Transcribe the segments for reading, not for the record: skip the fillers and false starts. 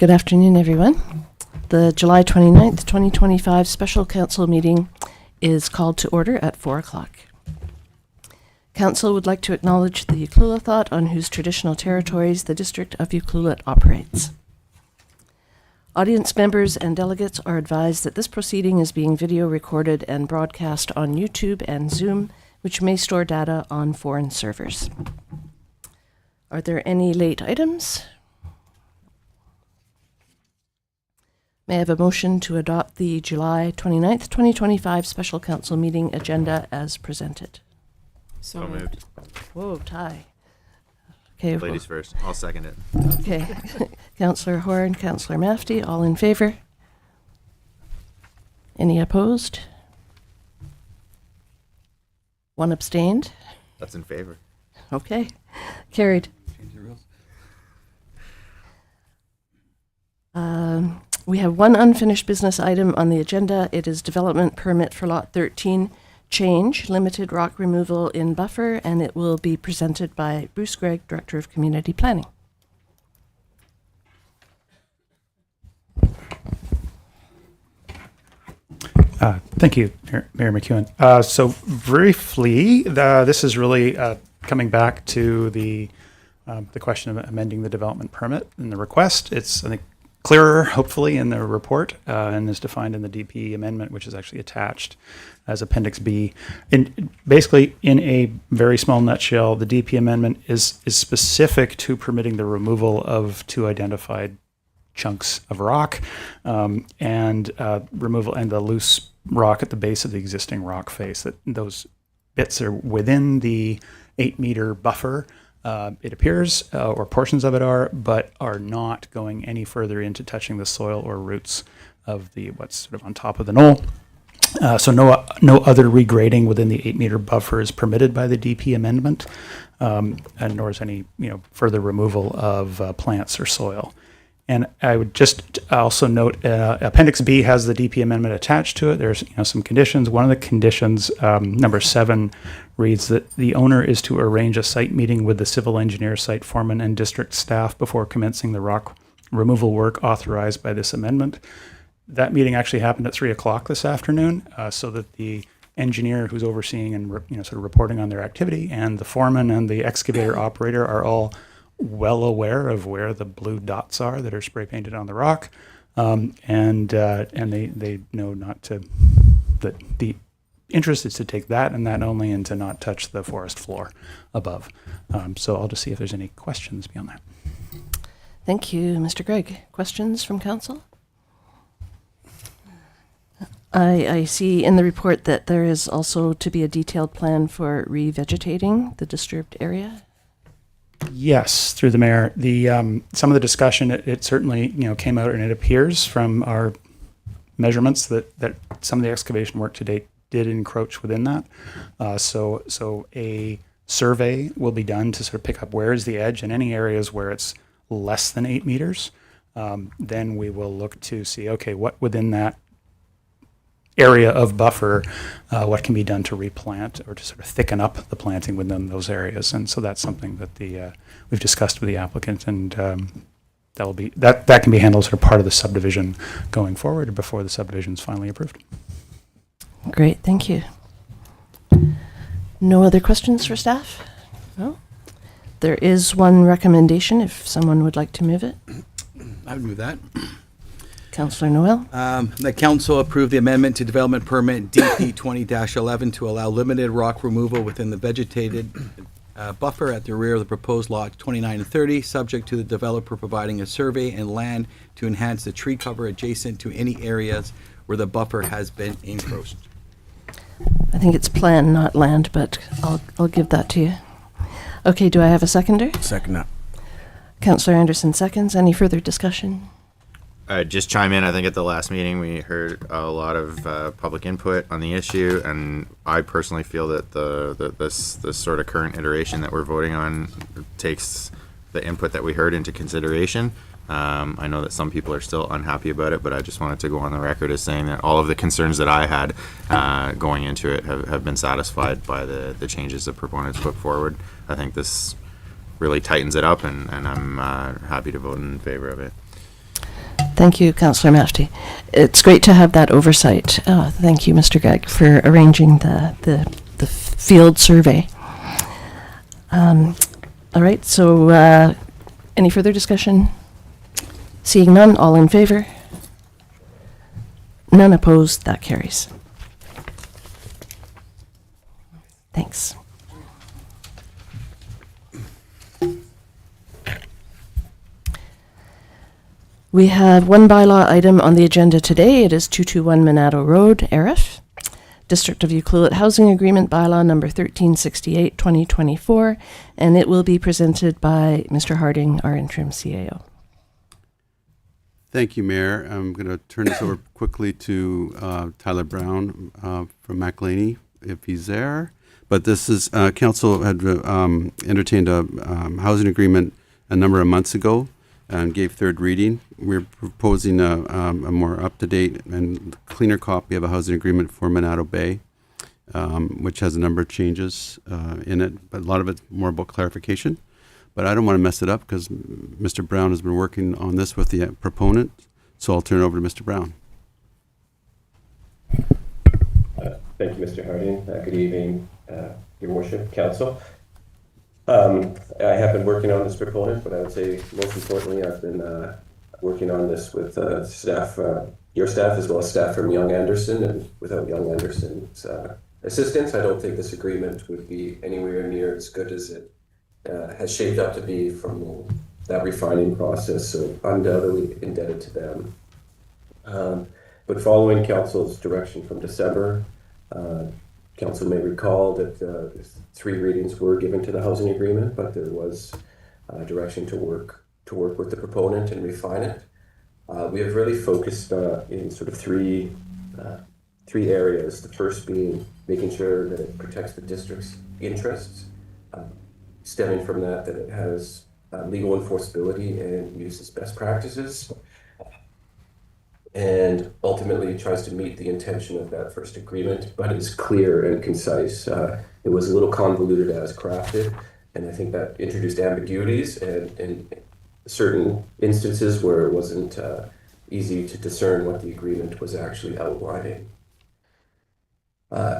Good afternoon, everyone. The July 29th, 2025 Special Council meeting is called to order at 4 o'clock. Council would like to acknowledge the Ucluelet on whose traditional territories the District of Ucluelet operates. Audience members and delegates are advised that this proceeding is being video recorded and broadcast on YouTube and Zoom, which may store data on foreign servers. Are there any late items? May I have a motion to adopt the July 29th, 2025 Special Council meeting agenda as presented? So moved. Whoa, tie. Okay. Ladies first. I'll second it. Okay. Councillor Horn, Councillor Mafty, all in favor? Any opposed? One abstained? That's in favor. Okay. Carried. Change the rules. We have one unfinished business item on the agenda. It is development permit for Lot 13 change, limited rock removal in buffer, and it will be presented by Bruce Gregg, Director of Community Planning. Thank you, Mayor McEwen. So briefly, this is really coming back to the question of amending the development permit and the request. It's, I think, clearer, hopefully, in the report and is defined in the DP amendment, which is actually attached as Appendix B. Basically, in a very small nutshell, the DP amendment is specific to permitting the removal of two identified chunks of rock and removal and the loose rock at the base of the existing rock face. That those bits are within the 8-meter buffer. It appears, or portions of it are, but are not going any further into touching the soil or roots of the what's sort of on top of the knoll. So no other regrading within the 8-meter buffer is permitted by the DP amendment, and nor is any further removal of plants or soil. And I would just also note Appendix B has the DP amendment attached to it. There's some conditions. One of the conditions, number 7, reads that the owner is to arrange a site meeting with the civil engineer, site foreman, and district staff before commencing the rock removal work authorized by this amendment. That meeting actually happened at 3 o'clock this afternoon, so that the engineer who's overseeing and sort of reporting on their activity and the foreman and the excavator operator are all well aware of where the blue dots are that are spray painted on the rock, and they know not to, that the interest is to take that and that only, and to not touch the forest floor above. So I'll just see if there's any questions beyond that. Thank you, Mr. Gregg. Questions from council? I see in the report that there is also to be a detailed plan for revegetating the disturbed area. Yes, through the mayor. The some of the discussion, it certainly came out, and it appears from our measurements that some of the excavation work to date did encroach within that. So a survey will be done to sort of pick up where is the edge, and any areas where it's less than 8 meters. Then we will look to see, okay, what within that area of buffer, what can be done to replant or to sort of thicken up the planting within those areas. And so that's something that we've discussed with the applicant, and that can be handled sort of part of the subdivision going forward before the subdivision is finally approved. Great, thank you. No other questions for staff? No? There is one recommendation if someone would like to move it. I would move that. Councillor Noel. The council approved the amendment to development permit DP 20-11 to allow limited rock removal within the vegetated buffer at the rear of the proposed lots 29 and 30, subject to the developer providing a survey and land to enhance the tree cover adjacent to any areas where the buffer has been encroached. I think it's plan, not land, but I'll give that to you. Okay, do I have a seconder? Second that. Councillor Anderson seconds. Any further discussion? Just chime in. I think at the last meeting we heard a lot of public input on the issue, and I personally feel that this sort of current iteration that we're voting on takes the input that we heard into consideration. I know that some people are still unhappy about it, but I just wanted to go on the record as saying that all of the concerns that I had going into it have been satisfied by the changes that proponents put forward. I think this really tightens it up, and I'm happy to vote in favor of it. Thank you, Councillor Mashti. It's great to have that oversight. Thank you, Mr. Gegg, for arranging the field survey. All right, so any further discussion? Seeing none, all in favor? None opposed, that carries. Thanks. We have one bylaw item on the agenda today. It is 221 Monado Road, Arif. District of Ucluelet Housing Agreement Bylaw number 1368, 2024, and it will be presented by Mr. Harding, our interim CAO. Thank you, Mayor. I'm going to turn this over quickly to Tyler Brown from McLeany, if he's there. But this is, Council had entertained a housing agreement a number of months ago and gave third reading. We're proposing a more up-to-date and cleaner copy of a housing agreement for Monado Bay, which has a number of changes in it, but a lot of it's more about clarification. But I don't want to mess it up because Mr. Brown has been working on this with the proponent, so I'll turn it over to Mr. Brown. Thank you, Mr. Harding. Good evening, Your Worship, Council. I have been working on this proponent, but I would say most importantly, I've been working on this with staff, your staff, as well as staff from Young Anderson. And without Young Anderson's assistance, I don't think this agreement would be anywhere near as good as it has shaped up to be from that refining process. So undoubtedly indebted to them. But following Council's direction from December, Council may recall that 3 readings were given to the housing agreement, but there was direction to work with the proponent and refine it. We have really focused in sort of three areas. The first being making sure that it protects the district's interests, stemming from that it has legal enforceability and uses best practices, and ultimately tries to meet the intention of that first agreement, but is clear and concise. It was a little convoluted as crafted, and I think that introduced ambiguities and certain instances where it wasn't easy to discern what the agreement was actually outlining.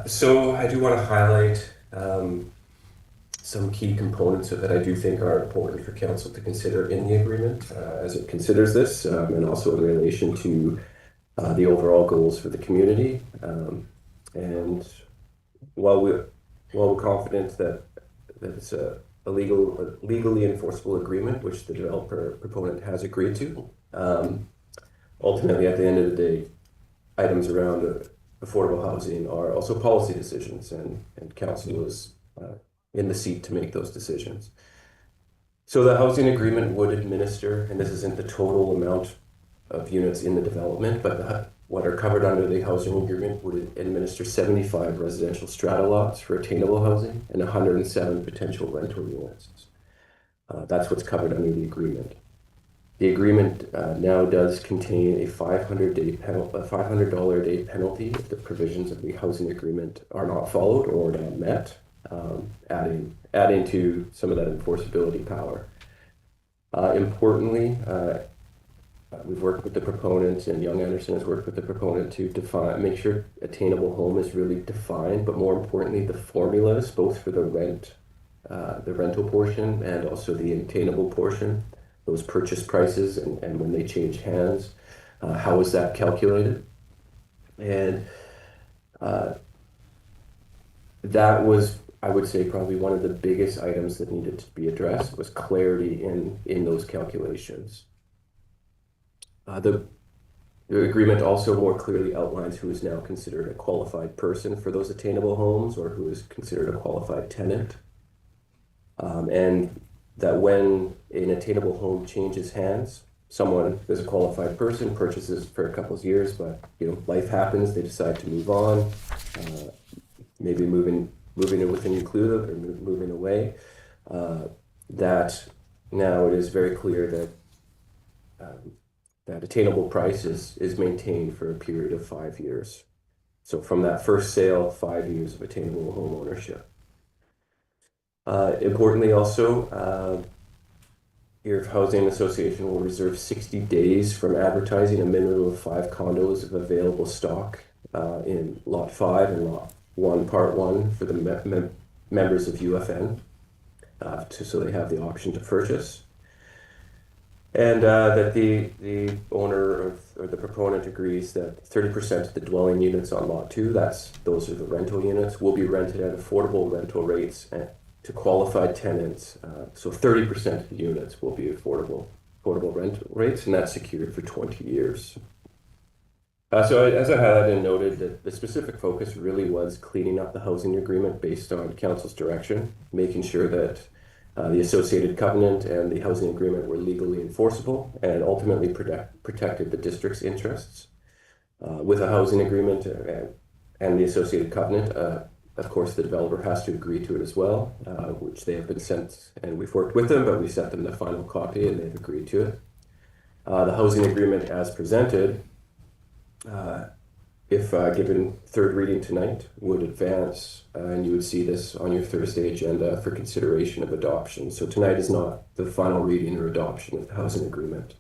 So I do want to highlight some key components that I do think are important for Council to consider in the agreement as it considers this, and also in relation to the overall goals for the community. And while we're confident that it's a legally enforceable agreement, which the developer proponent has agreed to, ultimately at the end of the day, items around affordable housing are also policy decisions, and Council is in the seat to make those decisions. So the housing agreement would administer, and this isn't the total amount of units in the development, but what are covered under the housing agreement would administer 75 residential strata lots for attainable housing and 107 potential rental units. That's what's covered under the agreement. The agreement now does contain a $500 a day penalty if the provisions of the housing agreement are not followed or not met. Adding to some of that enforceability power. Importantly, we've worked with the proponent, and Young Anderson has worked with the proponent to make sure attainable home is really defined, but more importantly, the formulas, both for the rental portion and also the attainable portion, those purchase prices and when they change hands, how is that calculated? And that was, I would say, probably one of the biggest items that needed to be addressed was clarity in those calculations. The agreement also more clearly outlines who is now considered a qualified person for those attainable homes or who is considered a qualified tenant. And that when an attainable home changes hands, someone who's a qualified person purchases for a couple of years, but life happens, they decide to move on, maybe moving it within Ucluelet or moving away, that now it is very clear that that attainable price is maintained for a period of 5 years. So from that first sale, 5 years of attainable home ownership. Importantly also, Earth Housing Association will reserve 60 days from advertising a minimum of 5 condos of available stock in Lot 5 and Lot 1, Part 1 for the members of UFN, so they have the option to purchase. And that the owner or the proponent agrees that 30% of the dwelling units on Lot 2, those are the rental units, will be rented at affordable rental rates and to qualified tenants. So 30% of the units will be affordable rental rates, and that's secured for 20 years. So as I highlighted and noted, the specific focus really was cleaning up the housing agreement based on council's direction, making sure that the associated covenant and the housing agreement were legally enforceable and ultimately protected the district's interests. With a housing agreement and the associated covenant, of course, the developer has to agree to it as well, which they have been sent, and we've worked with them, but we sent them the final copy and they've agreed to it. The housing agreement as presented, if given third reading tonight, would advance, and you would see this on your Thursday agenda for consideration of adoption. So tonight is not the final reading or adoption of the housing agreement.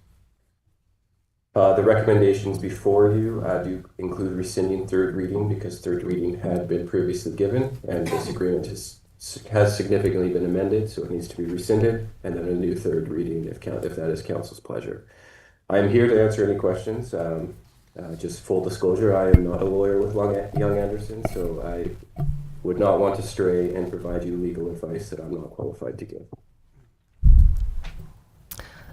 The recommendations before you do include rescinding third reading because third reading had been previously given, and this agreement has significantly been amended, so it needs to be rescinded, and then a new third reading if that is council's pleasure. I am here to answer any questions. Just full disclosure, I am not a lawyer with Young Anderson, so I would not want to stray and provide you legal advice that I'm not qualified to give.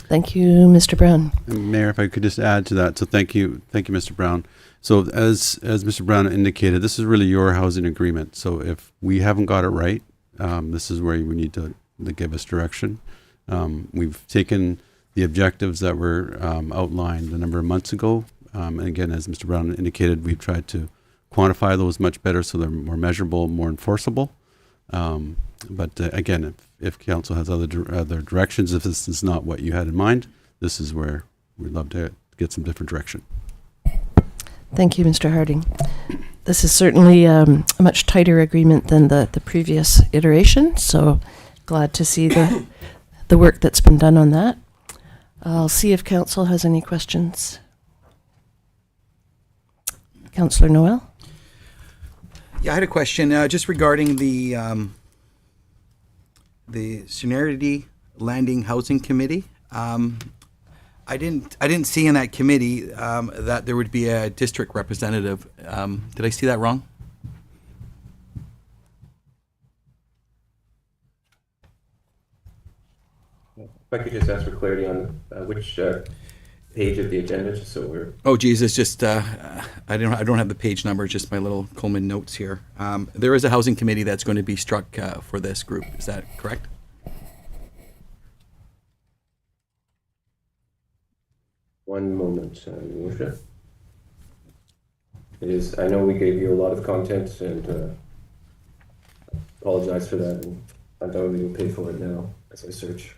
Thank you, Mr. Brown. And Mayor, if I could just add to that, so thank you, Mr. Brown. So as Mr. Brown indicated, this is really your housing agreement. So if we haven't got it right, this is where we need to give us direction. We've taken the objectives that were outlined a number of months ago. And again, as Mr. Brown indicated, we've tried to quantify those much better so they're more measurable, more enforceable. But again, if council has other directions, if this is not what you had in mind, this is where we'd love to get some different direction. Thank you, Mr. Harding. This is certainly a much tighter agreement than the previous iteration, so glad to see the work that's been done on that. I'll see if council has any questions. Councillor Noel? Yeah, I had a question just regarding the Serenity Landing Housing Committee. I didn't see in that committee that there would be a district representative. Did I see that wrong? If I could just ask for clarity on which page of the agenda, just so we're... Oh, geez, it's just I don't have the page number. Just my little Coleman notes here. There is a housing committee that's going to be struck for this group. Is that correct? One moment, Your Worship. It is. I know we gave you a lot of content, and apologize for that. And undoubtedly, will pay for it now as I search.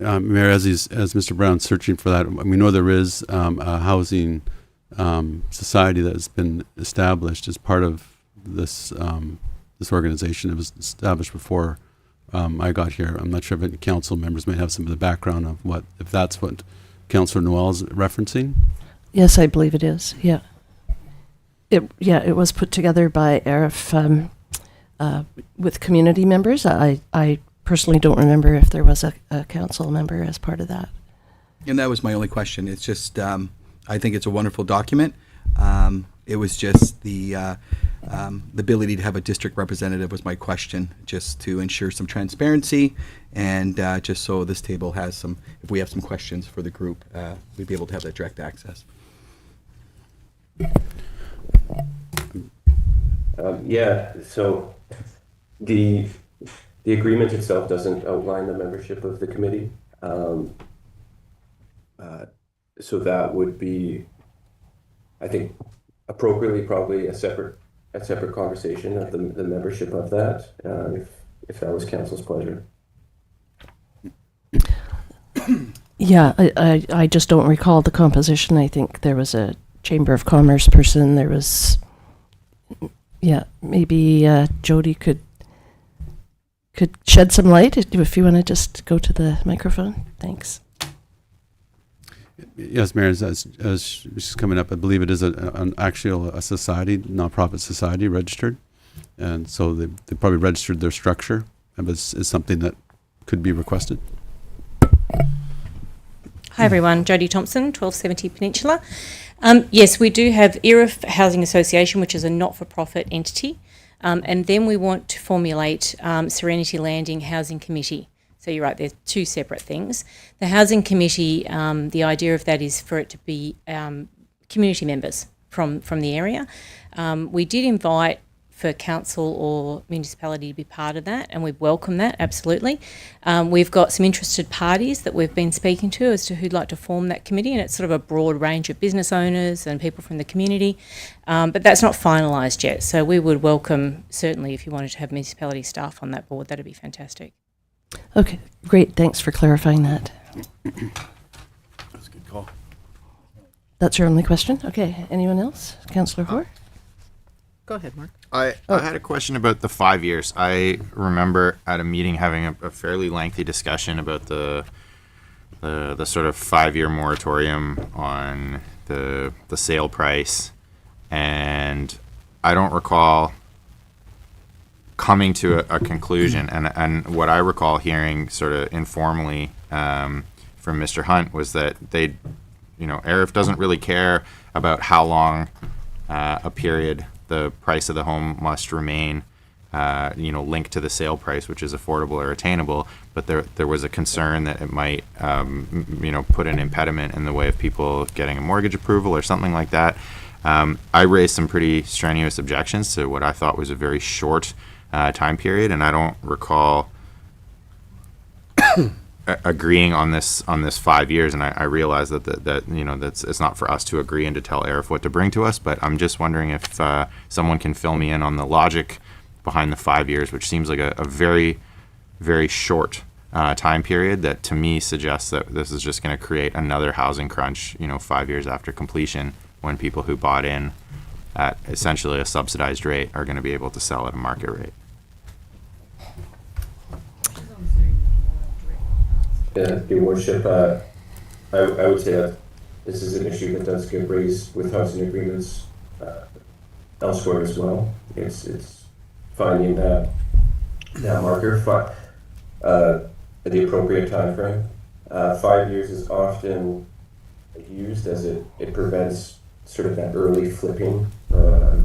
Mayor, as Mr. Brown's searching for that, we know there is a housing society that has been established as part of this this organization. It was established before I got here. I'm not sure if any council members may have some of the background of if that's what Councillor Noel is referencing. Yes, I believe it is. Yeah. It was put together by ARIF with community members. I personally don't remember if there was a council member as part of that. And that was my only question. It's just I think it's a wonderful document. It was just the ability to have a district representative was my question, just to ensure some transparency and just so this table has some, if we have some questions for the group, we'd be able to have that direct access. Yeah, so the agreement itself doesn't outline the membership of the committee. So that would be, I think, appropriately probably a separate conversation of the membership of that, if that was council's pleasure. Yeah, I just don't recall the composition. I think there was a Chamber of Commerce person. There was Yeah, maybe Jody could shed some light if you want to just go to the microphone. Thanks. Yes, Mayor, as she's coming up, I believe it is a society, nonprofit society registered. And so they probably registered their structure, but it's something that could be requested. Hi everyone, Jodie Thompson, 1270 Peninsula. Yes, we do have ERIF Housing Association, which is a not-for-profit entity, and then we want to formulate Serenity Landing Housing Committee. So you're right, they're two separate things. The Housing Committee, the idea of that is for it to be community members from the area. We did invite for council or municipality to be part of that, and we welcome that, absolutely. We've got some interested parties that we've been speaking to as to who'd like to form that committee, and it's sort of a broad range of business owners and people from the community, but that's not finalised yet. So we would welcome, certainly, if you wanted to have municipality staff on that board, that'd be fantastic. Okay, great. Thanks for clarifying that. That's a good call. That's your only question? Okay. Anyone else? Councillor Hoare? Go ahead, Mark. I had a question about the 5 years. I remember at a meeting having a fairly lengthy discussion about the sort of 5-year moratorium on the sale price, and I don't recall coming to a conclusion. And what I recall hearing sort of informally from Mr. Hunt was that ARIF doesn't really care about how long a period the price of the home must remain, linked to the sale price, which is affordable or attainable. But there was a concern that it might, put an impediment in the way of people getting a mortgage approval or something like that. I raised some pretty strenuous objections to what I thought was a very short time period, and I don't recall agreeing on this 5 years, and I realize that it's not for us to agree and to tell ARIF what to bring to us, but I'm just wondering if someone can fill me in on the logic behind the 5 years, which seems like a very, very short time period that to me suggests that this is just going to create another housing crunch 5 years after completion, when people who bought in at essentially a subsidized rate are going to be able to sell at a market rate. Your worship, I would say that this is an issue that does get raised with housing agreements elsewhere as well. It's finding that marker, the appropriate time frame. 5 years is often used as it prevents sort of that early flipping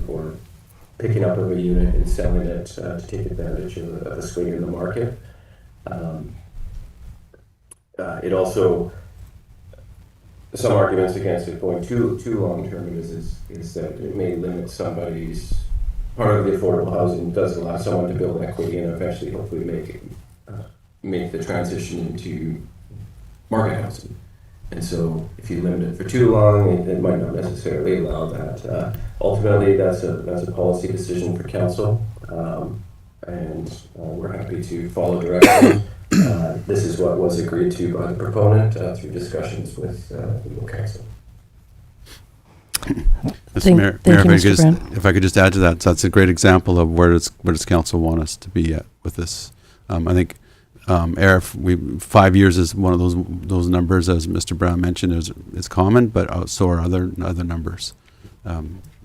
or picking up of a unit and selling it to take advantage of a swing in the market. It also, some arguments against it going too long term is that it may limit somebody's, part of the affordable housing does allow someone to build equity and eventually hopefully make the transition into market housing. And so if you limit it for too long, it might not necessarily allow that. Ultimately, that's a policy decision for council, and we're happy to follow direction. This is what was agreed to by the proponent through discussions with legal counsel. Mayor, if I could just add to that, so that's a great example of where does council want us to be at with this. I think ARIF, 5 years is one of those numbers, as Mr. Brown mentioned, is common, but so are other numbers.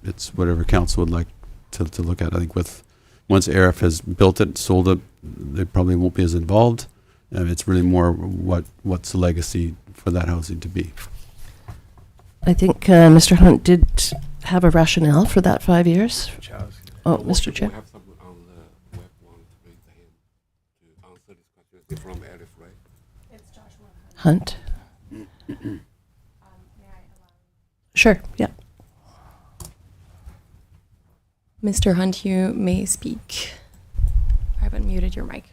It's whatever council would like to look at. I think once ARIF has built it, sold it, they probably won't be as involved. It's really more what's the legacy for that housing to be. I think Mr. Hunt did have a rationale for that 5 years. Oh, Mr. Chair. We have someone on the web want to raise the hand to answer this question. They're from ARIF, right? It's Joshua Hunt. Sure, yeah. Mr. Hunt, you may speak. I haven't muted your mic.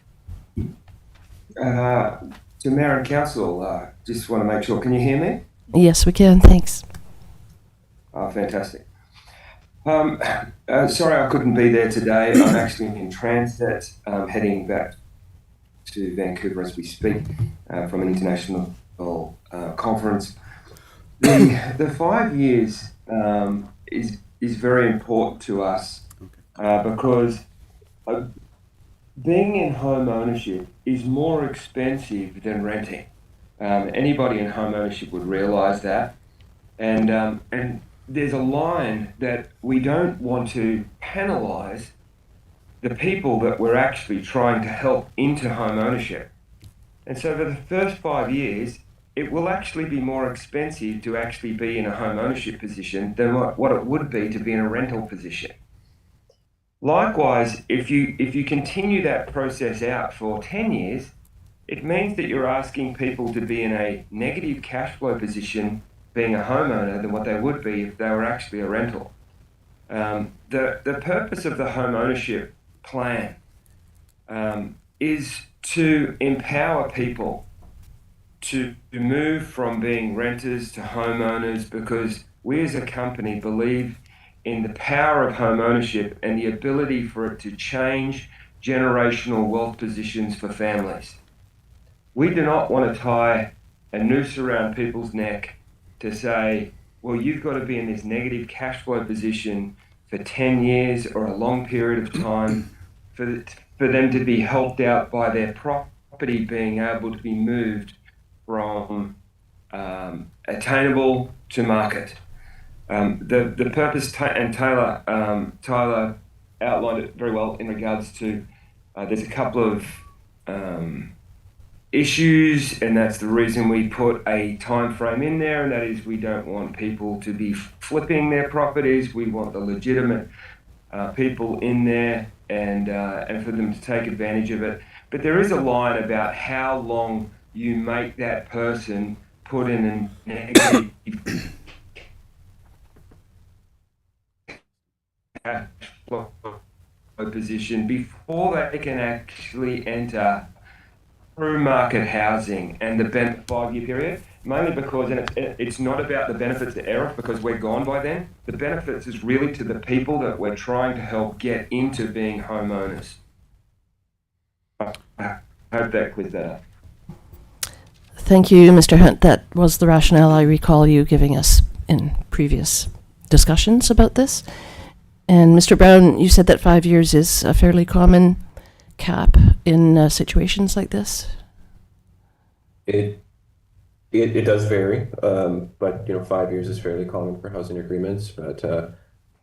To Mayor and Council, just want to make sure, can you hear me? Yes, we can, thanks. Oh, fantastic. Sorry I couldn't be there today. I'm actually in transit, heading back to Vancouver as we speak from an international conference. The 5 years is very important to us because being in home ownership is more expensive than renting. Anybody in home ownership would realise that, and there's a line that we don't want to penalise the people that we're actually trying to help into home ownership. And so for the first 5 years, it will actually be more expensive to actually be in a home ownership position than what it would be to be in a rental position. Likewise, if you continue that process out for 10 years, it means that you're asking people to be in a negative cash flow position being a homeowner than what they would be if they were actually a rental. The purpose of the home ownership plan is to empower people to move from being renters to homeowners, because we as a company believe in the power of home ownership and the ability for it to change generational wealth positions for families. We do not want to tie a noose around people's neck to say, well, you've got to be in this negative cash flow position for 10 years or a long period of time for them to be helped out by their property being able to be moved from attainable to market. The purpose, and Tyler outlined it very well in regards to there's a couple of issues, and that's the reason we put a time frame in there, and that is we don't want people to be flipping their properties. We want the legitimate people in there and for them to take advantage of it. But there is a line about how long you make that person put in a negative cash flow position before they can actually enter through market housing and the 5-year period, mainly because it's not about the benefits to ERF, because we're gone by then. The benefits is really to the people that we're trying to help get into being homeowners. I hope that clears that up. Thank you, Mr. Hunt. That was the rationale I recall you giving us in previous discussions about this. And Mr. Brown, you said that 5 years is a fairly common cap in situations like this. It does vary, but 5 years is fairly common for housing agreements. But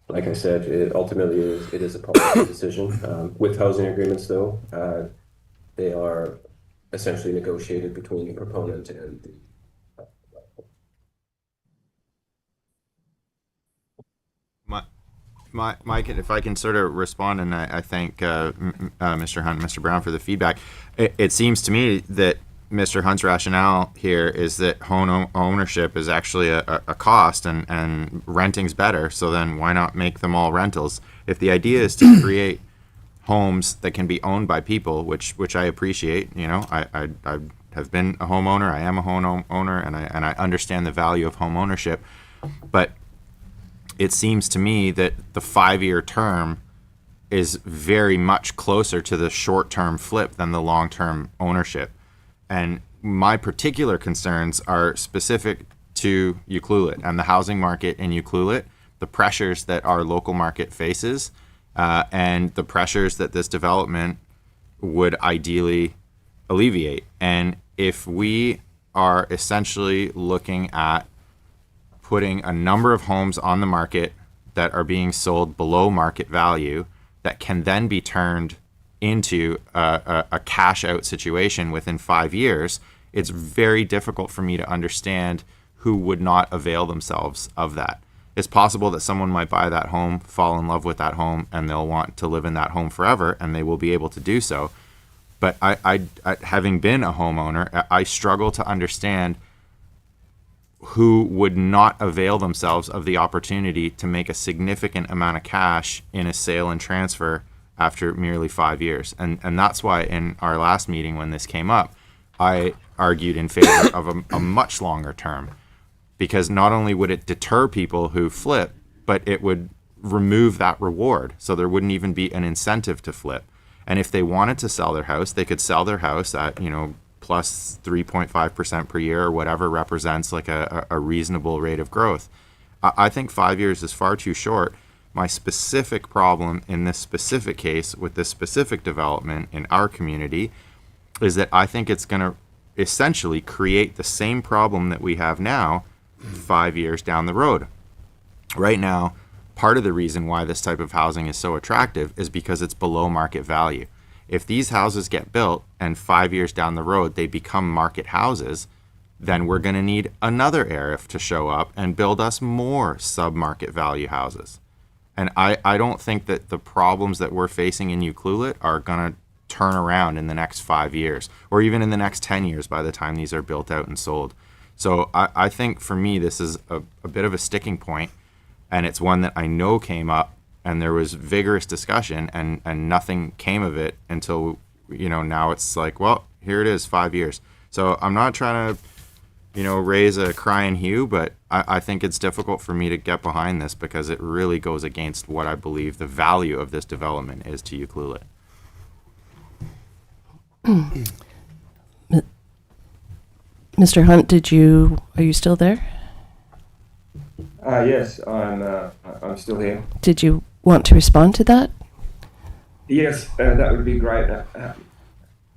like I said, it is a policy decision. With housing agreements, though, they are essentially negotiated between the proponent and the Mike, if I can sort of respond, and I thank Mr. Hunt and Mr. Brown for the feedback. It seems to me that Mr. Hunt's rationale here is that home ownership is actually a cost, and renting's better, so then why not make them all rentals? If the idea is to create homes that can be owned by people, which I appreciate, I have been a homeowner, I am a homeowner, and I understand the value of home ownership, but it seems to me that the 5-year term is very much closer to the short-term flip than the long-term ownership. And my particular concerns are specific to Ucluelet and the housing market in Ucluelet, the pressures that our local market faces, and the pressures that this development would ideally alleviate. And if we are essentially looking at putting a number of homes on the market that are being sold below market value that can then be turned into a cash out situation within 5 years, it's very difficult for me to understand who would not avail themselves of that. It's possible that someone might buy that home, fall in love with that home, and they'll want to live in that home forever, and they will be able to do so. But I having been a homeowner, I struggle to understand who would not avail themselves of the opportunity to make a significant amount of cash in a sale and transfer after merely 5 years. And that's why in our last meeting when this came up, I argued in favor of a much longer term, because not only would it deter people who flip, but it would remove that reward. So there wouldn't even be an incentive to flip. And if they wanted to sell their house, they could sell their house at, plus 3.5% per year or whatever represents like a reasonable rate of growth. I think 5 years is far too short My specific problem in this specific case with this specific development in our community is that I think it's going to essentially create the same problem that we have now 5 years down the road. Right now, part of the reason why this type of housing is so attractive is because it's below market value. If these houses get built and 5 years down the road they become market houses, then we're going to need another ARIF to show up and build us more sub-market value houses. And I don't think that the problems that we're facing in Ucluelet are going to turn around in the next 5 years or even in the next 10 years by the time these are built out and sold. So I think for me, this is a bit of a sticking point, and it's one that I know came up and there was vigorous discussion and nothing came of it until, now it's like, well, here it is, 5 years. So I'm not trying to, raise a crying hue, but I think it's difficult for me to get behind this because it really goes against what I believe the value of this development is to Ucluelet. Mr. Hunt, are you still there? Yes, I'm still here. Did you want to respond to that? Yes, that would be great.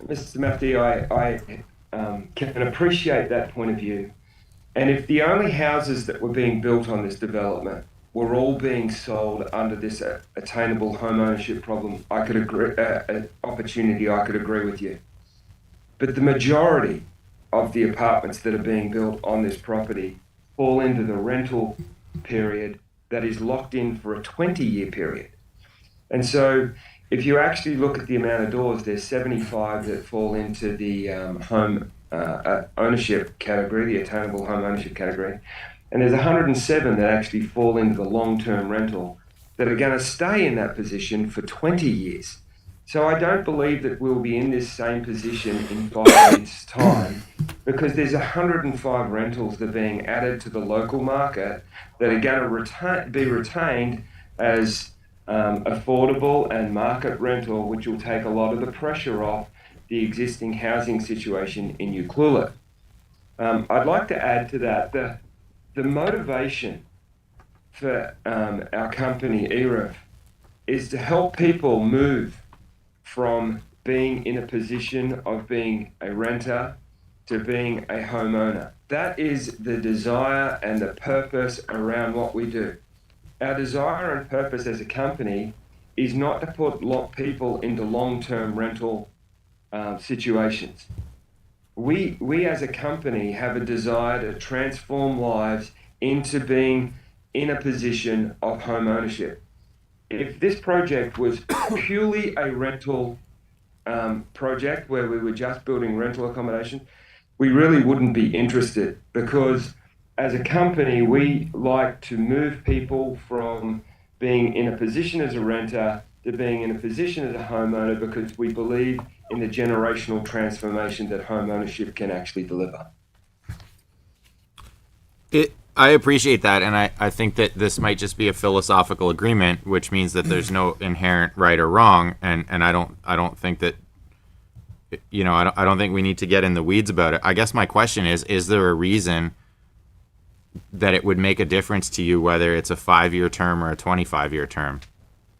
Mr. Mafti, I can appreciate that point of view. And if the only houses that were being built on this development were all being sold under this attainable home ownership problem, I could agree, opportunity, I could agree with you. But the majority of the apartments that are being built on this property fall into the rental period that is locked in for a 20-year period. And so if you actually look at the amount of doors, there's 75 that fall into the home ownership category, the attainable home ownership category. And there's 107 that actually fall into the long-term rental that are going to stay in that position for 20 years. So I don't believe that we'll be in this same position in 5 years' time, because there's 105 rentals that are being added to the local market that are going to be retained as affordable and market rental, which will take a lot of the pressure off the existing housing situation in Ucluelet. I'd like to add to that the motivation for our company, ERIF, is to help people move from being in a position of being a renter to being a homeowner. That is the desire and the purpose around what we do. Our desire and purpose as a company is not to put people into long-term rental situations. We as a company have a desire to transform lives into being in a position of home ownership. If this project was purely a rental project where we were just building rental accommodation, we really wouldn't be interested, because as a company, we like to move people from being in a position as a renter to being in a position as a homeowner, because we believe in the generational transformation that home ownership can actually deliver. I appreciate that, and I think that this might just be a philosophical agreement, which means that there's no inherent right or wrong, and I don't think that, I don't think we need to get in the weeds about it. I guess my question is there a reason that it would make a difference to you whether it's a 5-year term or a 25-year term?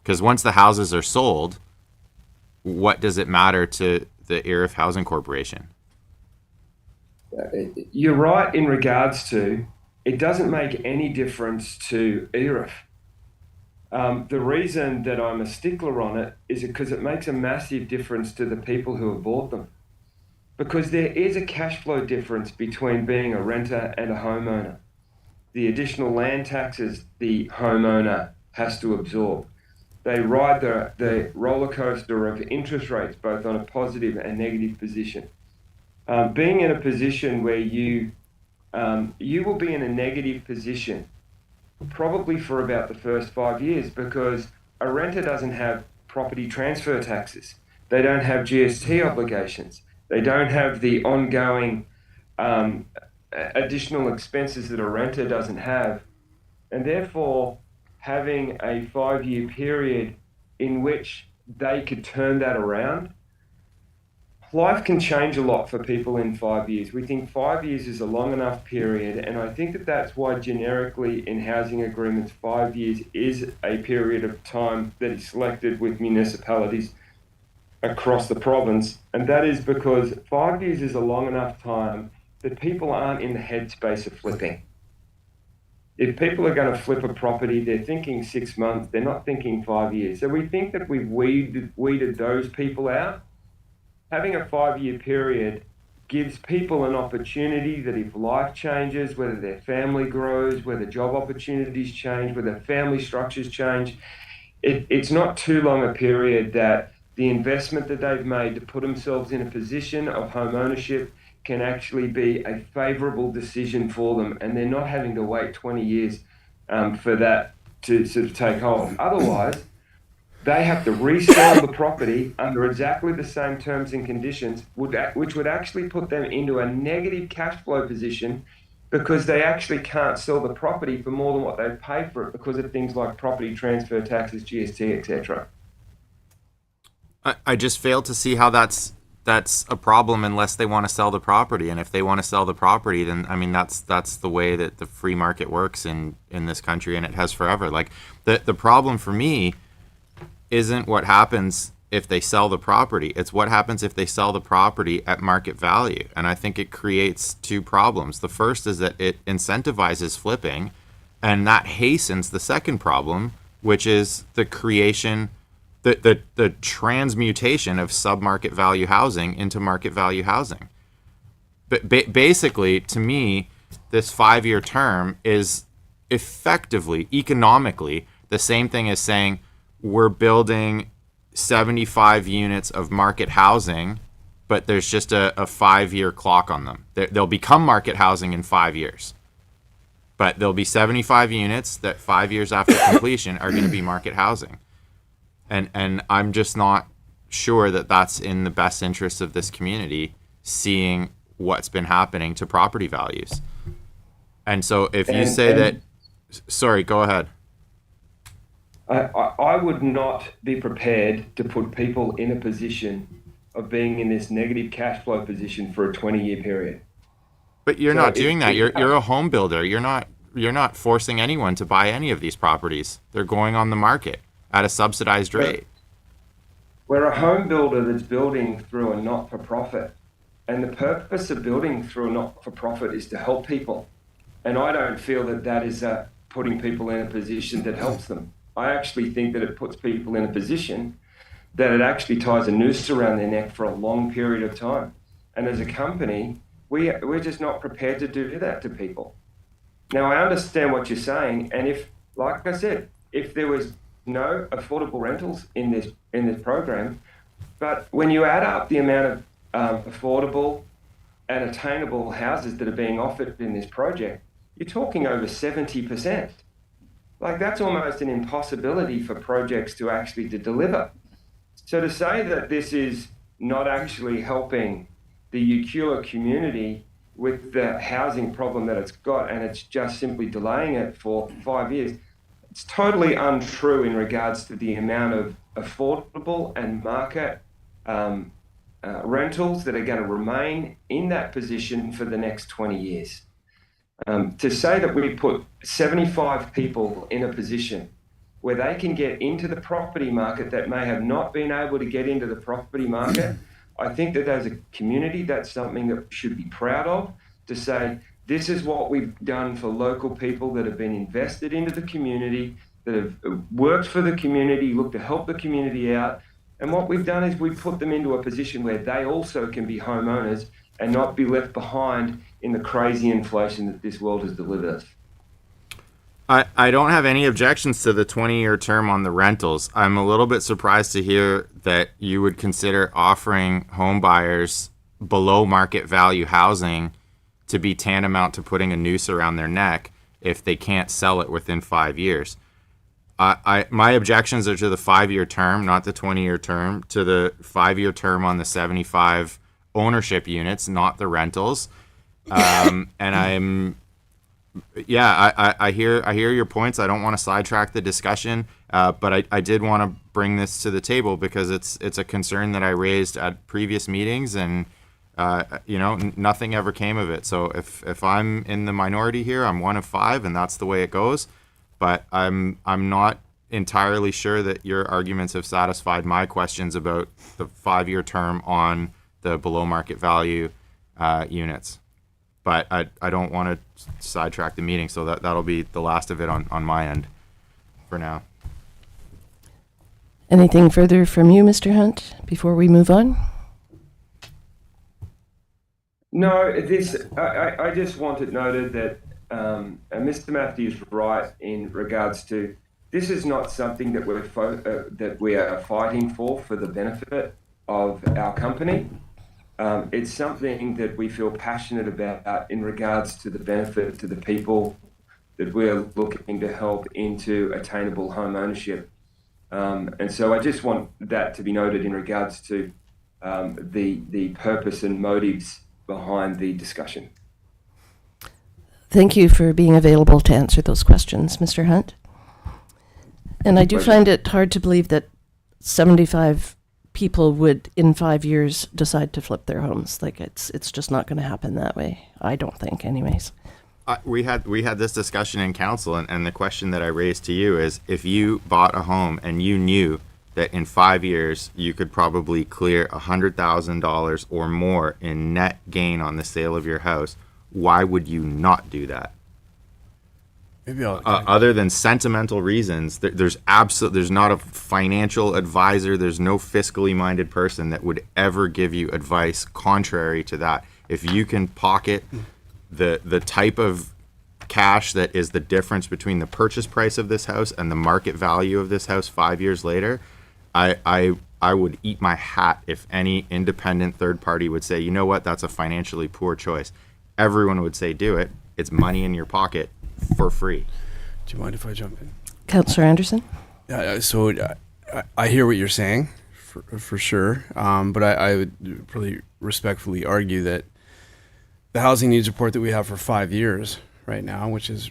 Because once the houses are sold, what does it matter to the ERIF Housing Corporation? You're right in regards to it doesn't make any difference to ERIF. The reason that I'm a stickler on it is because it makes a massive difference to the people who have bought them. Because there is a cash flow difference between being a renter and a homeowner. The additional land taxes the homeowner has to absorb. They ride the roller coaster of interest rates, both on a positive and negative position. Being in a position where you will be in a negative position probably for about the first 5 years, because a renter doesn't have property transfer taxes. They don't have GST obligations. They don't have the ongoing additional expenses that a renter doesn't have. And therefore, having a 5-year period in which they could turn that around, life can change a lot for people in 5 years. We think 5 years is a long enough period, and I think that that's why generically in housing agreements, 5 years is a period of time that is selected with municipalities across the province, and that is because 5 years is a long enough time that people aren't in the headspace of flipping. If people are going to flip a property, they're thinking 6 months, they're not thinking 5 years. So we think that we've weeded those people out. Having a 5 year period gives people an opportunity that if life changes, whether their family grows, whether job opportunities change, whether family structures change, it's not too long a period that the investment that they've made to put themselves in a position of home ownership can actually be a favourable decision for them, and they're not having to wait 20 years for that to sort of take hold. Otherwise, they have to resell the property under exactly the same terms and conditions, which would actually put them into a negative cash flow position because they actually can't sell the property for more than what they've paid for it because of things like property transfer taxes, GST, etc. I just fail to see how that's a problem unless they want to sell the property. And if they want to sell the property, then I mean that's the way that the free market works in this country, and it has forever. Like the problem for me isn't what happens if they sell the property. It's what happens if they sell the property at market value. And I think it creates two problems. The first is that it incentivizes flipping, and that hastens the second problem, which is the creation, the transmutation of sub-market value housing into market value housing. But basically, to me, this 5 year term is effectively, economically, the same thing as saying, we're building 75 units of market housing, but there's just a 5 year clock on them. They'll become market housing in 5 years. But there'll be 75 units that 5 years after completion are going to be market housing. And I'm just not sure that that's in the best interest of this community, seeing what's been happening to property values. And so if you say that, sorry, go ahead. I would not be prepared to put people in a position of being in this negative cash flow position for a 20-year period. But you're not doing that. You're a home builder. You're not forcing anyone to buy any of these properties. They're going on the market at a subsidized rate. We're a home builder that's building through a not-for-profit. And the purpose of building through a not-for-profit is to help people. And I don't feel that that is putting people in a position that helps them. I actually think that it puts people in a position that it actually ties a noose around their neck for a long period of time. And as a company, we're just not prepared to do that to people. Now, I understand what you're saying, and if, like I said, if there was no affordable rentals in this program, but when you add up the amount of affordable and attainable houses that are being offered in this project, you're talking over 70%. Like, that's almost an impossibility for projects to actually deliver. So to say that this is not actually helping the Ucula community with the housing problem that it's got, and it's just simply delaying it for 5 years, it's totally untrue in regards to the amount of affordable and market rentals that are going to remain in that position for the next 20 years. To say that we put 75 people in a position where they can get into the property market that may have not been able to get into the property market, I think that as a community, that's something that we should be proud of, to say, this is what we've done for local people that have been invested into the community, that have worked for the community, looked to help the community out. And what we've done is we've put them into a position where they also can be homeowners and not be left behind in the crazy inflation that this world has delivered us. I don't have any objections to the 20-year term on the rentals. I'm a little bit surprised to hear that you would consider offering home buyers below market value housing to be tantamount to putting a noose around their neck if they can't sell it within 5 years. My objections are to the 5 year term, not the 20-year term, to the 5 year term on the 75 ownership units, not the rentals. And I'm Yeah, I hear your points. I don't want to sidetrack the discussion, but I did want to bring this to the table because it's a concern that I raised at previous meetings, and nothing ever came of it. So if I'm in the minority here, I'm one of 5, and that's the way it goes. But I'm not entirely sure that your arguments have satisfied my questions about the 5-year term on the below market value units. But I don't want to sidetrack the meeting, so that'll be the last of it on my end for now. Anything further from you, Mr. Hunt, before we move on? No, I just want it noted that Mr. Matthews is right in regards to this is not something that we are fighting for the benefit of our company. It's something that we feel passionate about in regards to the benefit to the people that we're looking to help into attainable home ownership. And so I just want that to be noted in regards to the purpose and motives behind the discussion. Thank you for being available to answer those questions, Mr. Hunt. And I do find it hard to believe that 75 people would, in 5 years, decide to flip their homes. Like it's just not going to happen that way. I don't think, anyways. We had this discussion in council, and the question that I raised to you is, if you bought a home and you knew that in 5 years you could probably clear $100,000 or more in net gain on the sale of your house, why would you not do that? Maybe other than sentimental reasons, there's not a financial advisor, there's no fiscally minded person that would ever give you advice contrary to that. If you can pocket the type of cash that is the difference between the purchase price of this house and the market value of this house 5 years later, I would eat my hat if any independent third party would say, you know what, that's a financially poor choice. Everyone would say, do it. It's money in your pocket for free. Do you mind if I jump in? Councillor Anderson? So I hear what you're saying for sure, but I would really respectfully argue that the housing needs report that we have for 5 years right now, which is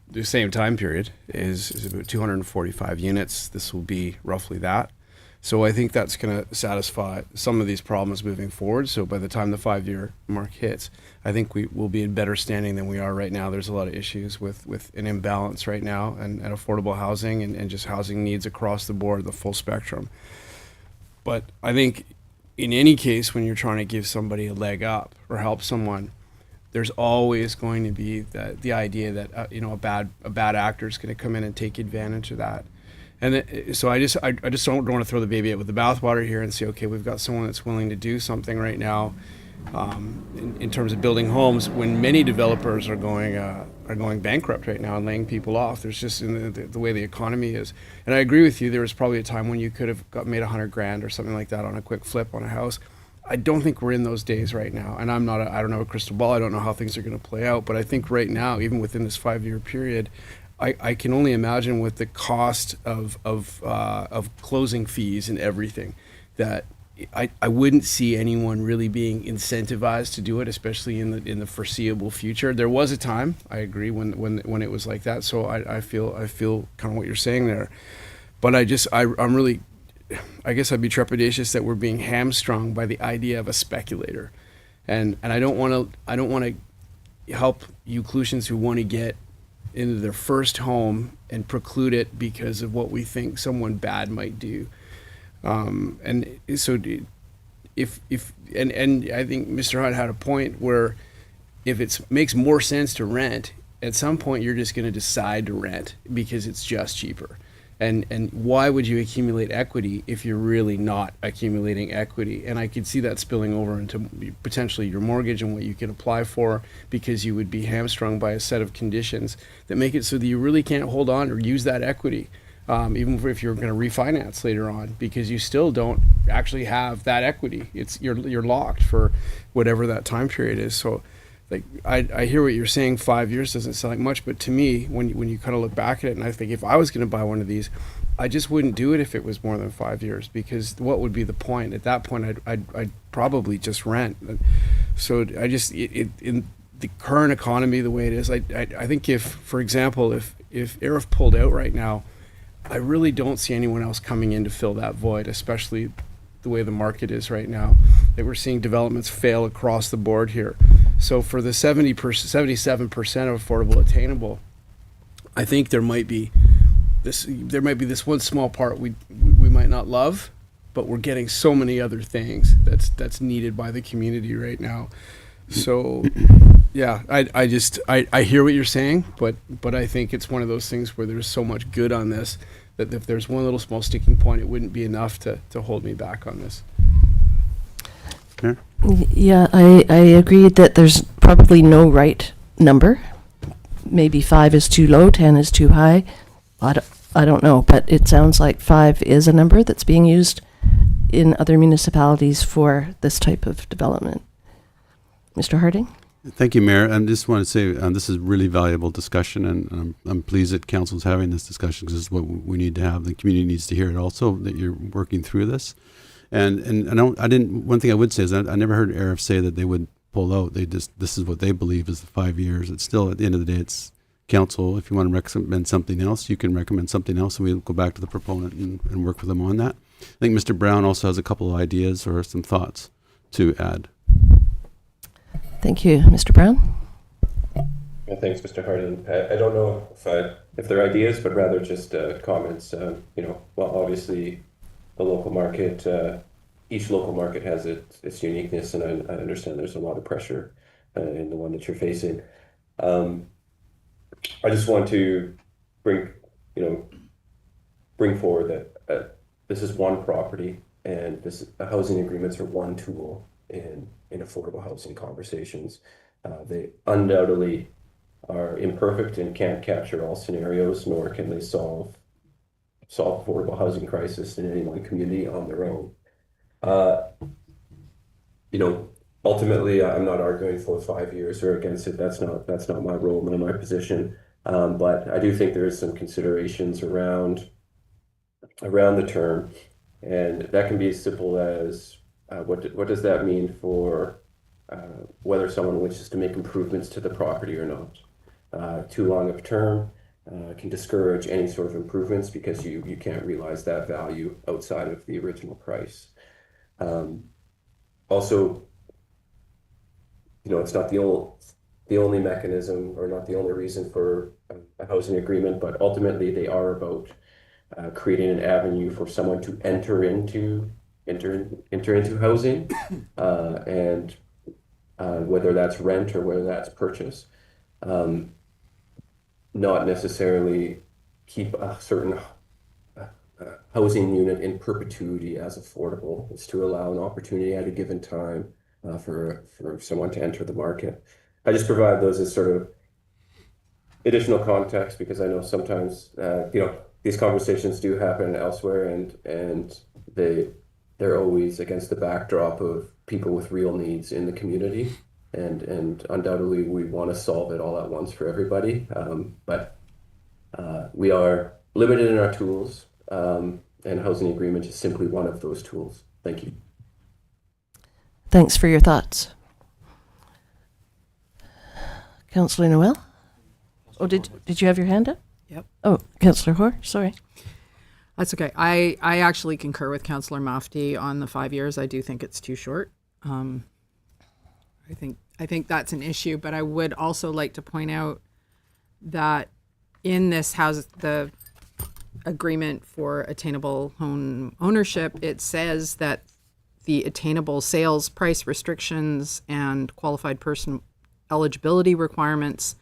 the same time period, is about 245 units. This will be roughly that. So I think that's going to satisfy some of these problems moving forward. So by the time the 5-year mark hits, I think we will be in better standing than we are right now. There's a lot of issues with an imbalance right now and affordable housing and just housing needs across the board, the full spectrum. But I think in any case, when you're trying to give somebody a leg up or help someone, there's always going to be the idea that a bad actor is going to come in and take advantage of that. And so I just don't want to throw the baby out with the bathwater here and say, okay, we've got someone that's willing to do something right now in terms of building homes when many developers are going bankrupt right now and laying people off. There's just in the way the economy is. And I agree with you. There was probably a time when you could have made $100,000 or something like that on a quick flip on a house. I don't think we're in those days right now. And I don't know a crystal ball. I don't know how things are going to play out. But I think right now, even within this 5-year period, I can only imagine with the cost of closing fees and everything that I wouldn't see anyone really being incentivized to do it, especially in the foreseeable future. There was a time, I agree, when it was like that. So I feel kind of what you're saying there, but I'm really, I guess I'd be trepidatious that we're being hamstrung by the idea of a speculator, and I don't want to help Euclusians who want to get into their first home and preclude it because of what we think someone bad might do. And so if I think Mr. Hunt had a point where if it makes more sense to rent, at some point you're just going to decide to rent because it's just cheaper. And why would you accumulate equity if you're really not accumulating equity? And I could see that spilling over into potentially your mortgage and what you can apply for, because you would be hamstrung by a set of conditions that make it so that you really can't hold on or use that equity, even if you're going to refinance later on, because you still don't actually have that equity. You're locked for whatever that time period is. So like I hear what you're saying, 5 years doesn't sound like much, but to me, when you kind of look back at it, and I think if I was going to buy one of these, I just wouldn't do it if it was more than 5 years, because what would be the point? At that point, I'd probably just rent. So I just in the current economy the way it is, I think if, for example, if Arif pulled out right now, I really don't see anyone else coming in to fill that void, especially the way the market is right now. That we're seeing developments fail across the board here. So for the 77% of affordable attainable, I think there might be this one small part we might not love, but we're getting so many other things that's needed by the community right now. So yeah, I hear what you're saying, but I think it's one of those things where there's so much good on this that if there's one little small sticking point, it wouldn't be enough to hold me back on this. Yeah. Yeah, I agree that there's probably no right number. Maybe 5 is too low, 10 is too high. I don't know, but it sounds like 5 is a number that's being used in other municipalities for this type of development. Mr. Harding? Thank you, Mayor. I just want to say this is really valuable discussion, and I'm pleased that Council's having this discussion because this is what we need to have. The community needs to hear it also, that you're working through this. And one thing I would say is I never heard Arif say that they would pull out. This is what they believe is the 5 years. It's still, at the end of the day, it's Council. If you want to recommend something else, you can recommend something else, and we'll go back to the proponent and work with them on that. I think Mr. Brown also has a couple of ideas or some thoughts to add. Thank you. Mr. Brown? Yeah, thanks, Mr. Harding. I don't know if they're ideas, but rather just comments. Well, obviously, the local market, each local market has its uniqueness, and I understand there's a lot of pressure in the one that you're facing. I just want to bring forward that this is one property, and housing agreements are one tool in affordable housing conversations. They undoubtedly are imperfect and can't capture all scenarios, nor can they solve affordable housing crisis in any one community on their own. Ultimately, I'm not arguing for 5 years or against it. That's not my role, nor my position. But I do think there is some considerations around the term, and that can be as simple as what does that mean for whether someone wishes to make improvements to the property or not. Too long of a term can discourage any sort of improvements because you can't realize that value outside of the original price. Also, it's not the only mechanism or not the only reason for a housing agreement, but ultimately they are about creating an avenue for someone to enter into housing, and whether that's rent or whether that's purchase, not necessarily keep a certain housing unit in perpetuity as affordable. It's to allow an opportunity at a given time for someone to enter the market. I just provide those as sort of additional context because I know sometimes these conversations do happen elsewhere, and they're always against the backdrop of people with real needs in the community, and undoubtedly we want to solve it all at once for everybody, but we are limited in our tools, and housing agreement is simply one of those tools. Thank you. Thanks for your thoughts. Councillor Noel? Oh, did you have your hand up? Yep. Oh, Councillor Hoare, sorry. That's okay. I actually concur with Councillor Mafti on the 5 years. I do think it's too short. I think that's an issue, but I would also like to point out that in this house, the agreement for attainable home ownership, it says that the attainable sales price restrictions and qualified person eligibility requirements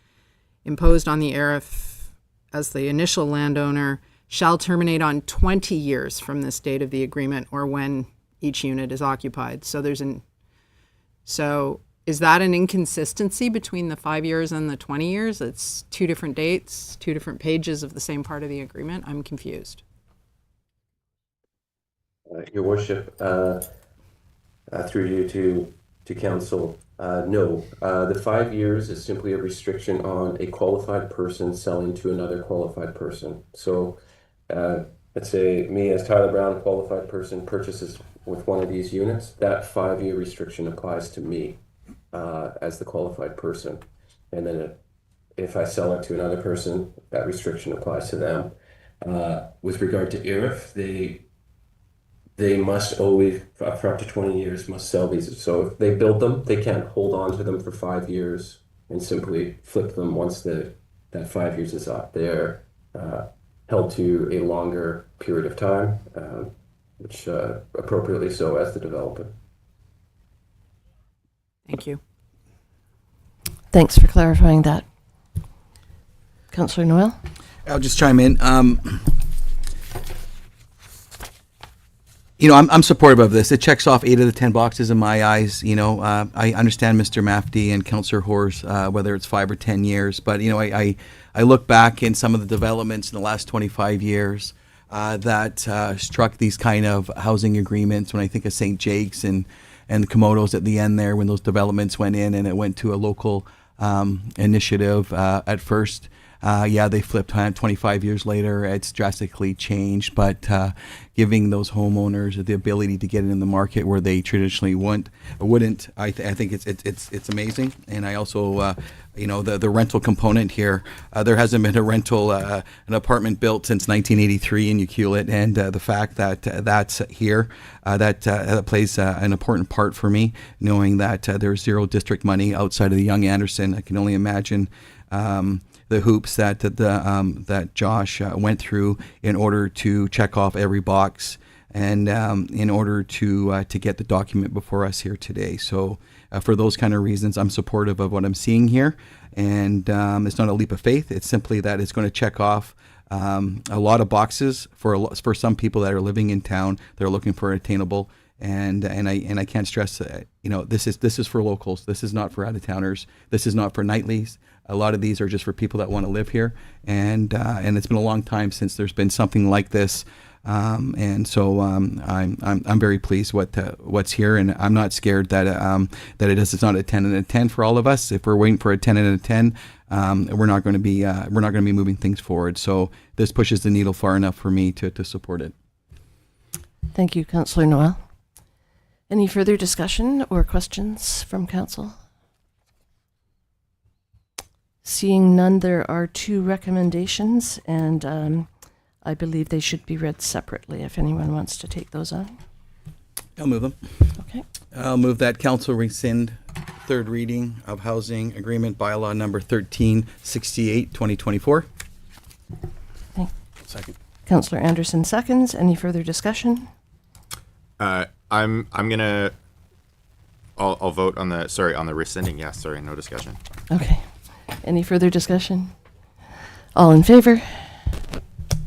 imposed on the Arif as the initial landowner shall terminate on 20 years from this date of the agreement or when each unit is occupied. So is that an inconsistency between the 5 years and the 20 years? It's two different dates, two different pages of the same part of the agreement. I'm confused. Your Worship, through you to Council, no. The 5 years is simply a restriction on a qualified person selling to another qualified person. So let's say me as Tyler Brown, a qualified person, purchases with one of these units, that 5 year restriction applies to me. as the qualified person. And then if I sell it to another person, that restriction applies to them. With regard to IRF, they must always, for up to 20 years, must sell these. So if they build them, they can't hold on to them for 5 years and simply flip them once that 5 years is up. They're held to a longer period of time, which appropriately so as the developer. Thank you. Thanks for clarifying that. Councillor Noel? I'll just chime in. I'm supportive of this. It checks off 8 of the 10 boxes in my eyes. I understand Mr. Mafti and Councillor Horse, whether it's 5 or 10 years, but I look back in some of the developments in the last 25 years that struck these kind of housing agreements. When I think of St. Jake's and the Komodos at the end there, when those developments went in and it went to a local initiative at first. They flipped 25 years later. It's drastically changed, but giving those homeowners the ability to get in the market where they traditionally wouldn't, I think it's amazing. And I also, the rental component here, there hasn't been a rental, an apartment built since 1983 in Ucluelet, and the fact that that's here, that plays an important part for me, knowing that there's zero district money outside of the Young Anderson. I can only imagine the hoops that Josh went through in order to check off every box and in order to get the document before us here today. So for those kind of reasons, I'm supportive of what I'm seeing here. And it's not a leap of faith. It's simply that it's going to check off a lot of boxes for some people that are living in town. They're looking for attainable. And I can't stress that, this is for locals. This is not for out-of-towners. This is not for nightlies. A lot of these are just for people that want to live here, and it's been a long time since there's been something like this, and so I'm very pleased what's here, and I'm not scared that it's not a 10 and a 10 for all of us. If we're waiting for a 10 and a 10, we're not going to be moving things forward. So this pushes the needle far enough for me to support it. Thank you, Councillor Noel. Any further discussion or questions from council? Seeing none, there are 2 recommendations, and I believe they should be read separately if anyone wants to take those on. I'll move them. Okay. I'll move that council rescind 3rd reading of housing agreement bylaw number 1368, 2024. Okay. Second. Councillor Anderson seconds. Any further discussion? I'm gonna. I'll vote on the rescinding. Yes. Sorry. No discussion. Okay. Any further discussion? All in favor?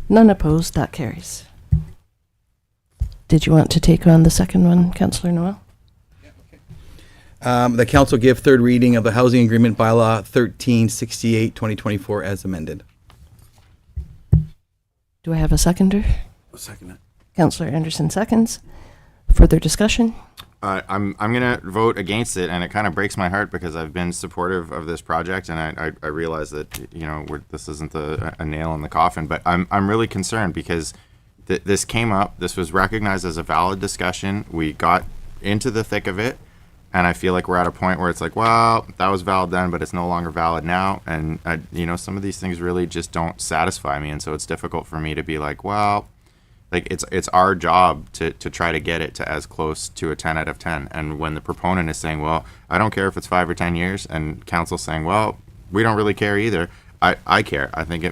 None opposed. That carries. Did you want to take on the second one, Councillor Noel? The council give 3rd reading of the housing agreement bylaw 1368, 2024 as amended. Do I have a seconder? I'll second it. Councillor Anderson seconds. Further discussion? I'm gonna vote against it, and it kind of breaks my heart because I've been supportive of this project, and I realize that this isn't a nail in the coffin, but I'm really concerned because this came up. This was recognized as a valid discussion. We got into the thick of it, and I feel like we're at a point where it's like, well, that was valid then, but it's no longer valid now, and some of these things really just don't satisfy me, and so it's difficult for me to be like, well. Like it's our job to try to get it to as close to a 10 out of 10. And when the proponent is saying, well, I don't care if it's 5 or 10 years, and council's saying, well, we don't really care either. I care. I think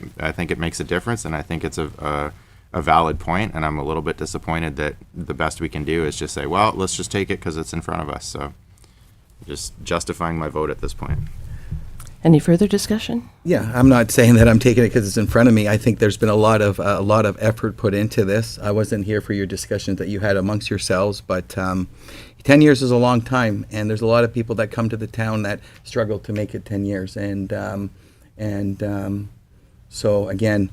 it makes a difference, and I think it's a valid point. And I'm a little bit disappointed that the best we can do is just say, well, let's just take it because it's in front of us. So just justifying my vote at this point. Any further discussion? Yeah, I'm not saying that I'm taking it because it's in front of me. I think there's been a lot of effort put into this. I wasn't here for your discussions that you had amongst yourselves, but 10 years is a long time, and there's a lot of people that come to the town that struggle to make it 10 years. So again,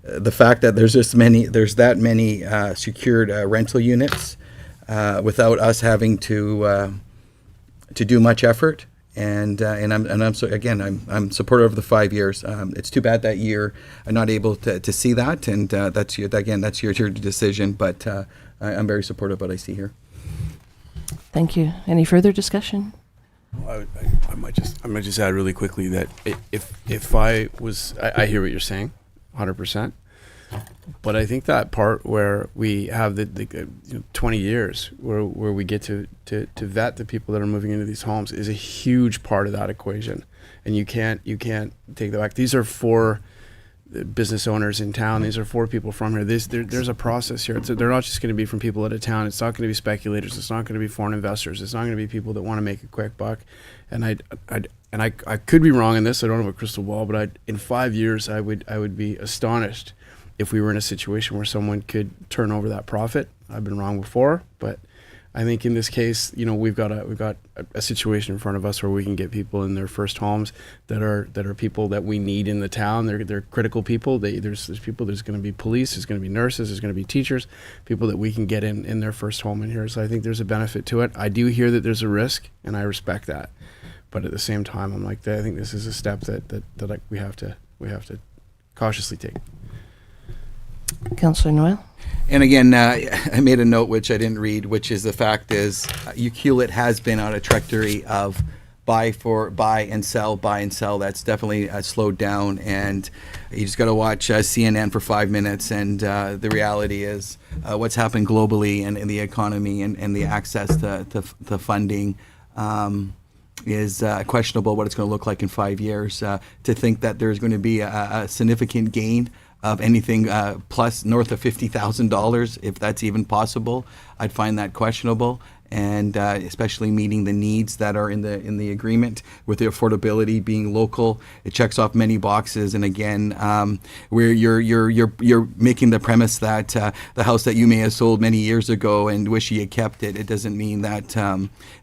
the fact that there's that many secured rental units without us having to do much effort. And I'm supportive of the 5 years. It's too bad that you're not able to see that, and that's your decision. But I'm very supportive of what I see here. Thank you. Any further discussion? I might just add really quickly that if I was, I hear what you're saying, 100%. But I think that part where we have the 20 years where we get to vet the people that are moving into these homes is a huge part of that equation, and you can't take that back. These are for business owners in town. These are for people from here. There's a process here. They're not just going to be from people out of town. It's not going to be speculators. It's not going to be foreign investors. It's not going to be people that want to make a quick buck. And I could be wrong in this. I don't have a crystal ball, but in 5 years I would be astonished if we were in a situation where someone could turn over that profit. I've been wrong before, but I think in this case, we've got a situation in front of us where we can get people in their first homes that are people that we need in the town. They're critical people. There's people. There's going to be police. There's going to be nurses. There's going to be teachers. People that we can get in their first home in here. So I think there's a benefit to it. I do hear that there's a risk, and I respect that. But at the same time, I'm like, I think this is a step that we have to cautiously take. Councillor Noel? And again, I made a note which I didn't read, which is the fact is Hewlett has been on a trajectory of buy and sell. That's definitely slowed down, and you just got to watch CNN for 5 minutes, and the reality is what's happened globally and in the economy and the access to funding is questionable what it's going to look like in 5 years. To think that there's going to be a significant gain of anything plus north of $50,000, if that's even possible, I'd find that questionable. And especially meeting the needs that are in the agreement, with the affordability being local, it checks off many boxes. And again, where you're making the premise that the house that you may have sold many years ago and wish you had kept it, it doesn't mean that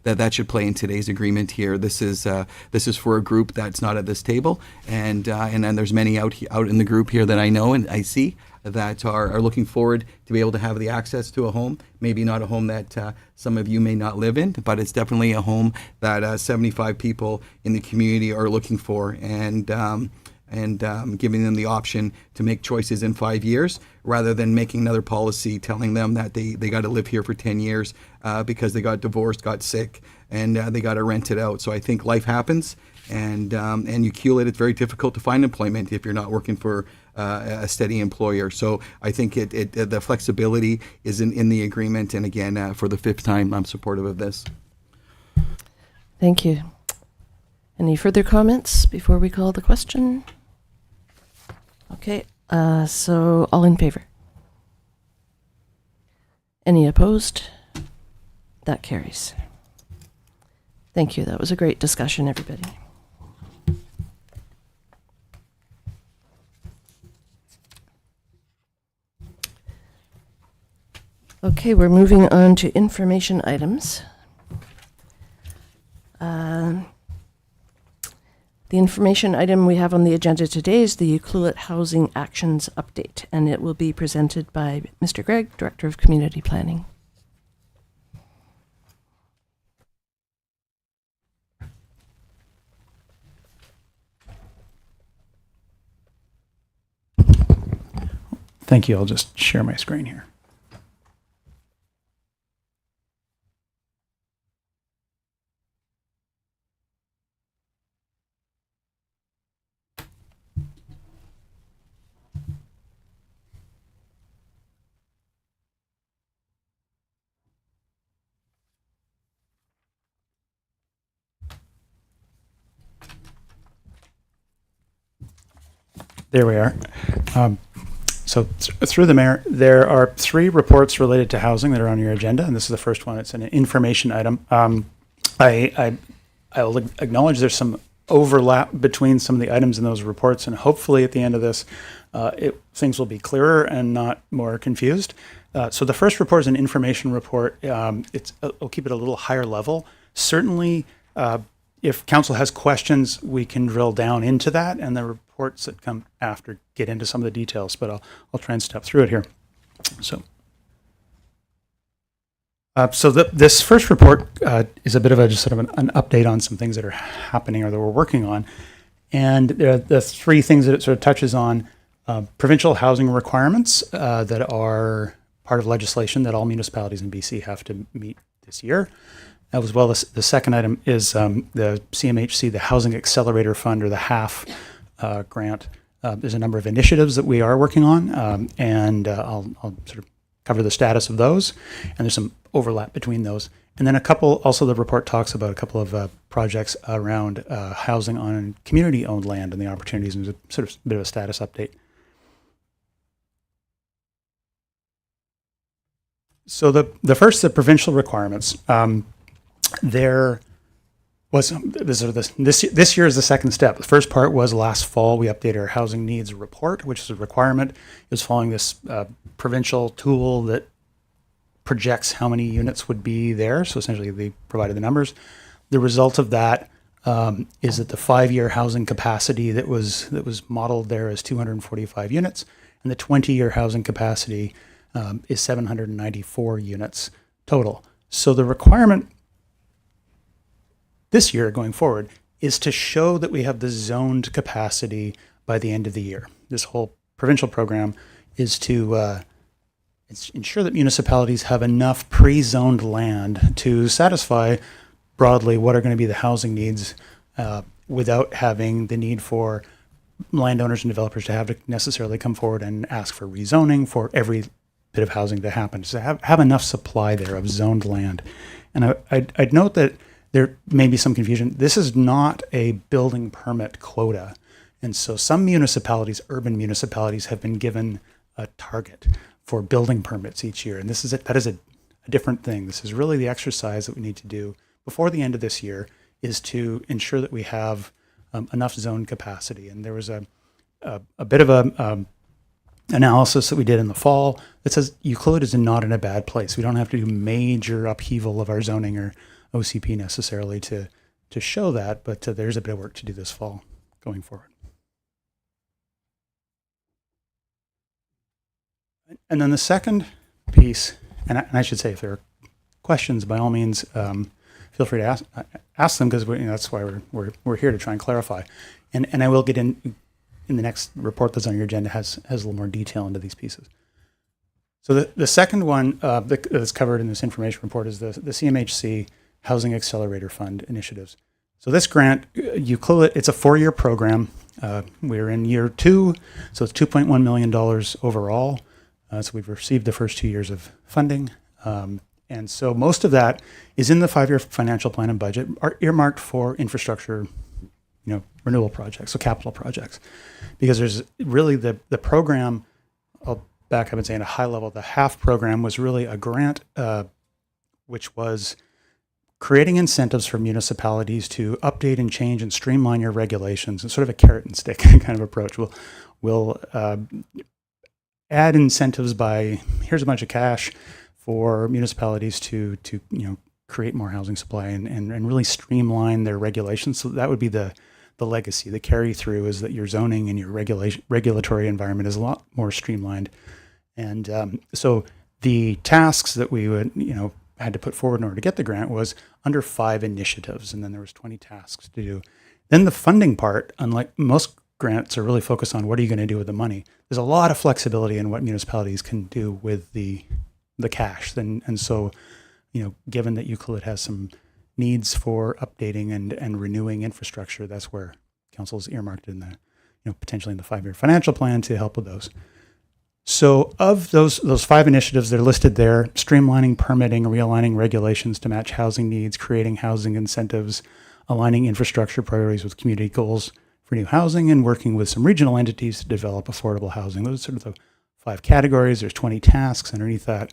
that should play in today's agreement here. This is for a group that's not at this table, and then there's many out in the group here that I know and I see that are looking forward to be able to have the access to a home. Maybe not a home that some of you may not live in, but it's definitely a home that 75 people in the community are looking for, and giving them the option to make choices in 5 years, rather than making another policy telling them that they got to live here for 10 years because they got divorced, got sick, and they got to rent it out. So I think life happens, and you Hewlett, it's very difficult to find employment if you're not working for a steady employer. So I think the flexibility is in the agreement, and again, for the 5th time, I'm supportive of this. Thank you. Any further comments before we call the question? Okay, so all in favor? Any opposed? That carries. Thank you. That was a great discussion, everybody. Okay, we're moving on to information items. The information item we have on the agenda today is the Ucluelet Housing Actions Update, and it will be presented by Mr. Gregg, Director of Community Planning. Thank you. I'll just share my screen here. There we are. Through the mayor, there are 3 reports related to housing that are on your agenda, and this is the first one. It's an information item. I'll acknowledge there's some overlap between some of the items in those reports, and hopefully at the end of this, things will be clearer and not more confused. So the first report is an information report. I'll keep it a little higher level. Certainly, if council has questions, we can drill down into that, and the reports that come after get into some of the details, but I'll try and step through it here. This first report is a bit of just sort of an update on some things that are happening or that we're working on. And the 3 things that it sort of touches on: provincial housing requirements that are part of legislation that all municipalities in BC have to meet this year. As well as the second item is the CMHC, the Housing Accelerator Fund, or the HAF grant. There's a number of initiatives that we are working on, and I'll sort of cover the status of those. And there's some overlap between those. And then also the report talks about a couple of projects around housing on community-owned land and the opportunities, and there's a sort of bit of a status update. So the first, the provincial requirements. There was this year is the second step. The first part was last fall. We updated our housing needs report, which is a requirement. It was following this provincial tool that projects how many units would be there. So essentially, they provided the numbers. The result of that is that the 5-year housing capacity that was modeled there is 245 units, and the 20-year housing capacity is 794 units total. So the requirement this year going forward is to show that we have the zoned capacity by the end of the year. This whole provincial program is to ensure that municipalities have enough pre-zoned land to satisfy broadly what are going to be the housing needs without having the need for landowners and developers to have to necessarily come forward and ask for rezoning for every bit of housing to happen. So have enough supply there of zoned land. And I'd note that there may be some confusion. This is not a building permit quota. And so some municipalities, urban municipalities, have been given a target for building permits each year. And that is a different thing. This is really the exercise that we need to do before the end of this year, is to ensure that we have enough zone capacity. And there was a bit of a analysis that we did in the fall that says Euclid is not in a bad place. We don't have to do major upheaval of our zoning or OCP necessarily to show that, but there's a bit of work to do this fall going forward. And then the second piece, and I should say, if there are questions, by all means, feel free to ask them, because that's why we're here to try and clarify. And I will get in the next report that's on your agenda has a little more detail into these pieces. So the second one that's covered in this information report is the CMHC Housing Accelerator Fund initiatives. So this grant, Euclid, it's a 4-year program. We're in year 2, so it's $2.1 million overall. So we've received the first 2 years of funding. And so most of that is in the 5-year financial plan and budget, are earmarked for infrastructure, renewal projects, so capital projects. Because there's really the program, I'll back up and say at a high level, the HAF program was really a grant which was creating incentives for municipalities to update and change and streamline your regulations, and sort of a carrot and stick kind of approach. We'll add incentives by, here's a bunch of cash for municipalities to create more housing supply and really streamline their regulations. So that would be the legacy. The carry through is that your zoning and your regulatory environment is a lot more streamlined. And so the tasks that we would had to put forward in order to get the grant was under 5 initiatives, and then there was 20 tasks to do. Then the funding part, unlike most grants, are really focused on what are you going to do with the money. There's a lot of flexibility in what municipalities can do with the cash. And so, given that Euclid has some needs for updating and renewing infrastructure, that's where council's earmarked in the, potentially in the 5-year financial plan to help with those. So of those 5 initiatives, they're listed there: streamlining permitting, realigning regulations to match housing needs, creating housing incentives, aligning infrastructure priorities with community goals for new housing, and working with some regional entities to develop affordable housing. Those are sort of the 5 categories. There's 20 tasks underneath that.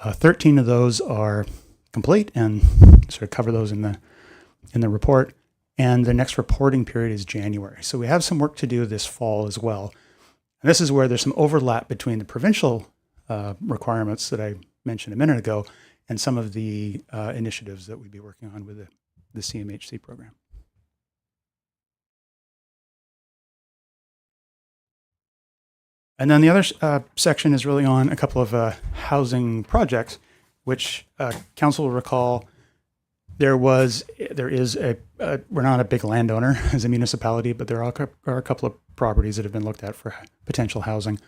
13 of those are complete, and sort of cover those in the report. And the next reporting period is January. So we have some work to do this fall as well. And this is where there's some overlap between the provincial requirements that I mentioned a minute ago and some of the initiatives that we'd be working on with the CMHC program. And then the other section is really on a couple of housing projects, which council will recall there is we're not a big landowner as a municipality, but there are a couple of properties that have been looked at for potential housing.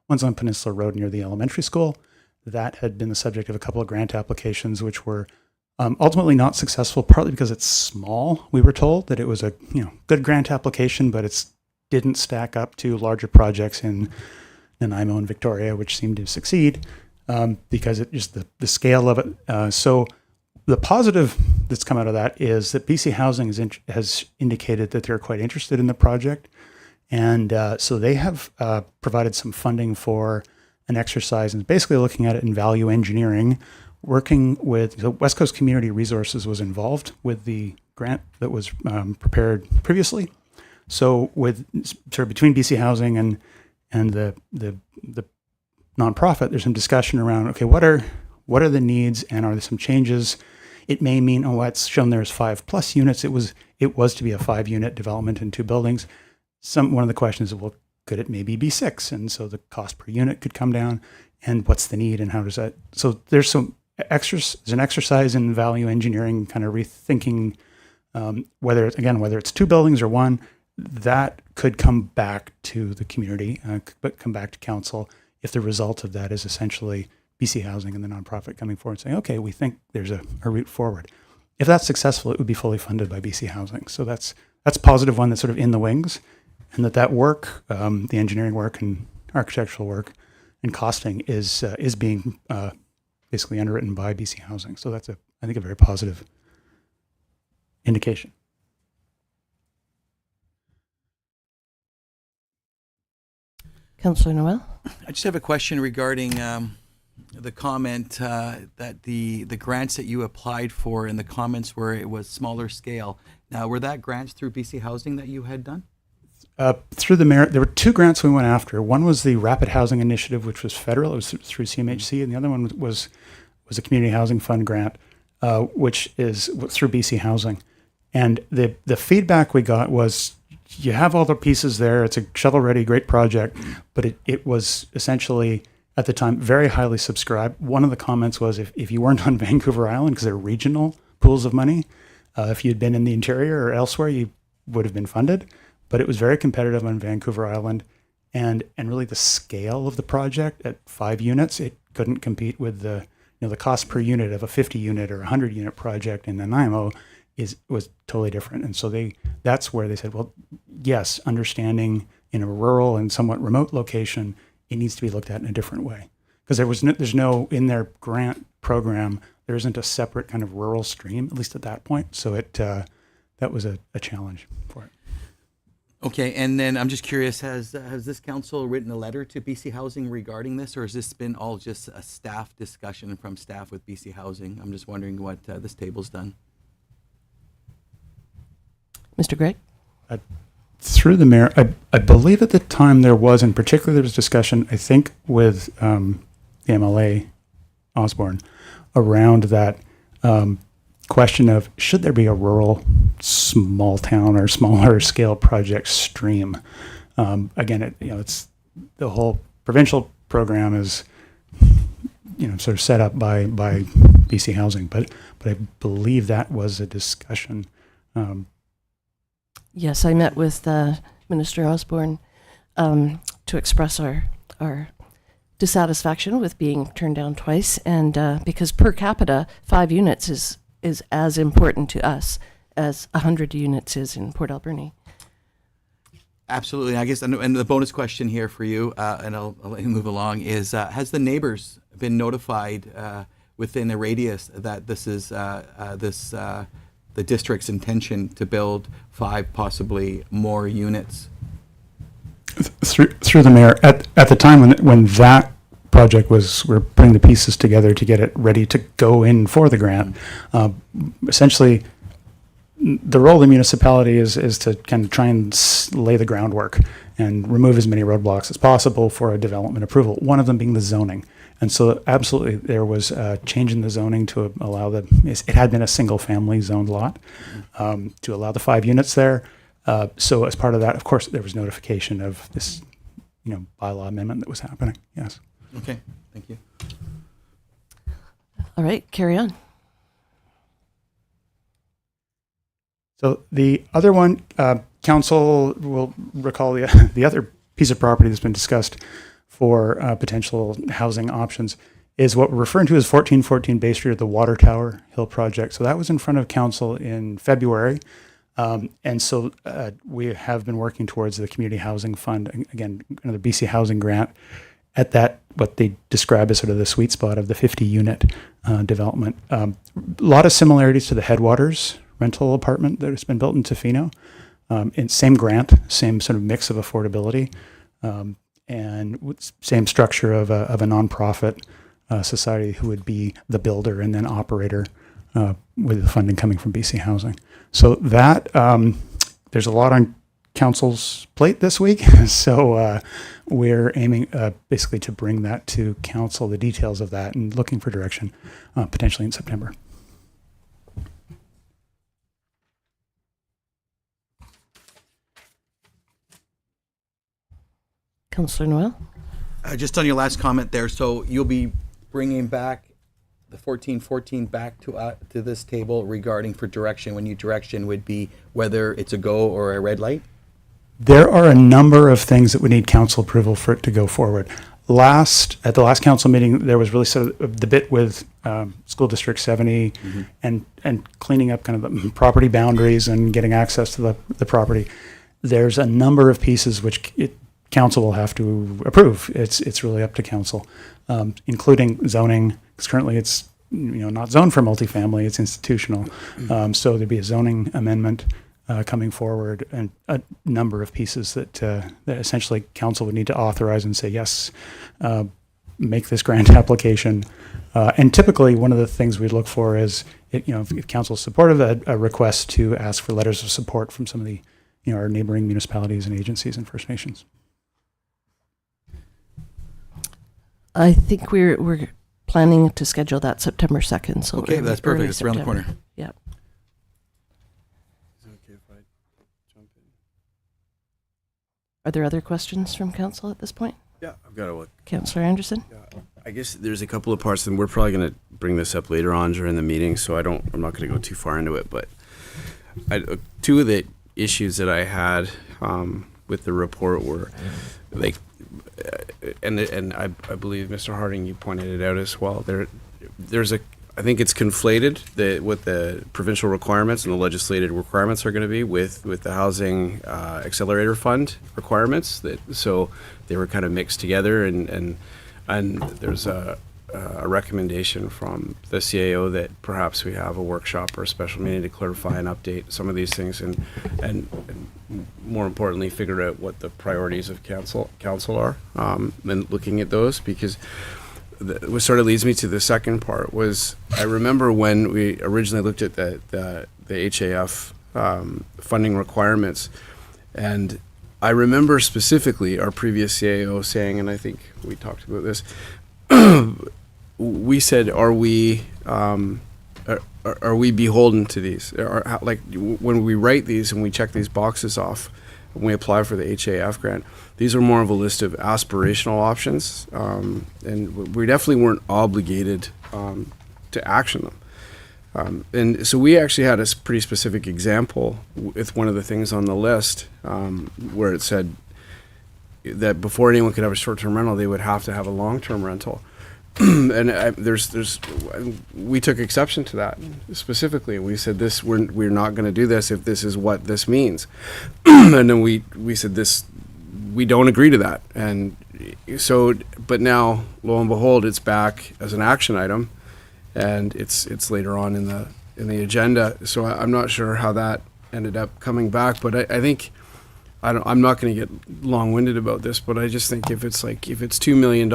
One's on Peninsula Road near the elementary school. That had been the subject of a couple of grant applications, which were Ultimately not successful, partly because it's small. We were told that it was a good grant application, but it didn't stack up to larger projects in Nanaimo and Victoria, which seemed to succeed because it just the scale of it. So the positive that's come out of that is that BC Housing has indicated that they're quite interested in the project. And so they have provided some funding for an exercise and basically looking at it in value engineering, working with the West Coast Community Resources was involved with the grant that was prepared previously. So with sort of between BC Housing and the nonprofit, there's some discussion around, okay, what are the needs and are there some changes? It may mean, it's shown there's 5+ units. It was to be a 5-unit development in 2 buildings. One of the questions is, well, could it maybe be 6? And so the cost per unit could come down. And what's the need and how does that? So there's an exercise in value engineering, kind of rethinking whether it's 2 buildings or 1. That could come back to the community, but come back to council if the result of that is essentially BC Housing and the nonprofit coming forward and saying, okay, we think there's a route forward. If that's successful, it would be fully funded by BC Housing. So that's a positive one that's sort of in the wings, and that work, the engineering work and architectural work and costing is being basically underwritten by BC Housing. So that's I think a very positive indication. Councillor Noel? I just have a question regarding the comment that the grants that you applied for in the comments where it was smaller scale. Now, were that grants through BC Housing that you had done? Through the merit, there were 2 grants we went after. One was the Rapid Housing Initiative, which was federal. It was through CMHC, and the other one was a Community Housing Fund grant, which is through BC Housing. And the feedback we got was, you have all the pieces there. It's a shovel-ready, great project, but it was essentially, at the time, very highly subscribed. One of the comments was, if you weren't on Vancouver Island, because they're regional pools of money, if you'd been in the interior or elsewhere, you would have been funded. But it was very competitive on Vancouver Island, and really the scale of the project at 5 units, it couldn't compete with the cost per unit of a 50-unit or 100-unit project in Nanaimo was totally different. And so that's where they said, well, yes, understanding in a rural and somewhat remote location, it needs to be looked at in a different way. Because there's no, in their grant program, there isn't a separate kind of rural stream, at least at that point. So that was a challenge for it. Okay, and then I'm just curious, has this council written a letter to BC Housing regarding this, or has this been all just a staff discussion from staff with BC Housing? I'm just wondering what this table's done. Mr. Gregg? Through the mayor, I believe at the time there was discussion, I think, with the MLA, Osborne, around that question of, should there be a rural small town or smaller scale project stream? Again, it's the whole provincial program is sort of set up by BC Housing, but I believe that was a discussion. Yes, I met with Minister Osborne to express our dissatisfaction with being turned down twice, and because per capita 5 units is as important to us as 100 units is in Port Alberni. Absolutely. I guess, and the bonus question here for you, and I'll let you move along, is has the neighbors been notified within a radius that this is the district's intention to build 5, possibly more units? Through the mayor, at the time when that project we're putting the pieces together to get it ready to go in for the grant, essentially the role of the municipality is to kind of try and lay the groundwork and remove as many roadblocks as possible for a development approval, one of them being the zoning. And so absolutely there was a change in the zoning to allow it had been a single family zoned lot, to allow the 5 units there. So as part of that, of course, there was notification of this, bylaw amendment that was happening. Yes. Okay, thank you. All right, carry on. So the other one, council will recall the other piece of property that's been discussed for potential housing options is what we're referring to as 1414 Bay Street, or the Water Tower Hill Project. So that was in front of council in February. And so we have been working towards the Community Housing Fund, again, another BC Housing grant, at that, what they describe as sort of the sweet spot of the 50-unit development. A lot of similarities to the Headwaters rental apartment that has been built in Tofino. Same grant, same sort of mix of affordability, and same structure of a nonprofit society who would be the builder and then operator with the funding coming from BC Housing. So that, there's a lot on council's plate this week. So we're aiming basically to bring that to council, the details of that, and looking for direction potentially in September. Councillor Noel? Just on your last comment there, so you'll be bringing back the 1414 back to this table regarding for direction, when your direction would be whether it's a go or a red light? There are a number of things that would need council approval for it to go forward. At the last council meeting, there was really sort of the bit with School District 70 and cleaning up kind of the property boundaries and getting access to the property. There's a number of pieces which council will have to approve. It's really up to council, including zoning, because currently it's not zoned for multifamily, it's institutional. So there'd be a zoning amendment coming forward, and a number of pieces that essentially council would need to authorize and say, yes, make this grant application. And typically one of the things we look for is, if council is supportive, a request to ask for letters of support from some of the, our neighboring municipalities and agencies and First Nations. I think we're planning to schedule that September 2nd. So Okay, that's perfect. early It's around the September. corner. Yeah. Is it okay if I jump in? Are there other questions from council at this point? Yeah, I've got to. Councillor Anderson? I guess there's a couple of parts, and we're probably going to bring this up later on during the meeting, so I'm not going to go too far into it. But two of the issues that I had with the report were like, and I believe Mr. Harding, you pointed it out as well. I think it's conflated what the provincial requirements and the legislated requirements are going to be with the Housing Accelerator Fund requirements. So they were kind of mixed together, and there's a recommendation from the CAO that perhaps we have a workshop or a special meeting to clarify and update some of these things, and more importantly, figure out what the priorities of council are, and looking at those, because what sort of leads me to the second part was, I remember when we originally looked at the HAF funding requirements, and I remember specifically our previous CAO saying, and I think we talked about this, we said, are we beholden to these? Like when we write these and we check these boxes off, when we apply for the HAF grant, these are more of a list of aspirational options, and we definitely weren't obligated to action them. And so we actually had a pretty specific example with one of the things on the list, where it said that before anyone could have a short-term rental, they would have to have a long-term rental. And we took exception to that specifically. We said we're not going to do this if this is what this means. And then we said this, we don't agree to that. And so, but now lo and behold, it's back as an action item, and it's later on in the agenda. So I'm not sure how that ended up coming back, but I think. I'm not going to get long-winded about this, but I just think if it's $2 million,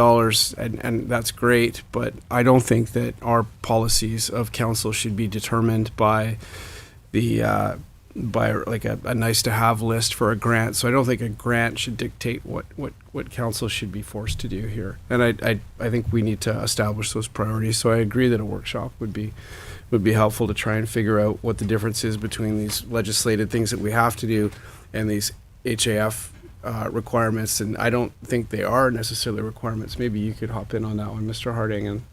and that's great, but I don't think that our policies of council should be determined by like a nice-to-have list for a grant. So I don't think a grant should dictate what council should be forced to do here. And I think we need to establish those priorities. So I agree that a workshop would be helpful to try and figure out what the difference is between these legislated things that we have to do and these HAF requirements, and I don't think they are necessarily requirements. Maybe you could hop in on that one, Mr. Harding.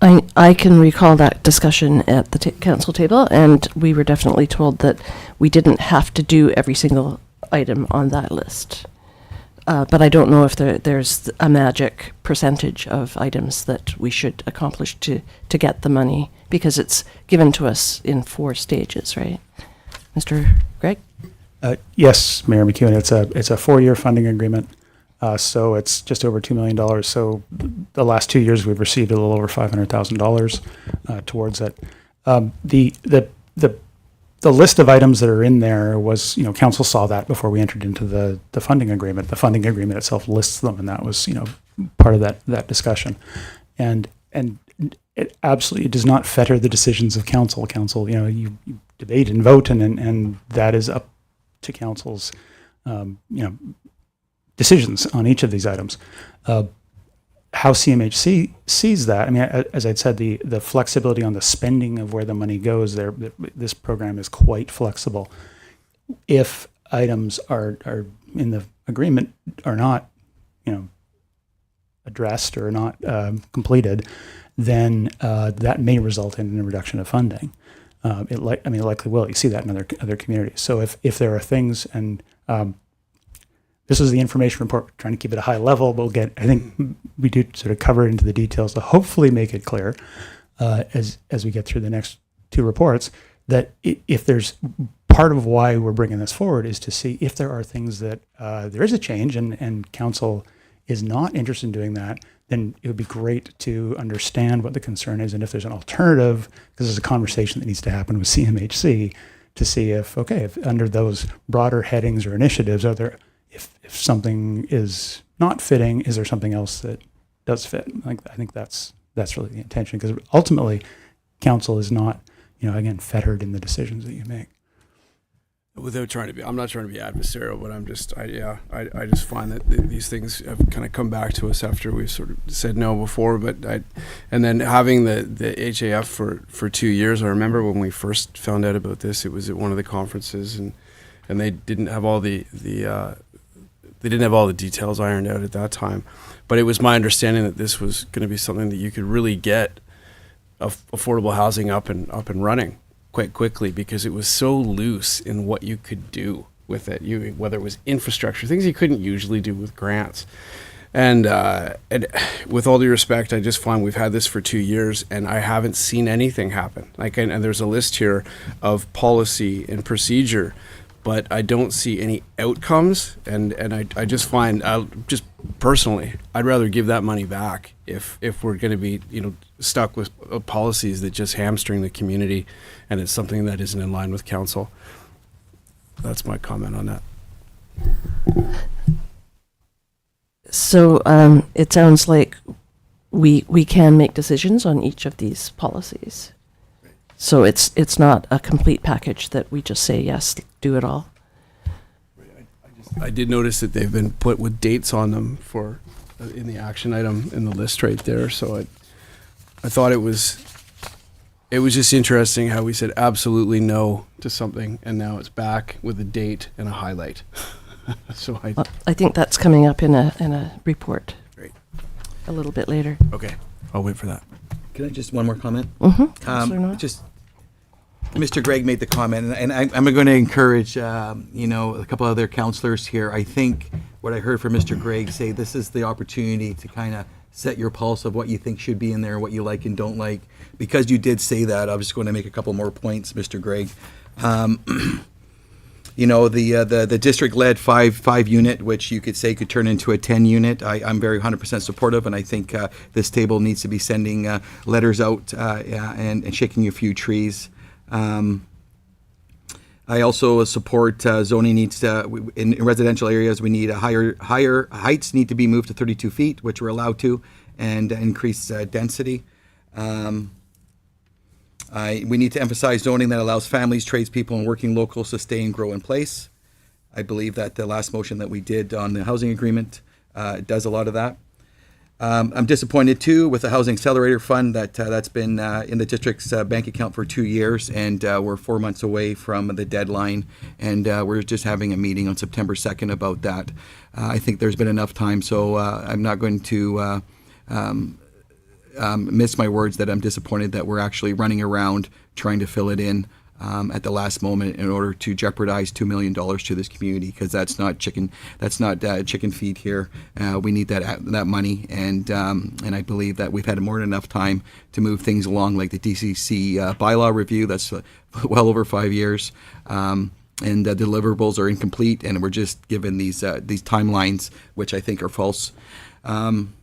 And I can recall that discussion at the council table, and we were definitely told that we didn't have to do every single item on that list. But I don't know if there's a magic percentage of items that we should accomplish to get the money, because it's given to us in 4 stages, right? Mr. Gregg? Yes, Mayor McEwen, it's a 4-year funding agreement. So it's just over $2 million. So the last 2 years, we've received a little over $500,000 towards it. The list of items that are in there was, council saw that before we entered into the funding agreement. The funding agreement itself lists them, and that was, part of that discussion. And it absolutely does not fetter the decisions of council. Council, you debate and vote, and that is up to council's, decisions on each of these items. How CMHC sees that, as I'd said, the flexibility on the spending of where the money goes there, this program is quite flexible. If items are in the agreement are not, addressed or not completed, then that may result in a reduction of funding. It likely will. You see that in other communities. So if there are things, and this is the information report, we're trying to keep it a high level. I think we do sort of cover it into the details to hopefully make it clear as we get through the next 2 reports, that if there's part of why we're bringing this forward is to see if there are things that there is a change and council is not interested in doing that, then it would be great to understand what the concern is, and if there's an alternative, because there's a conversation that needs to happen with CMHC to see if under those broader headings or initiatives, if something is not fitting, is there something else that does fit? I think that's really the intention, because ultimately, council is not, again, fettered in the decisions that you make. Without trying to be, I'm not trying to be adversarial, but I just find that these things have kind of come back to us after we've sort of said no before. And then having the HAF for 2 years, I remember when we first found out about this, it was at one of the conferences, and they didn't have all the details ironed out at that time. But it was my understanding that this was going to be something that you could really get affordable housing up and running quite quickly, because it was so loose in what you could do with it. Whether it was infrastructure, things you couldn't usually do with grants. And with all due respect, I just find we've had this for 2 years and I haven't seen anything happen. And there's a list here of policy and procedure, but I don't see any outcomes. And I just find, just personally, I'd rather give that money back if we're going to be, stuck with policies that just hamstring the community, and it's something that isn't in line with council. That's my comment on that. So it sounds like we can make decisions on each of these policies. So it's not a complete package that we just say, yes, do it all. I did notice that they've been put with dates on them for in the action item in the list right there. So I thought it was just interesting how we said absolutely no to something, and now it's back with a date and a highlight. So I think that's coming up in a report. Great. A little bit later. Okay, I'll wait for that. Can I just one more comment? Councillor North? Just Mr. Gregg made the comment, and I'm going to encourage a couple other councillors here. I think what I heard from Mr. Gregg say, this is the opportunity to kind of set your pulse of what you think should be in there, what you like and don't like. Because you did say that, I was going to make a couple more points, Mr. Gregg. The district-led five unit, which you could say could turn into a 10 unit. I'm very 100% supportive, and I think this table needs to be sending letters out and shaking a few trees. I also support zoning needs to, in residential areas, we need a higher heights need to be moved to 32 feet, which we're allowed to, and increase density. We need to emphasize zoning that allows families, tradespeople, and working locals to stay and grow in place. I believe that the last motion that we did on the housing agreement does a lot of that. I'm disappointed too with the Housing Accelerator Fund that's been in the district's bank account for 2 years, and we're 4 months away from the deadline, and we're just having a meeting on September 2nd about that. I think there's been enough time, so I'm not going to miss my words that I'm disappointed that we're actually running around trying to fill it in at the last moment in order to jeopardize $2 million to this community, because that's not chicken feed here. We need that money, and I believe that we've had more than enough time to move things along, like the DCC bylaw review. That's well over 5 years. And the deliverables are incomplete, and we're just given these timelines, which I think are false. I'm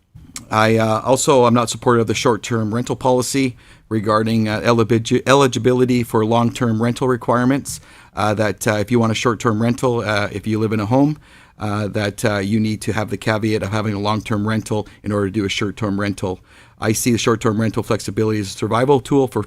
not supportive of the short-term rental policy regarding eligibility for long-term rental requirements. That if you want a short-term rental, if you live in a home, that you need to have the caveat of having a long-term rental in order to do a short-term rental. I see the short-term rental flexibility as a survival tool for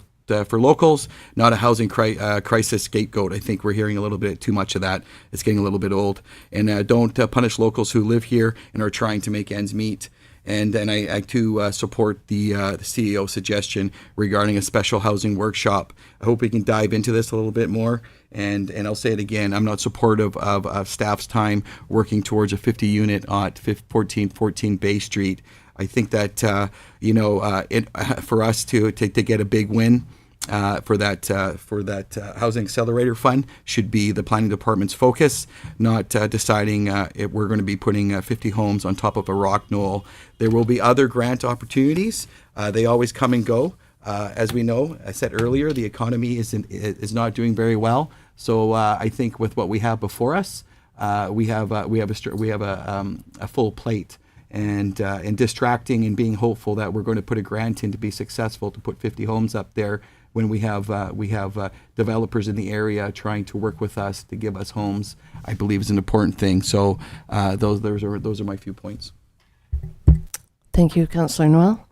locals, not a housing crisis scapegoat. I think we're hearing a little bit too much of that. It's getting a little bit old. And don't punish locals who live here and are trying to make ends meet. And I too support the CEO suggestion regarding a special housing workshop. I hope we can dive into this a little bit more. And I'll say it again, I'm not supportive of staff's time working towards a 50 unit at 1414 Bay Street. I think that for us to get a big win for that housing accelerator fund should be the planning department's focus, not deciding if we're going to be putting 50 homes on top of a rock knoll. There will be other grant opportunities. They always come and go. As we know, I said earlier, the economy is not doing very well. So I think with what we have before us, we have a full plate. And distracting and being hopeful that we're going to put a grant in to be successful to put 50 homes up there when we have developers in the area trying to work with us to give us homes, I believe is an important thing. So those are my few points. Thank you, Councillor Noel.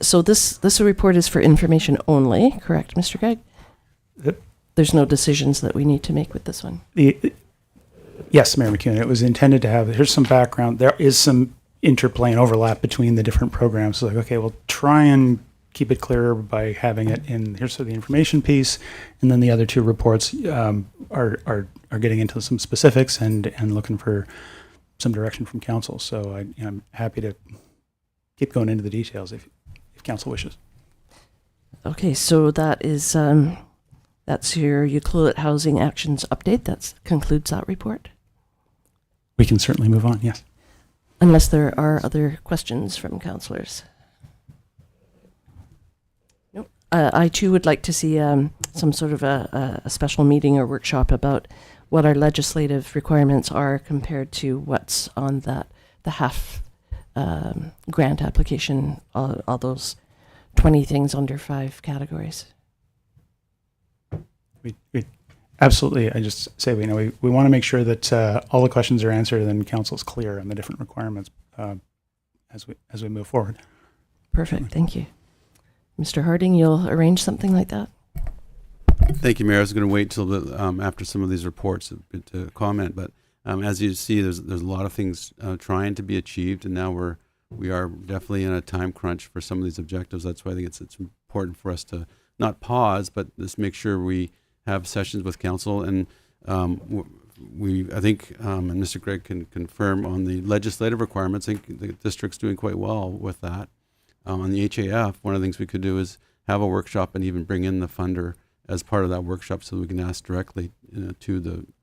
So this report is for information only, correct, Mr. Gregg? There's no decisions that we need to make with this one. Yes, Mayor McEwen, it was intended to have, here's some background. There is some interplay and overlap between the different programs. So like, okay, we'll try and keep it clearer by having it in, here's the information piece, and then the other two reports are getting into some specifics and looking for some direction from council. So I'm happy to keep going into the details if council wishes. Okay, so that is, that's your Ucluelet Housing Actions update. That concludes that report. We can certainly move on, yes. Unless there are other questions from councillors. Nope. I too would like to see some sort of a special meeting or workshop about what our legislative requirements are compared to what's on the HAF grant application, all those 20 things under 5 categories. We absolutely. I just say we want to make sure that all the questions are answered and council's clear on the different requirements as we move forward. Perfect. Thank you, Mr. Harding. You'll arrange something like that. Thank you, Mayor. I was going to wait till after some of these reports to comment, but as you see, there's a lot of things trying to be achieved, and now we are definitely in a time crunch for some of these objectives. That's why I think it's important for us to not pause, but just make sure we have sessions with council. And I think, and Mr. Gregg can confirm on the legislative requirements, I think the district's doing quite well with that. On the HAF, one of the things we could do is have a workshop and even bring in the funder as part of that workshop so we can ask directly to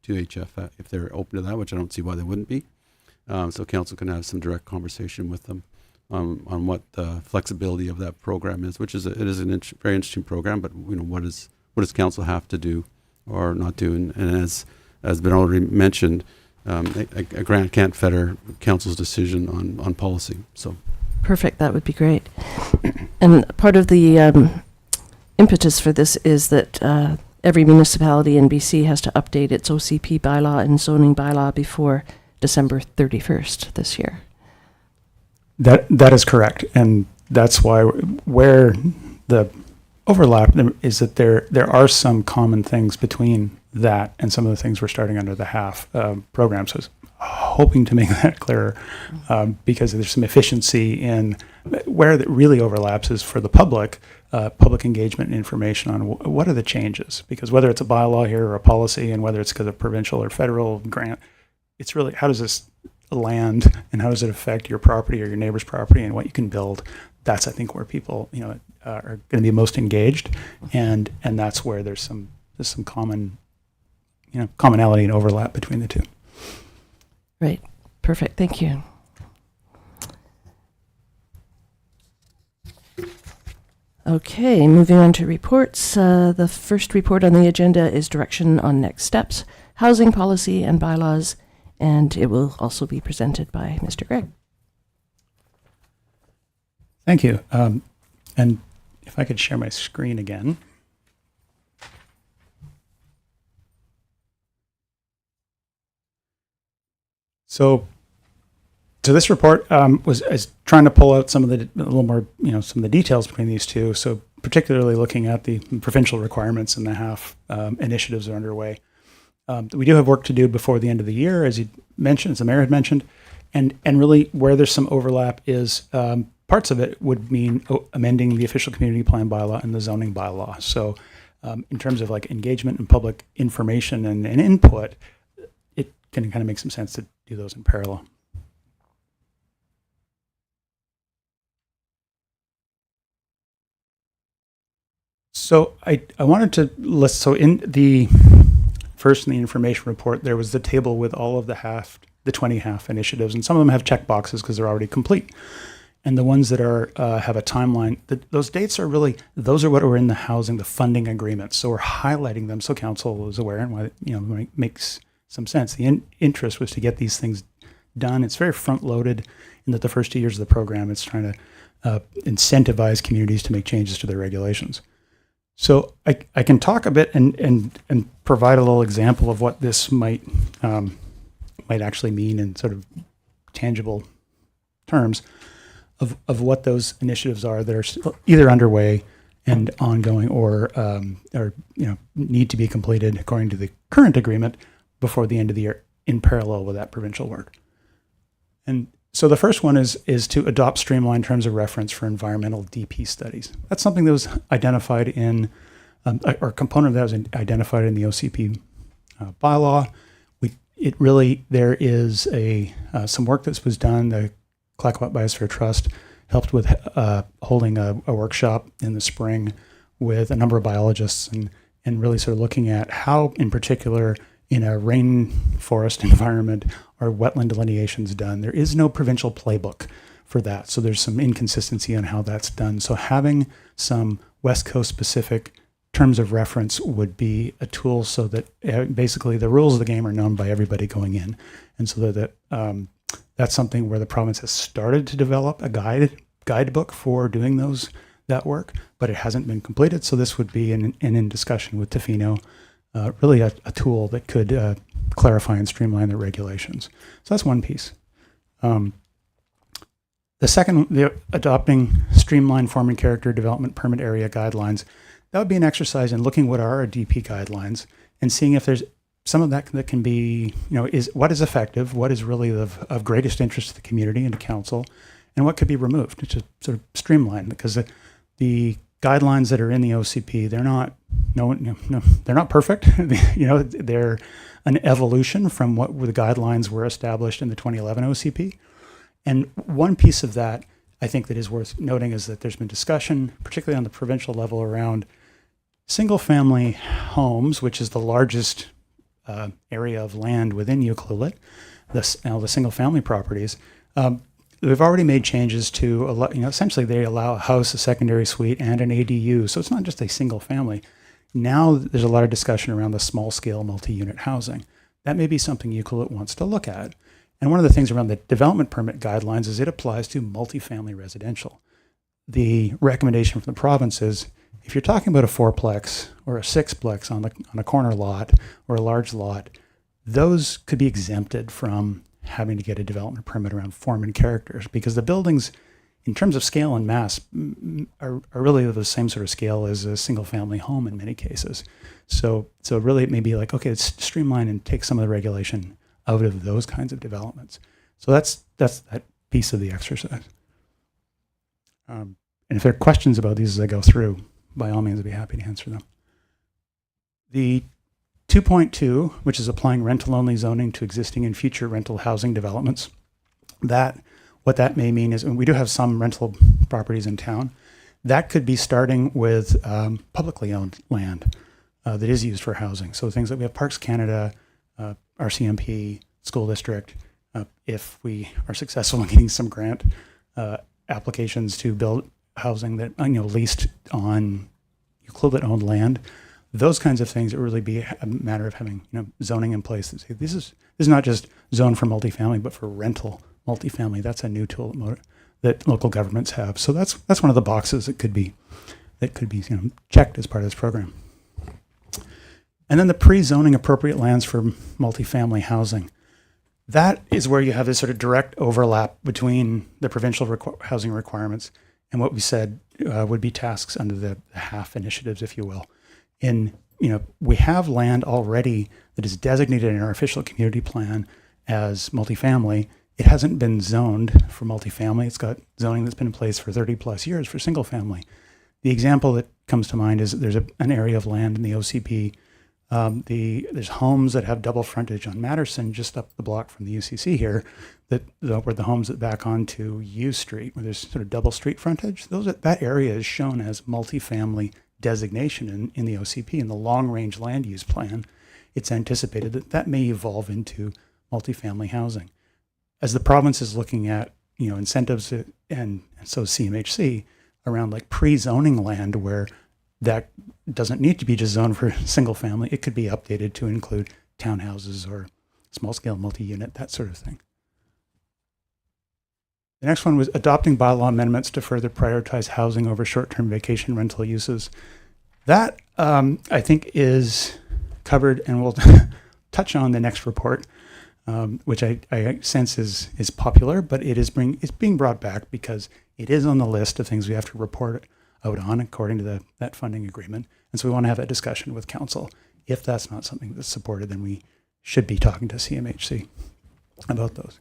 HF if they're open to that, which I don't see why they wouldn't be. So council can have some direct conversation with them on what the flexibility of that program is, which is it is a very interesting program, but what does council have to do or not do? And as been already mentioned, a grant can't fetter council's decision on policy. So perfect. That would be great. And part of the impetus for this is that every municipality in BC has to update its OCP bylaw and zoning bylaw before December 31st this year. That is correct, and that's why where the overlap is that there are some common things between that and some of the things we're starting under the HAF program. So I was hoping to make that clearer because there's some efficiency in where it really overlaps is for the public engagement and information on what are the changes, because whether it's a bylaw here or a policy, and whether it's because of provincial or federal grant, it's really how does this land and how does it affect your property or your neighbor's property and what you can build. that's I think where people are going to be most engaged, and that's where there's some common commonality and overlap between the two. Right. Perfect. Thank you. Okay, moving on to reports. The first report on the agenda is direction on next steps, housing policy and bylaws, and it will also be presented by Mr. Gregg. Thank you. And if I could share my screen again. So this report is trying to pull out some of a little more, some of the details between these two. So particularly looking at the provincial requirements and the HAF initiatives are underway. We do have work to do before the end of the year, as you mentioned, as the mayor had mentioned, and really where there's some overlap is parts of it would mean amending the official community plan bylaw and the zoning bylaw. So in terms of like engagement and public information and input, it can kind of make some sense to do those in parallel. So I wanted to list, so in the first in the information report, there was the table with all of the 20 HAF initiatives, and some of them have check boxes because they're already complete. And the ones that are have a timeline, those dates are really, those are what were in the housing, the funding agreements. So we're highlighting them so council is aware and why, it makes some sense. The interest was to get these things done. It's very front loaded in that the first 2 years of the program, it's trying to incentivize communities to make changes to their regulations. So I can talk a bit and provide a little example of what this might actually mean in sort of tangible terms of what those initiatives are that are either underway and ongoing or need to be completed according to the current agreement before the end of the year in parallel with that provincial work. And so the first one is to adopt streamlined terms of reference for environmental DP studies. That's something that was identified in, or a component of that was identified in the OCP bylaw. There is some work that was done. The Clackamat Biosphere Trust helped with holding a workshop in the spring with a number of biologists and really sort of looking at how, in particular, in a rainforest environment, are wetland delineations done. There is no provincial playbook for that, so there's some inconsistency on how that's done. So having some West Coast specific terms of reference would be a tool so that basically the rules of the game are known by everybody going in, and so that that's something where the province has started to develop a guidebook for doing that work, but it hasn't been completed. So this would be in discussion with Tofino, really a tool that could clarify and streamline the regulations. So that's one piece. The second, the adopting streamlined form and character development permit area guidelines. That would be an exercise in looking what are our DP guidelines and seeing if there's some of that can be, is what is effective, what is really of greatest interest to the community and to council, and what could be removed to sort of streamline, because the guidelines that are in the OCP, they're not perfect. They're an evolution from what the guidelines were established in the 2011 OCP. And one piece of that I think that is worth noting is that there's been discussion, particularly on the provincial level, around single-family homes, which is the largest area of land within Ucluelet, the single-family properties. We've already made changes to, essentially they allow a house, a secondary suite, and an ADU. So it's not just a single family. Now there's a lot of discussion around the small-scale multi-unit housing. That may be something Ucluelet wants to look at. And one of the things around the development permit guidelines is it applies to multifamily residential. The recommendation from the province is if you're talking about a fourplex or a sixplex on a corner lot or a large lot, those could be exempted from having to get a development permit around form and characters, because the buildings, in terms of scale and mass, are really the same sort of scale as a single family home in many cases. So really it may be like, okay, let's streamline and take some of the regulation out of those kinds of developments. So that's that piece of the exercise. And if there are questions about these as I go through, by all means, I'd be happy to answer them. The 2.2, which is applying rental-only zoning to existing and future rental housing developments, that what that may mean is, and we do have some rental properties in town, that could be starting with publicly owned land that is used for housing. So things that we have Parks Canada, RCMP, school district, if we are successful in getting some grant applications to build housing that, leased on Euclid-owned land, those kinds of things, it would really be a matter of having, zoning in place that say, this is not just zoned for multifamily, but for rental multifamily. That's a new tool that local governments have. So that's one of the boxes that could be checked as part of this program. And then the pre-zoning appropriate lands for multifamily housing. That is where you have this sort of direct overlap between the provincial housing requirements and what we said would be tasks under the HAF initiatives, if you will. We have land already that is designated in our official community plan as multifamily. It hasn't been zoned for multifamily. It's got zoning that's been in place for 30 plus years for single family. The example that comes to mind is there's an area of land in the OCP. There's homes that have double frontage on Matterson, just up the block from the UCC here, where the homes that back onto U Street, where there's sort of double street frontage. That area is shown as multifamily designation in the OCP, in the long range land use plan. It's anticipated that may evolve into multifamily housing. As the province is looking at incentives, and so CMHC, around like pre-zoning land where that doesn't need to be just zoned for single family. It could be updated to include townhouses or small scale multi-unit, that sort of thing. The next one was adopting bylaw amendments to further prioritize housing over short-term vacation rental uses. That I think is covered, and we'll touch on the next report, which I sense is popular, but it's being brought back because it is on the list of things we have to report out on according to that funding agreement. And so we want to have that discussion with council. If that's not something that's supported, then we should be talking to CMHC about those.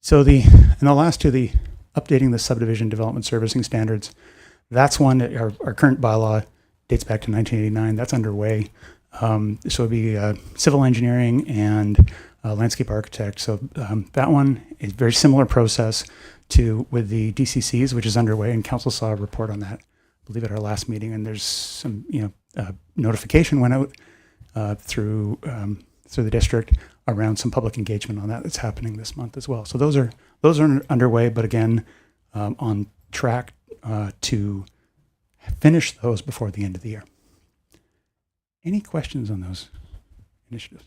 So the last two, the updating the subdivision development servicing standards, that's one that our current bylaw dates back to 1989. That's underway. So it'd be civil engineering and landscape architect. So that one is a very similar process with the DCCs, which is underway, and council saw a report on that, I believe, at our last meeting. And there's some, notification went out through the district around some public engagement on that's happening this month as well. So those are underway, but again, on track to finish those before the end of the year. Any questions on those initiatives?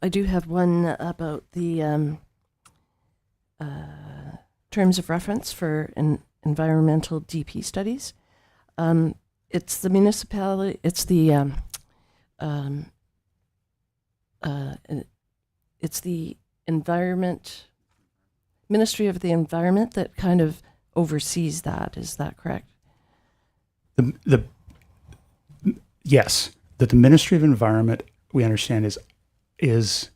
I do have one about the terms of reference for environmental DP studies. It's the municipality, it's the environment, Ministry of the Environment that kind of oversees that. Is that correct? Yes, that the Ministry of Environment, we understand, is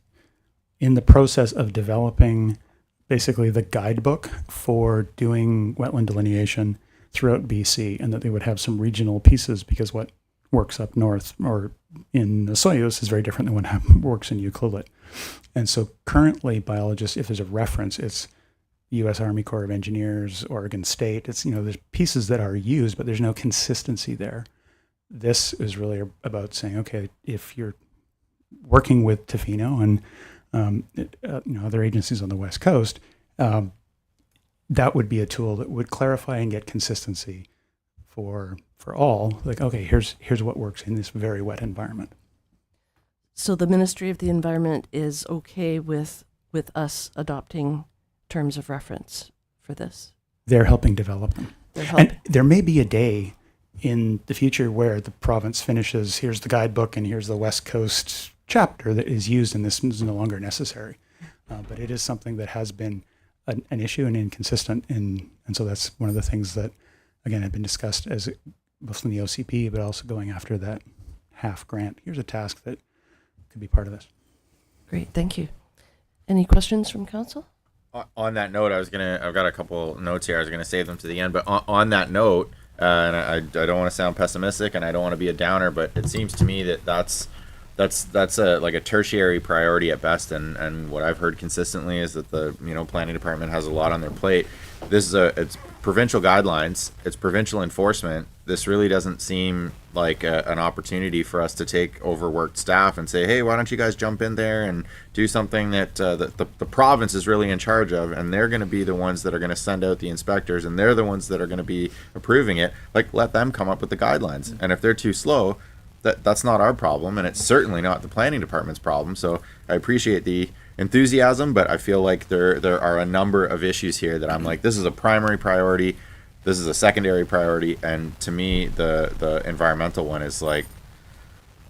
in the process of developing basically the guidebook for doing wetland delineation throughout BC, and that they would have some regional pieces, because what works up north or in the Soyuz is very different than what works in Euclid. And so currently biologists, if there's a reference, it's U.S. Army Corps of Engineers, Oregon State. It's, there's pieces that are used, but there's no consistency there. This is really about saying, okay, if you're working with Tofino and other agencies on the West Coast, that would be a tool that would clarify and get consistency for all. Like, okay, here's what works in this very wet environment. So the Ministry of the Environment is okay with us adopting terms of reference for this? They're helping develop them. And there may be a day in the future where the province finishes, here's the guidebook and here's the West Coast chapter that is used, and this is no longer necessary. But it is something that has been an issue and inconsistent. And so that's one of the things that, again, had been discussed as both in the OCP, but also going after that HAF grant. Here's a task that could be part of this. Great, thank you. Any questions from council? On that note, I've got a couple notes here. I was gonna save them to the end, but on that note, and I don't want to sound pessimistic and I don't want to be a downer, but it seems to me that that's that's a like a tertiary priority at best, and what I've heard consistently is that the planning department has a lot on their plate. This is it's provincial guidelines, it's provincial enforcement. This really doesn't seem like an opportunity for us to take overworked staff and say, hey, why don't you guys jump in there and do something that the province is really in charge of, and they're going to be the ones that are going to send out the inspectors, and they're the ones that are going to be approving it. Like, let them come up with the guidelines, and if they're too slow, that's not our problem, and it's certainly not the planning department's problem. So I appreciate the enthusiasm, but I feel like there are a number of issues here that I'm like, this is a primary priority, this is a secondary priority, and to me the environmental one is like,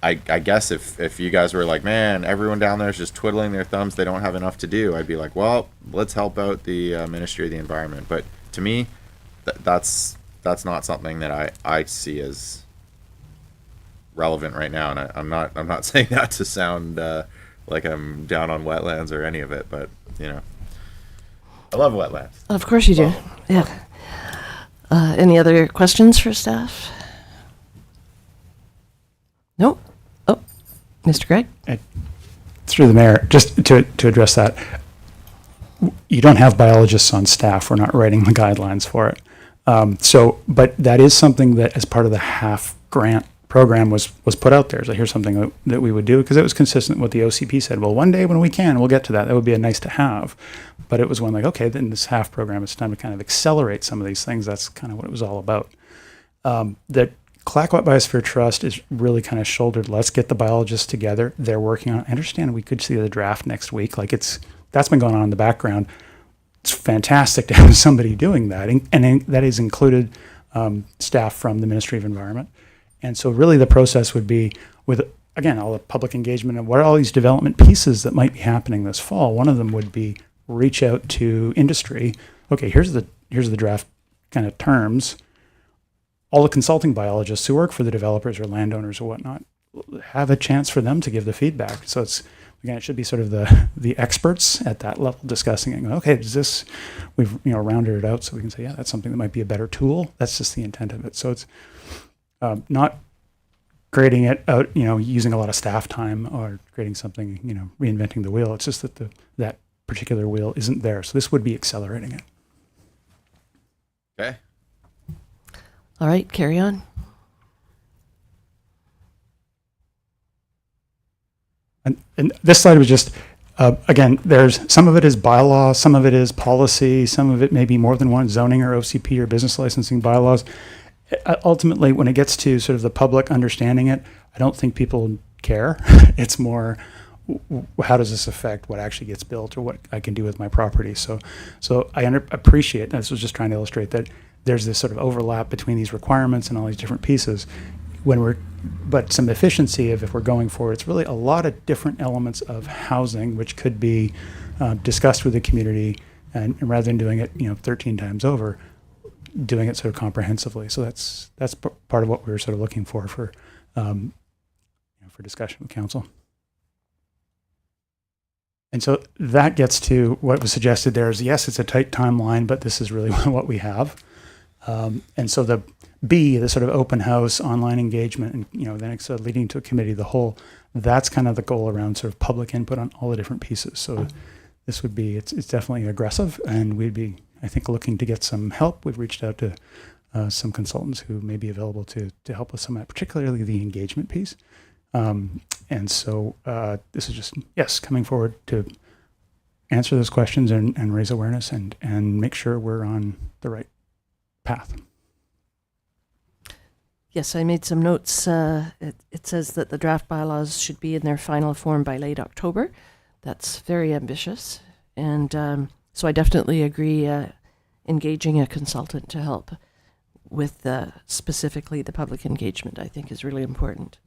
I guess if you guys were like, man, everyone down there is just twiddling their thumbs, they don't have enough to do, I'd be like, well, let's help out the Ministry of the Environment. But to me, that's not something that I see as relevant right now, and I'm not saying that to sound like I'm down on wetlands or any of it, but I love wetlands. Of course you do. Yeah. Any other questions for staff? Nope. Oh, Mr. Gregg? Through the mayor, just to address that, you don't have biologists on staff. We're not writing the guidelines for it. But that is something that, as part of the HAF grant program, was put out there. So here's something that we would do, because it was consistent with what the OCP said. Well, one day when we can, we'll get to that. That would be a nice to have. But it was one like, okay, then this HAF program, it's time to kind of accelerate some of these things. That's kind of what it was all about. The Clayoquot Biosphere Trust is really kind of shouldered, let's get the biologists together. They're working on it. I understand we could see the draft next week. Like, that's been going on in the background. It's fantastic to have somebody doing that. And that has included staff from the Ministry of Environment. And so really the process would be with, again, all the public engagement and what are all these development pieces that might be happening this fall. One of them would be reach out to industry. Okay, here's the draft kind of terms. All the consulting biologists who work for the developers or landowners or whatnot have a chance for them to give the feedback. So it's, again, it should be sort of the experts at that level discussing it. Okay, does this, we've rounded it out so we can say, yeah, that's something that might be a better tool. That's just the intent of it. So it's not grading it out, using a lot of staff time or creating something, reinventing the wheel. It's just that that particular wheel isn't there. So this would be accelerating it. Okay. All right, carry on. And this slide was just, again, there's some of it is bylaw, some of it is policy, some of it may be more than one, zoning or OCP or business licensing bylaws. Ultimately, when it gets to sort of the public understanding it, I don't think people care. It's more, how does this affect what actually gets built or what I can do with my property? So I appreciate, and this was just trying to illustrate that there's this sort of overlap between these requirements and all these different pieces. But some efficiency if we're going forward, it's really a lot of different elements of housing, which could be discussed with the community, and rather than doing it 13 times over, doing it sort of comprehensively. So that's part of what we were sort of looking for discussion with council. And so that gets to what was suggested there is, yes, it's a tight timeline, but this is really what we have. And so the sort of open house, online engagement, and then it's leading to a committee of the whole, that's kind of the goal around sort of public input on all the different pieces. So this would be, it's definitely aggressive, and we'd be, I think, looking to get some help. We've reached out to some consultants who may be available to help with some of that, particularly the engagement piece. And so this is just, yes, coming forward to answer those questions and raise awareness and make sure we're on the right path. Yes, I made some notes. It says that the draft bylaws should be in their final form by late October. That's very ambitious. And so I definitely agree engaging a consultant to help with specifically the public engagement, I think, is really important.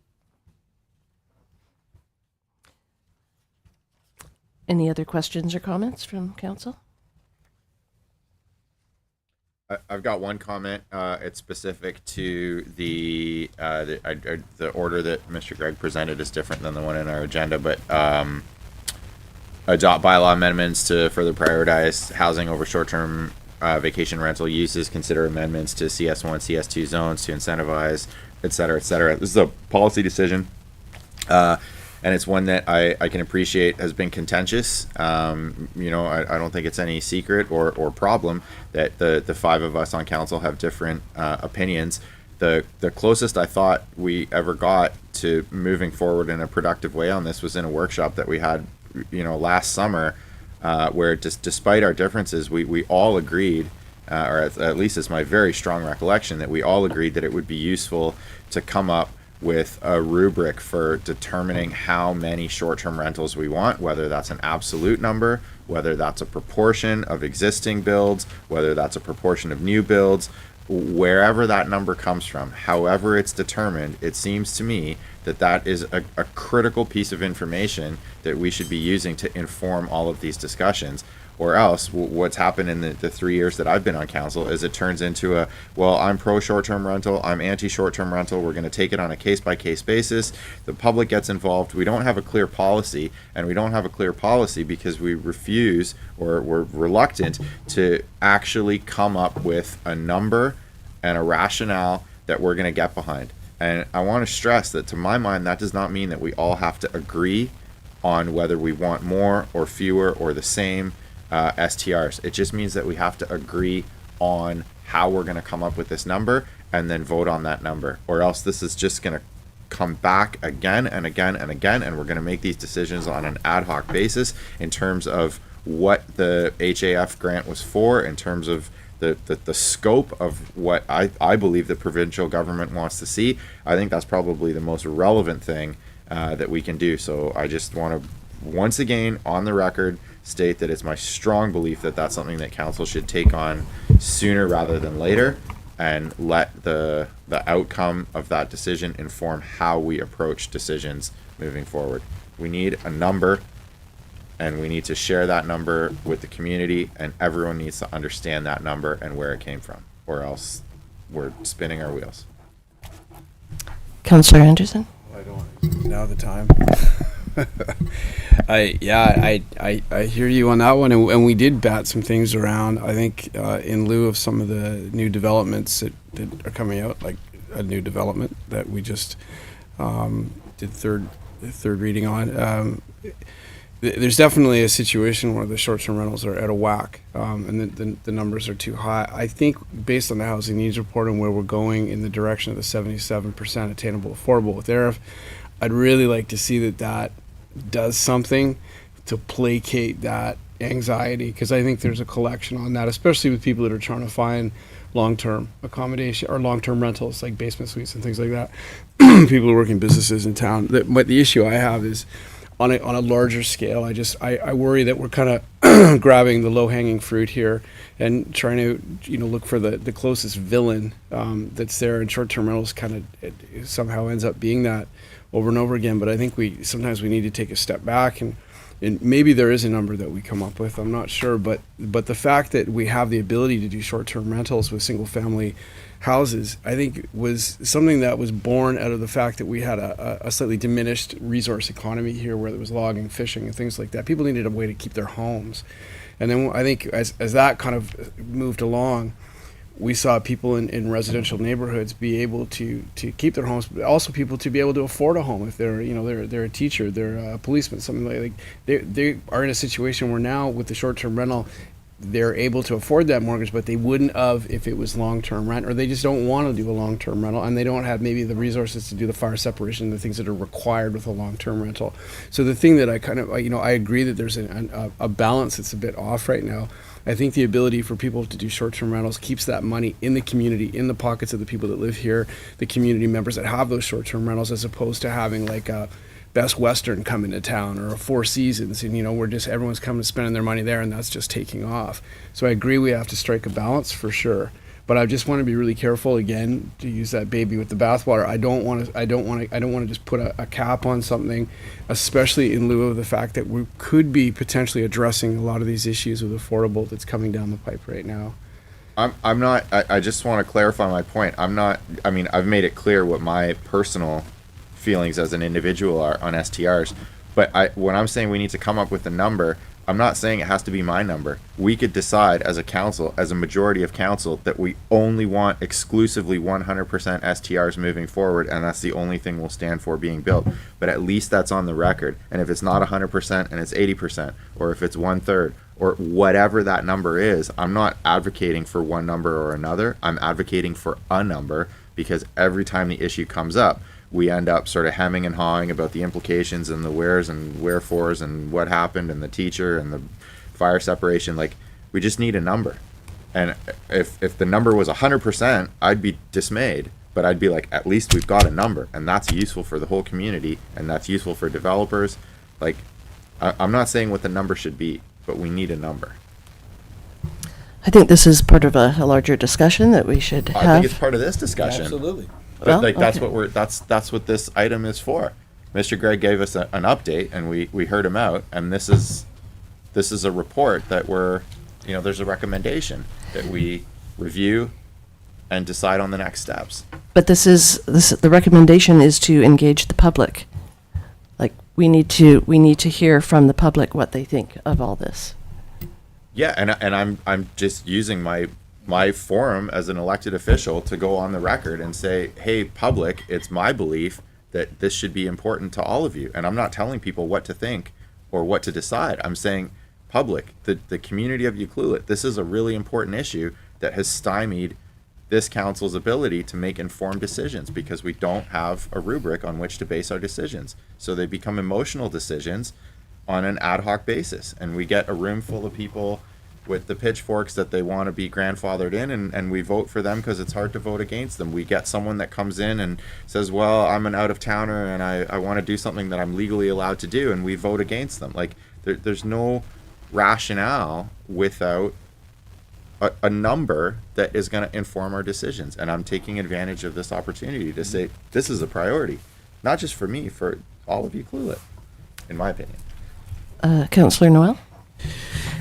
Any other questions or comments from council? I've got one comment. It's specific to the order that Mr. Gregg presented is different than the one in our agenda, but adopt bylaw amendments to further prioritize housing over short-term vacation rental uses, consider amendments to CS1, CS2 zones to incentivize, et cetera, et cetera. This is a policy decision. and it's one that I can appreciate has been contentious. You know, I don't think it's any secret or problem that the five of us on council have different opinions. The closest I thought we ever got to moving forward in a productive way on this was in a workshop that we had, you know, last summer, where despite our differences, we all agreed, or at least it's my very strong recollection, that we all agreed that it would be useful to come up with a rubric for determining how many short-term rentals we want, whether that's an absolute number, whether that's a proportion of existing builds, whether that's a proportion of new builds, wherever that number comes from, however it's determined. It seems to me that that is a critical piece of information that we should be using to inform all of these discussions. Or else what's happened in the 3 years that I've been on council is it turns into a, well, I'm pro short-term rental, I'm anti short-term rental, we're going to take it on a case-by-case basis. The public gets involved. We don't have a clear policy, and we don't have a clear policy because we refuse, or we're reluctant to actually come up with a number and a rationale that we're going to get behind. And I want to stress that, to my mind, that does not mean that we all have to agree on whether we want more or fewer or the same STRs. It just means that we have to agree on how we're going to come up with this number and then vote on that number, or else this is just going to come back again and again and again, and we're going to make these decisions on an ad hoc basis in terms of what the HAF grant was for, in terms of the scope of what I believe the provincial government wants to see. I think that's probably the most relevant thing that we can do. So I just want to, once again, on the record, state that it's my strong belief that that's something that council should take on sooner rather than later, and let the outcome of that decision inform how we approach decisions moving forward. We need a number, and we need to share that number with the community, and everyone needs to understand that number and where it came from, or else we're spinning our wheels. Councillor Anderson? I don't now the time. I hear you on that one, and we did bat some things around. I think in lieu of some of the new developments that are coming out, like a new development that we just did third reading on. There's definitely a situation where the short-term rentals are out of whack, and the numbers are too high. I think based on the housing needs report and where we're going in the direction of the 77% attainable affordable with ARIF, I'd really like to see that does something to placate that anxiety, because I think there's a collection on that, especially with people that are trying to find long-term accommodation or long-term rentals like basement suites and things like that. People who work in businesses in town. But the issue I have is on a larger scale. I worry that we're kind of grabbing the low-hanging fruit here and trying to look for the closest villain that's there, and short-term rentals kind of somehow ends up being that over and over again. But I think sometimes we need to take a step back, and maybe there is a number that we come up with, I'm not sure, but the fact that we have the ability to do short-term rentals with single-family houses, I think, was something that was born out of the fact that we had a slightly diminished resource economy here, where there was logging, fishing, and things like that. People needed a way to keep their homes, and then I think as that kind of moved along, we saw people in residential neighborhoods be able to keep their homes, but also people to be able to afford a home if they're a teacher, they're a policeman, something like they are in a situation where now with the short-term rental, they're able to afford that mortgage, but they wouldn't have if it was long-term rent, or they just don't want to do a long-term rental, and they don't have maybe the resources to do the fire separation, the things that are required with a long-term rental. So the thing that I kind of, I agree that there's a balance that's a bit off right now. I think the ability for people to do short-term rentals keeps that money in the community, in the pockets of the people that live here, the community members that have those short-term rentals, as opposed to having like a Best Western come into town or a Four Seasons, and everyone's coming and spending their money there, and that's just taking off. So I agree we have to strike a balance for sure, but I just want to be really careful, again, to use that baby with the bathwater. I don't want to just put a cap on something, especially in lieu of the fact that we could be potentially addressing a lot of these issues with affordable that's coming down the pipe right now. I'm not. I just want to clarify my point. I'm not. I mean, I've made it clear what my personal feelings as an individual are on STRs, but when I'm saying we need to come up with a number, I'm not saying it has to be my number. We could decide as a council, as a majority of council, that we only want exclusively 100% STRs moving forward, and that's the only thing we'll stand for being built. But at least that's on the record. And if it's not 100% and it's 80%, or if it's 1/3, or whatever that number is, I'm not advocating for one number or another. I'm advocating for a number, because every time the issue comes up, we end up sort of hemming and hawing about the implications and the wheres and wherefores and what happened and the teacher and the fire separation. Like, we just need a number. And if the number was 100%, I'd be dismayed. But I'd be like, at least we've got a number, and that's useful for the whole community, and that's useful for developers. Like, I'm not saying what the number should be, but we need a number. I think this is part of a larger discussion that we should have. I think it's part of this discussion. Absolutely. Well, Like, that's okay. what that's what this item is for. Mr. Gregg gave us an update, and we heard him out, and this is a report that there's a recommendation that we review and decide on the next steps. But the recommendation is to engage the public. Like, we need to hear from the public what they think of all this. Yeah, and I'm just using my forum as an elected official to go on the record and say, hey, public, it's my belief that this should be important to all of you. And I'm not telling people what to think or what to decide. I'm saying, public, the community of Ucluelet, this is a really important issue that has stymied this council's ability to make informed decisions, because we don't have a rubric on which to base our decisions. So they become emotional decisions on an ad hoc basis, and we get a room full of people with the pitchforks that they want to be grandfathered in, and we vote for them because it's hard to vote against them. We get someone that comes in and says, well, I'm an out-of-towner and I want to do something that I'm legally allowed to do, and we vote against them. Like, there's no rationale without a number that is going to inform our decisions. And I'm taking advantage of this opportunity to say this is a priority, not just for me, for all of Ucluelet, in my opinion. Councillor Noel?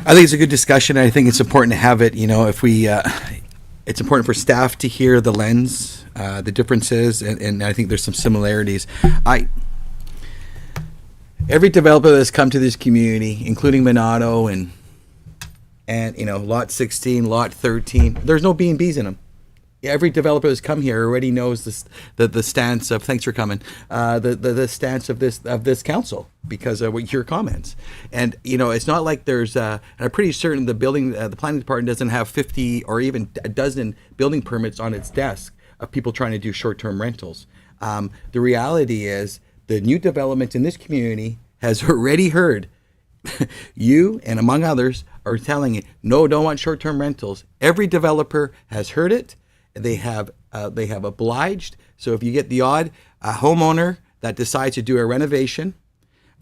I think it's a good discussion. I think it's important to have it. If we, it's important for staff to hear the lens, the differences, and I think there's some similarities. Every developer that's come to this community, including Monado and lot 16, lot 13, there's no B&Bs in them. Every developer that's come here already knows the stance of, thanks for coming, the stance of this council because of your comments. And it's not like there's and I'm pretty certain the planning department doesn't have 50 or even a dozen building permits on its desk of people trying to do short-term rentals. The reality is the new development in this community has already heard you and among others are telling it, no, don't want short-term rentals. Every developer has heard it. They have obliged. So if you get the odd homeowner that decides to do a renovation,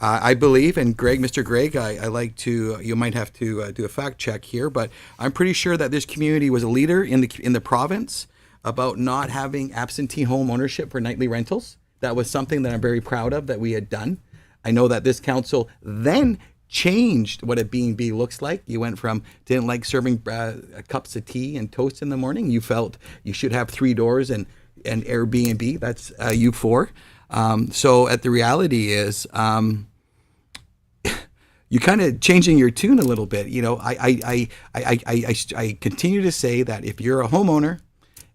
I believe, and Mr. Gregg, I like to. You might have to do a fact check here, but I'm pretty sure that this community was a leader in the province about not having absentee home ownership for nightly rentals. That was something that I'm very proud of that we had done. I know that this council then changed what a B&B looks like. You went from didn't like serving cups of tea and toast in the morning. You felt you should have 3 doors and Airbnb. That's U4. So the reality is you're kind of changing your tune a little bit. I continue to say that if you're a homeowner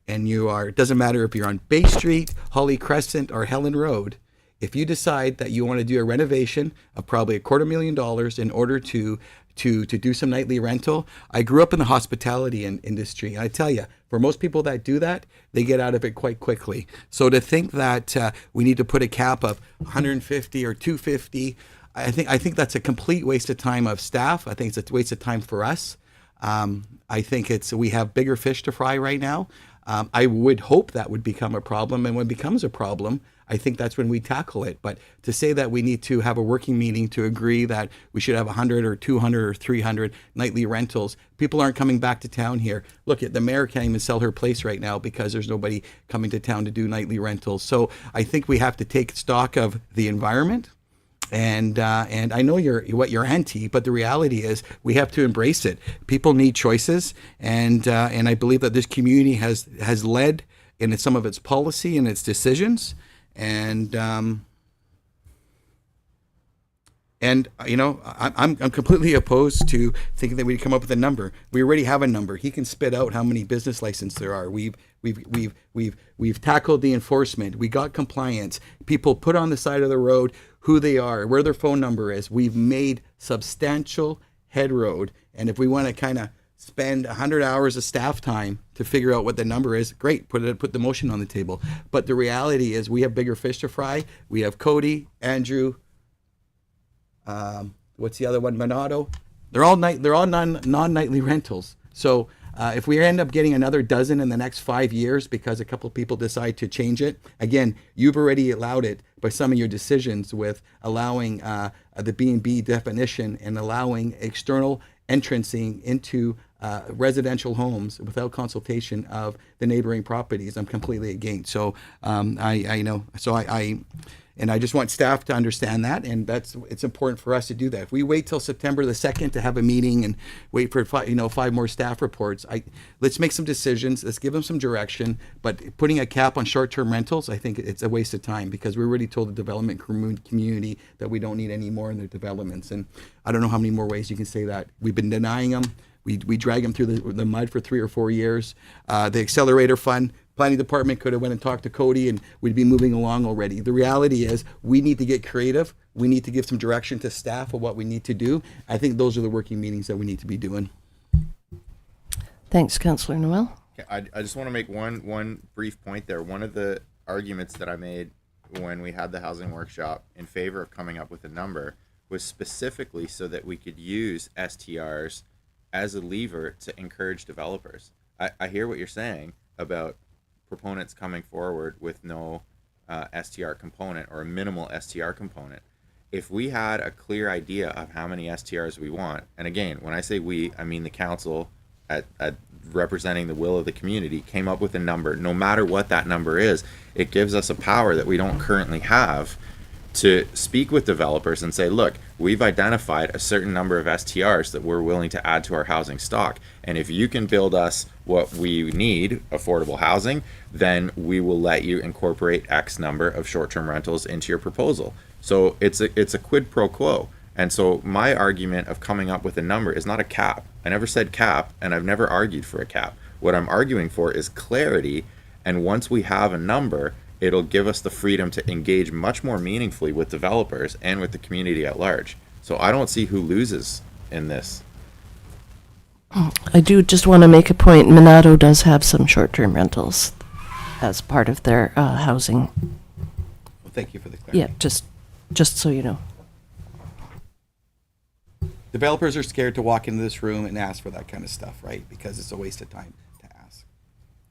and it doesn't matter if you're on Bay Street, Holly Crescent, or Helen Road, if you decide that you want to do a renovation of probably $250,000 in order to do some nightly rental, I grew up in the hospitality industry. And I tell you, for most people that do that, they get out of it quite quickly. So to think that we need to put a cap of 150 or 250, I think that's a complete waste of time of staff. I think it's a waste of time for us. I think we have bigger fish to fry right now. I would hope that would become a problem, and when it becomes a problem, I think that's when we tackle it. But to say that we need to have a working meeting to agree that we should have 100 or 200 or 300 nightly rentals, people aren't coming back to town here. Look, the mayor can't even sell her place right now because there's nobody coming to town to do nightly rentals. So I think we have to take stock of the environment. And I know you're anti, but the reality is we have to embrace it. People need choices, and I believe that this community has led in some of its policy and its decisions. And And I'm completely opposed to thinking that we come up with a number. We already have a number. He can spit out how many business licenses there are. We've tackled the enforcement. We got compliance. People put on the side of the road who they are, where their phone number is. We've made substantial headroad. And if we want to kind of spend 100 hours of staff time to figure out what the number is, great, put the motion on the table. But the reality is we have bigger fish to fry. We have Cody, Andrew, what's the other one? Monado. They're all non-nightly rentals. So if we end up getting another dozen in the next 5 years because a couple of people decide to change it, again, you've already allowed it by some of your decisions with allowing the B&B definition and allowing external entrancing into residential homes without consultation of the neighboring properties. I'm completely against. So I just want staff to understand that, and it's important for us to do that. If we wait till September the 2nd to have a meeting and wait for 5 more staff reports, let's make some decisions. Let's give them some direction. But putting a cap on short-term rentals, I think it's a waste of time because we already told the development community that we don't need any more in their developments. And I don't know how many more ways you can say that. We've been denying them. We drag them through the mud for 3 or 4 years. The accelerator fund. Planning department could have went and talked to Cody and we'd be moving along already. The reality is we need to get creative. We need to give some direction to staff of what we need to do. I think those are the working meetings that we need to be doing. Thanks, Councillor Noel. I just want to make one brief point there. One of the arguments that I made when we had the housing workshop in favor of coming up with a number was specifically so that we could use STRs as a lever to encourage developers. I hear what you're saying about proponents coming forward with no STR component or a minimal STR component. If we had a clear idea of how many STRs we want, and again, when I say we, I mean the council at representing the will of the community came up with a number, no matter what that number is, it gives us a power that we don't currently have to speak with developers and say, look, we've identified a certain number of STRs that we're willing to add to our housing stock. And if you can build us what we need, affordable housing, then we will let you incorporate X number of short-term rentals into your proposal. So it's a quid pro quo. And so my argument of coming up with a number is not a cap. I never said cap, and I've never argued for a cap. What I'm arguing for is clarity. And once we have a number, it'll give us the freedom to engage much more meaningfully with developers and with the community at large. So I don't see who loses in this. I do just want to make a point. Monado does have some short-term rentals as part of their housing. Well, thank you for the clarity. Yeah, just so you know. Developers are scared to walk into this room and ask for that kind of stuff, right? Because it's a waste of time to ask.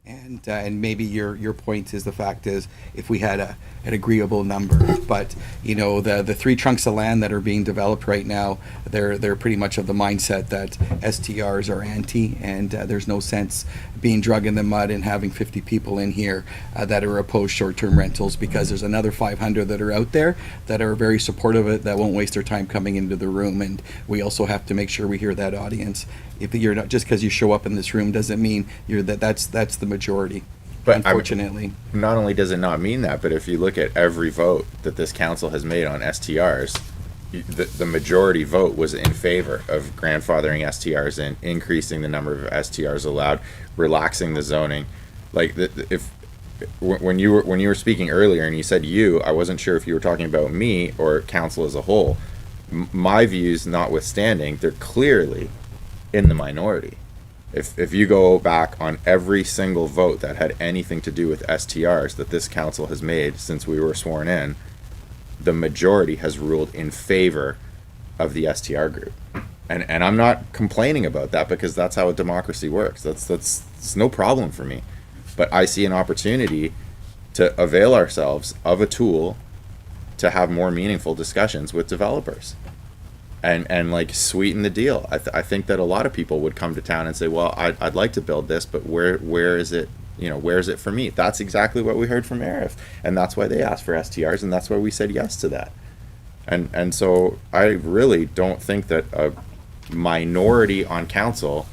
And maybe your point is the fact is if we had an agreeable number, but the 3 chunks of land that are being developed right now, they're pretty much of the mindset that STRs are anti, and there's no sense being drug in the mud and having 50 people in here that are opposed short-term rentals because there's another 500 that are out there that are very supportive of it that won't waste their time coming into the room, and we also have to make sure we hear that audience. If you're not, just because you show up in this room doesn't mean that's the majority. But unfortunately, not only does it not mean that, but if you look at every vote that this council has made on STRs, the majority vote was in favor of grandfathering STRs in, increasing the number of STRs allowed, relaxing the zoning. Like when you were speaking earlier and you said I wasn't sure if you were talking about me or council as a whole. My views notwithstanding, they're clearly in the minority. If you go back on every single vote that had anything to do with STRs that this council has made since we were sworn in, the majority has ruled in favor of the STR group. And I'm not complaining about that because that's how a democracy works. That's no problem for me. But I see an opportunity to avail ourselves of a tool to have more meaningful discussions with developers. And like sweeten the deal. I think that a lot of people would come to town and say, well, I'd like to build this, but where is it? Where is it for me? That's exactly what we heard from Arif, and that's why they asked for STRs, and that's why we said yes to that. And so I really don't think that a minority on council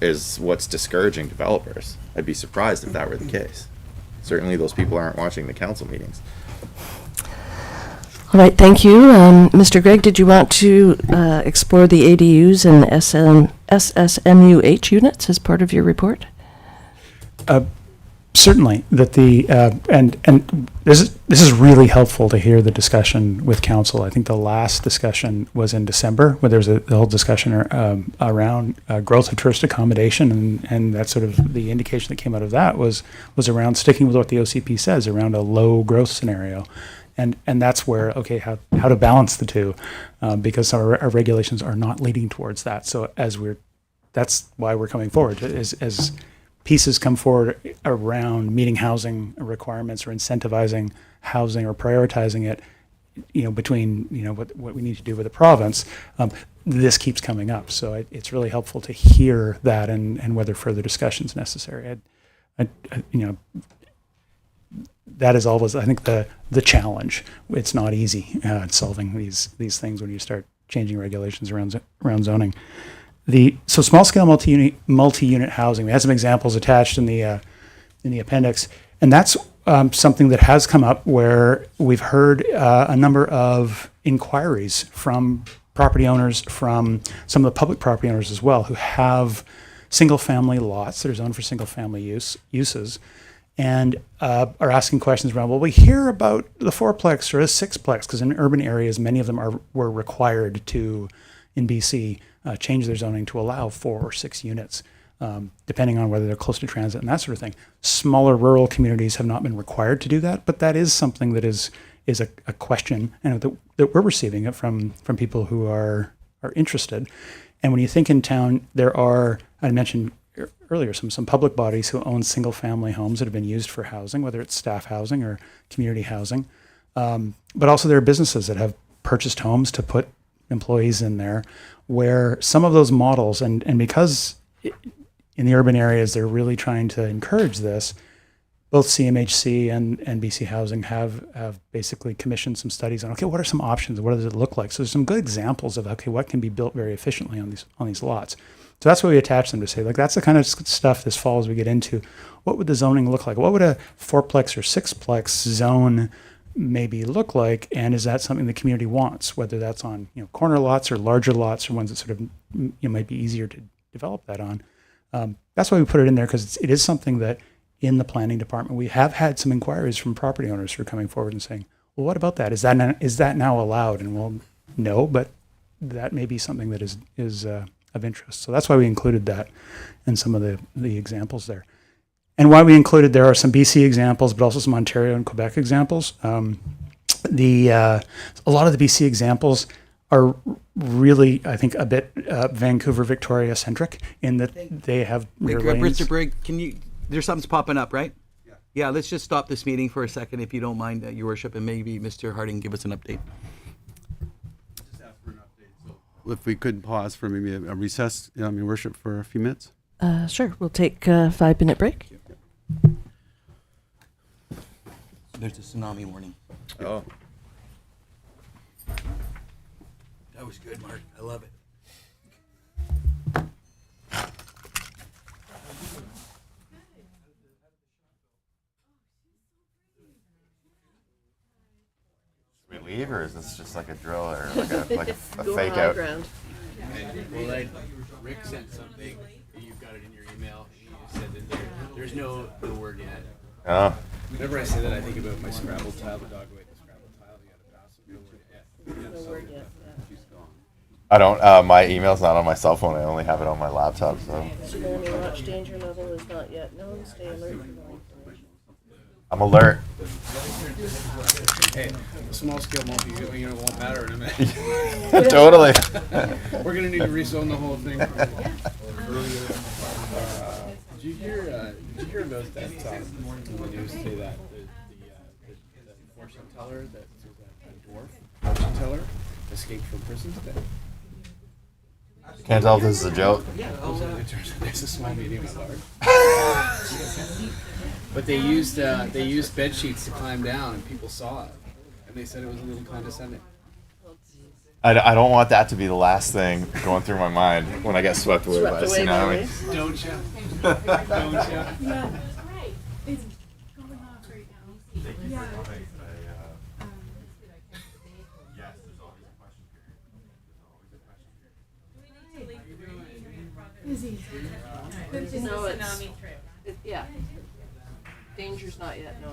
is what's discouraging developers. I'd be surprised if that were the case. Certainly those people aren't watching the council meetings. All right, thank you. Mr. Gregg, did you want to explore the ADUs and SSMUH units as part of your report? Certainly, that and this is really helpful to hear the discussion with council. I think the last discussion was in December, where there was the whole discussion around growth of tourist accommodation, and that sort of the indication that came out of that was around sticking with what the OCP says around a low growth scenario, and that's where how to balance the two, because our regulations are not leading towards that. So that's why we're coming forward as pieces come forward around meeting housing requirements or incentivizing housing or prioritizing it, between, what we need to do with the province, this keeps coming up. So it's really helpful to hear that and whether further discussion is necessary. That is always, I think, the challenge. It's not easy solving these things when you start changing regulations around zoning. So small scale multi-unit housing, we had some examples attached in the appendix, and that's something that has come up where we've heard a number of inquiries from property owners, from some of the public property owners as well, who have single family lots that are zoned for single family uses, and are asking questions around, well, we hear about the fourplex or a sixplex, because in urban areas, many of them were required to, in BC, change their zoning to allow 4 or 6 units, depending on whether they're close to transit and that sort of thing. Smaller rural communities have not been required to do that, but that is something that is a question, and that we're receiving it from people who are interested. And when you think in town, there are, I mentioned earlier, some public bodies who own single family homes that have been used for housing, whether it's staff housing or community housing. But also there are businesses that have purchased homes to put employees in there, where some of those models, and because in the urban areas they're really trying to encourage this, both CMHC and BC Housing have basically commissioned some studies on, what are some options, what does it look like? So there's some good examples of, what can be built very efficiently on these lots. So that's why we attach them to say, that's the kind of stuff this fall as we get into, what would the zoning look like? What would a fourplex or sixplex zone maybe look like, and is that something the community wants, whether that's on corner lots or larger lots or ones that sort of might be easier to develop that on. That's why we put it in there, because it is something that in the planning department we have had some inquiries from property owners who are coming forward and saying, well, what about that? Is that now allowed? And well, no, but that may be something that is of interest. So that's why we included that in some of the examples there. And why we included, there are some BC examples, but also some Ontario and Quebec examples. A lot of the BC examples are really, I think, a bit Vancouver, Victoria centric in that they have their lanes. Mr. Brigg, there's something's popping up, right? Yeah, let's just stop this meeting for a second, if you don't mind, Your Worship, and maybe Mr. Harding give us an update. Just ask for an update. So if we could pause for maybe a recess, Your Worship, for a few minutes. Sure, we'll take a 5-minute break. There's a tsunami warning. Oh. That was good, Mark. I love it. Should we leave, or is this just like a drill or like a fake out? Well, Rick sent something. You've got it in your email. He just said that there's no word yet. Oh. Whenever I say that, I think about my Scrabble tile, the dog away the Scrabble tile. You got to pass it. No word yet. She's gone. I don't. My email's not on my cell phone. I only have it on my laptop. So. Tsunami watch danger level is not yet known. Stay alert for more information. I'm alert. Hey, the small scale multi-unit won't matter in a minute. Totally. We're gonna need to rezone the whole thing. Did you hear about that in the news say that the fortune teller, a dwarf fortune teller, escaped from prison today? Can't tell if this is a joke. It's a small, medium, and large. But they used bed sheets to climb down, and people saw it, and they said it was a little condescending. I don't want that to be the last thing going through my mind when I get swept away by a tsunami. Don't you? Don't you? Yeah. Right. It's going off right now. Yeah. No, yeah. Danger's not yet, no.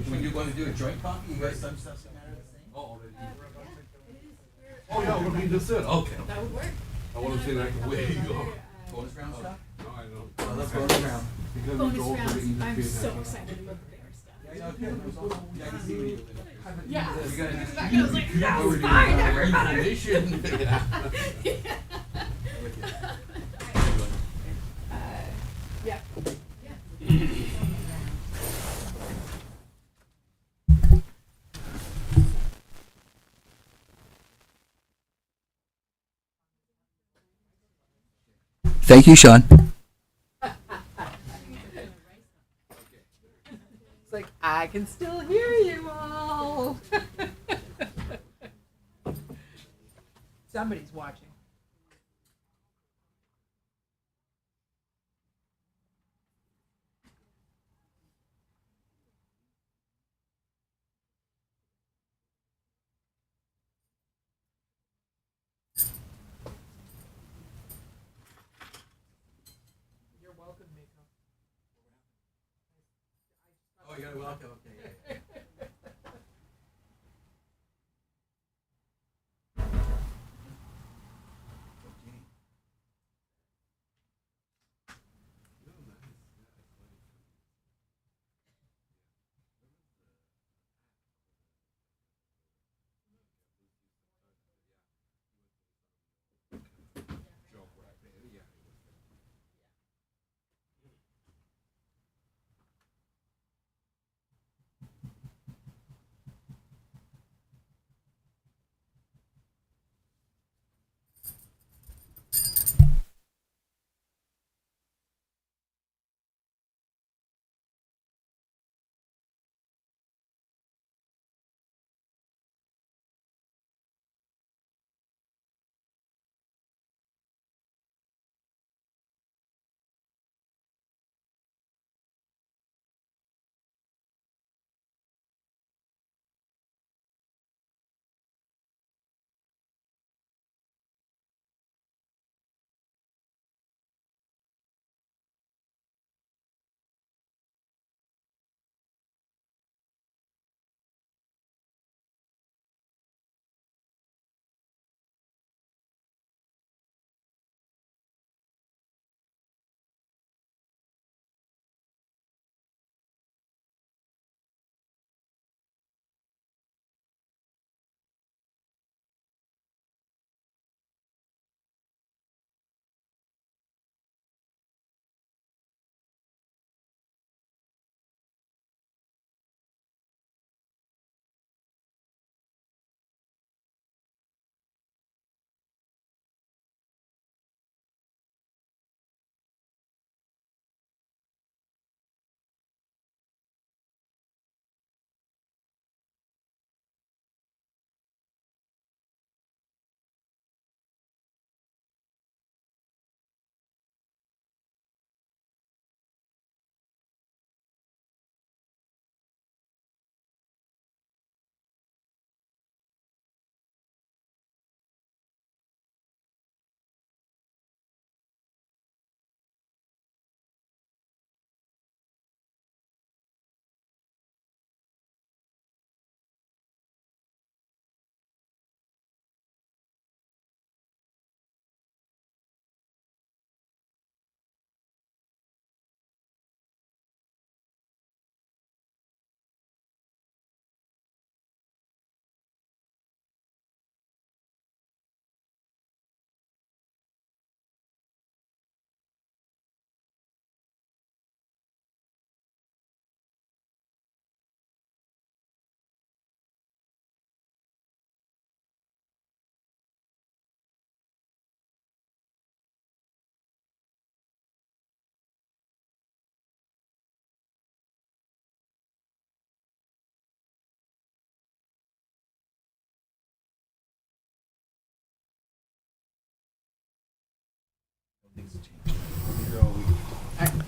When you want to do a joint copy, you guys some stuff's gonna matter the same. Oh, yeah, we're being this in. Okay. That would work. I want to say like where you go. Bonus round stuff? No, I know. Oh, let's bonus round. Because Bonus we go for the rounds. I'm independent. so excited about the bear stuff. Yeah, I can see when you live up here. Yeah. You gotta I was like, that's fine, everybody. information. Yeah. Thank you, Sean. It's like, I can still hear you all. Somebody's watching. You're welcome, Miko. Oh, you're welcome. Okay.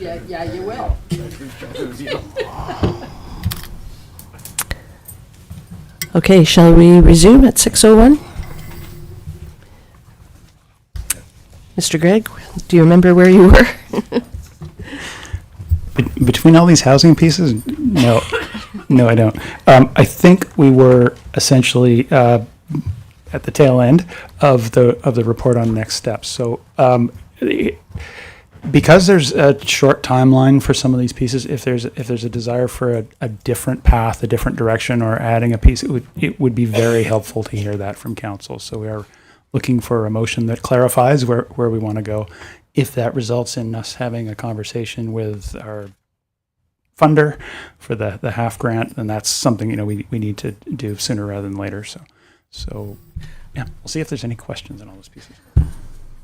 Yeah, you will. Okay, shall we resume at 6:01? Mr. Gregg, do you remember where you were? Between all these housing pieces, no, no, I don't. I think we were essentially at the tail end of the report on next steps. So because there's a short timeline for some of these pieces, if there's a desire for a different path, a different direction, or adding a piece, it would be very helpful to hear that from council. So we are looking for a motion that clarifies where we want to go. If that results in us having a conversation with our funder for the half grant, then that's something we need to do sooner rather than later. So yeah, we'll see if there's any questions on all those pieces.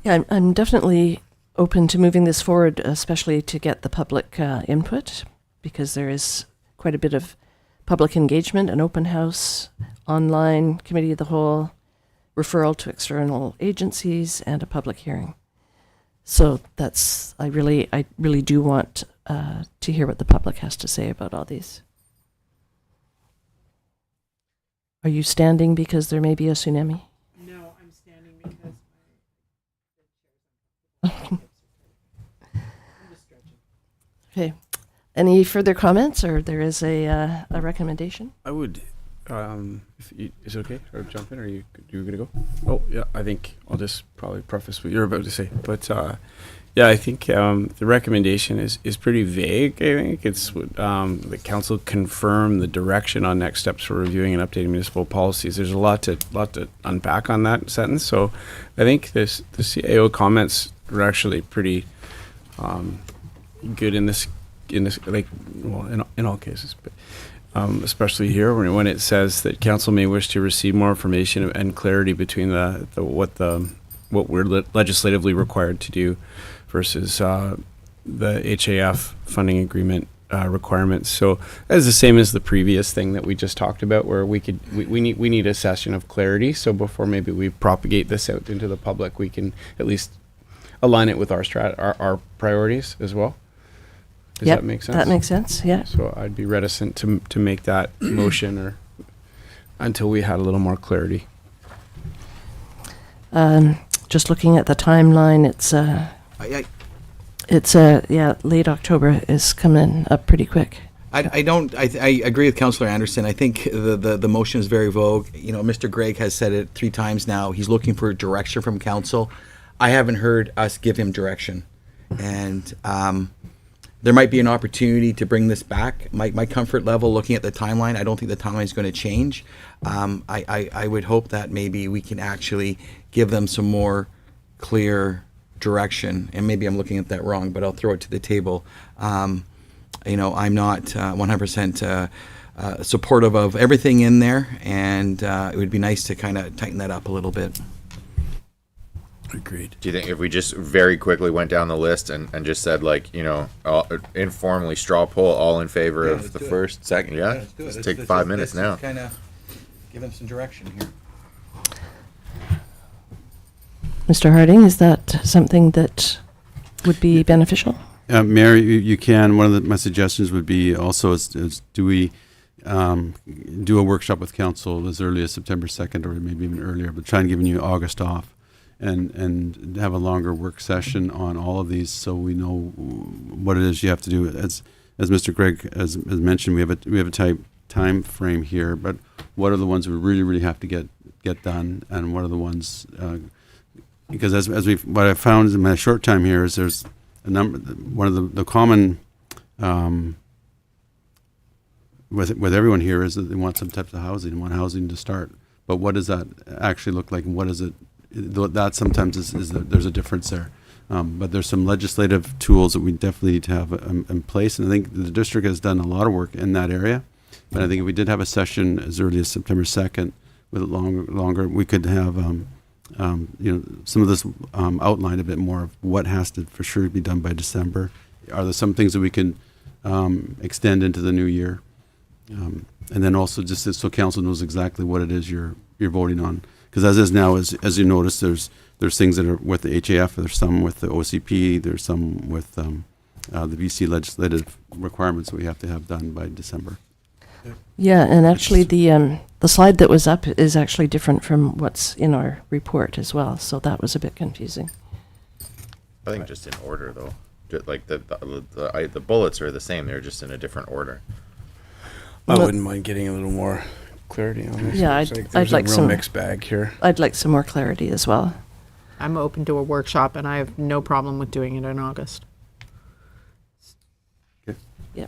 Yeah, I'm definitely open to moving this forward, especially to get the public input, because there is quite a bit of public engagement, an open house, online committee of the whole, referral to external agencies, and a public hearing. So I really do want to hear what the public has to say about all these. Are you standing because there may be a tsunami? No, I'm standing because Okay. Any further comments, or there is a recommendation? I would, is it okay? Or jump in, or you gonna go? Oh yeah, I think I'll just probably preface what you're about to say. But yeah, I think the recommendation is pretty vague. I think it's the council confirm the direction on next steps for reviewing and updating municipal policies. There's a lot to unpack on that sentence. So I think the CAO comments were actually pretty good in this like, well, in all cases, but especially here when it says that council may wish to receive more information and clarity between what we're legislatively required to do versus the HAF funding agreement requirements. So that is the same as the previous thing that we just talked about, where we need a session of clarity. So before maybe we propagate this out into the public, we can at least align it with our priorities as well. Does that make sense? That makes sense, yeah. So I'd be reticent to make that motion or until we had a little more clarity. Just looking at the timeline, it's late October is coming up pretty quick. I agree with Councillor Anderson. I think the motion is very vogue. Mr. Gregg has said it 3 times now. He's looking for direction from council. I haven't heard us give him direction. And there might be an opportunity to bring this back. My comfort level, looking at the timeline, I don't think the timeline is going to change. I would hope that maybe we can actually give them some more clear direction. And maybe I'm looking at that wrong, but I'll throw it to the table. I'm not 100% supportive of everything in there, and it would be nice to kind of tighten that up a little bit. Agreed. Do you think if we just very quickly went down the list and just said, like, informally straw poll, all in favor of the first, second? Yeah, let's do it. Let's take 5 minutes now. Kind of give them some direction here. Mr. Harding, is that something that would be beneficial? Mayor, you can. One of my suggestions would be also is do we do a workshop with council as early as September 2nd or maybe even earlier, but try and give you August off. And have a longer work session on all of these, so we know what it is you have to do. As Mr. Gregg has mentioned, we have a tight time frame here. But what are the ones we really have to get done, and what are the ones? Because what I found in my short time here is there's a number. One of the common with everyone here is that they want some types of housing, want housing to start. But what does that actually look like, and what is it? That sometimes there's a difference there, but there's some legislative tools that we definitely need to have in place, and I think the district has done a lot of work in that area. But I think if we did have a session as early as September 2nd, with it longer, we could have some of this outlined a bit more of what has to for sure be done by December. Are there some things that we can extend into the new year, and then also just so council knows exactly what it is you're voting on. Because as is now, as you notice, there's things that are with the HAF, there's some with the OCP, there's some with the BC legislative requirements that we have to have done by December. Yeah, and actually the slide that was up is actually different from what's in our report as well, so that was a bit confusing. I think just in order though, like the bullets are the same. They're just in a different order. I Well- wouldn't mind getting a little more clarity on this. Yeah, Looks I'd there's like a real some- mixed bag here. I'd like some more clarity as well. I'm open to a workshop, and I have no problem with doing it in August. Yeah.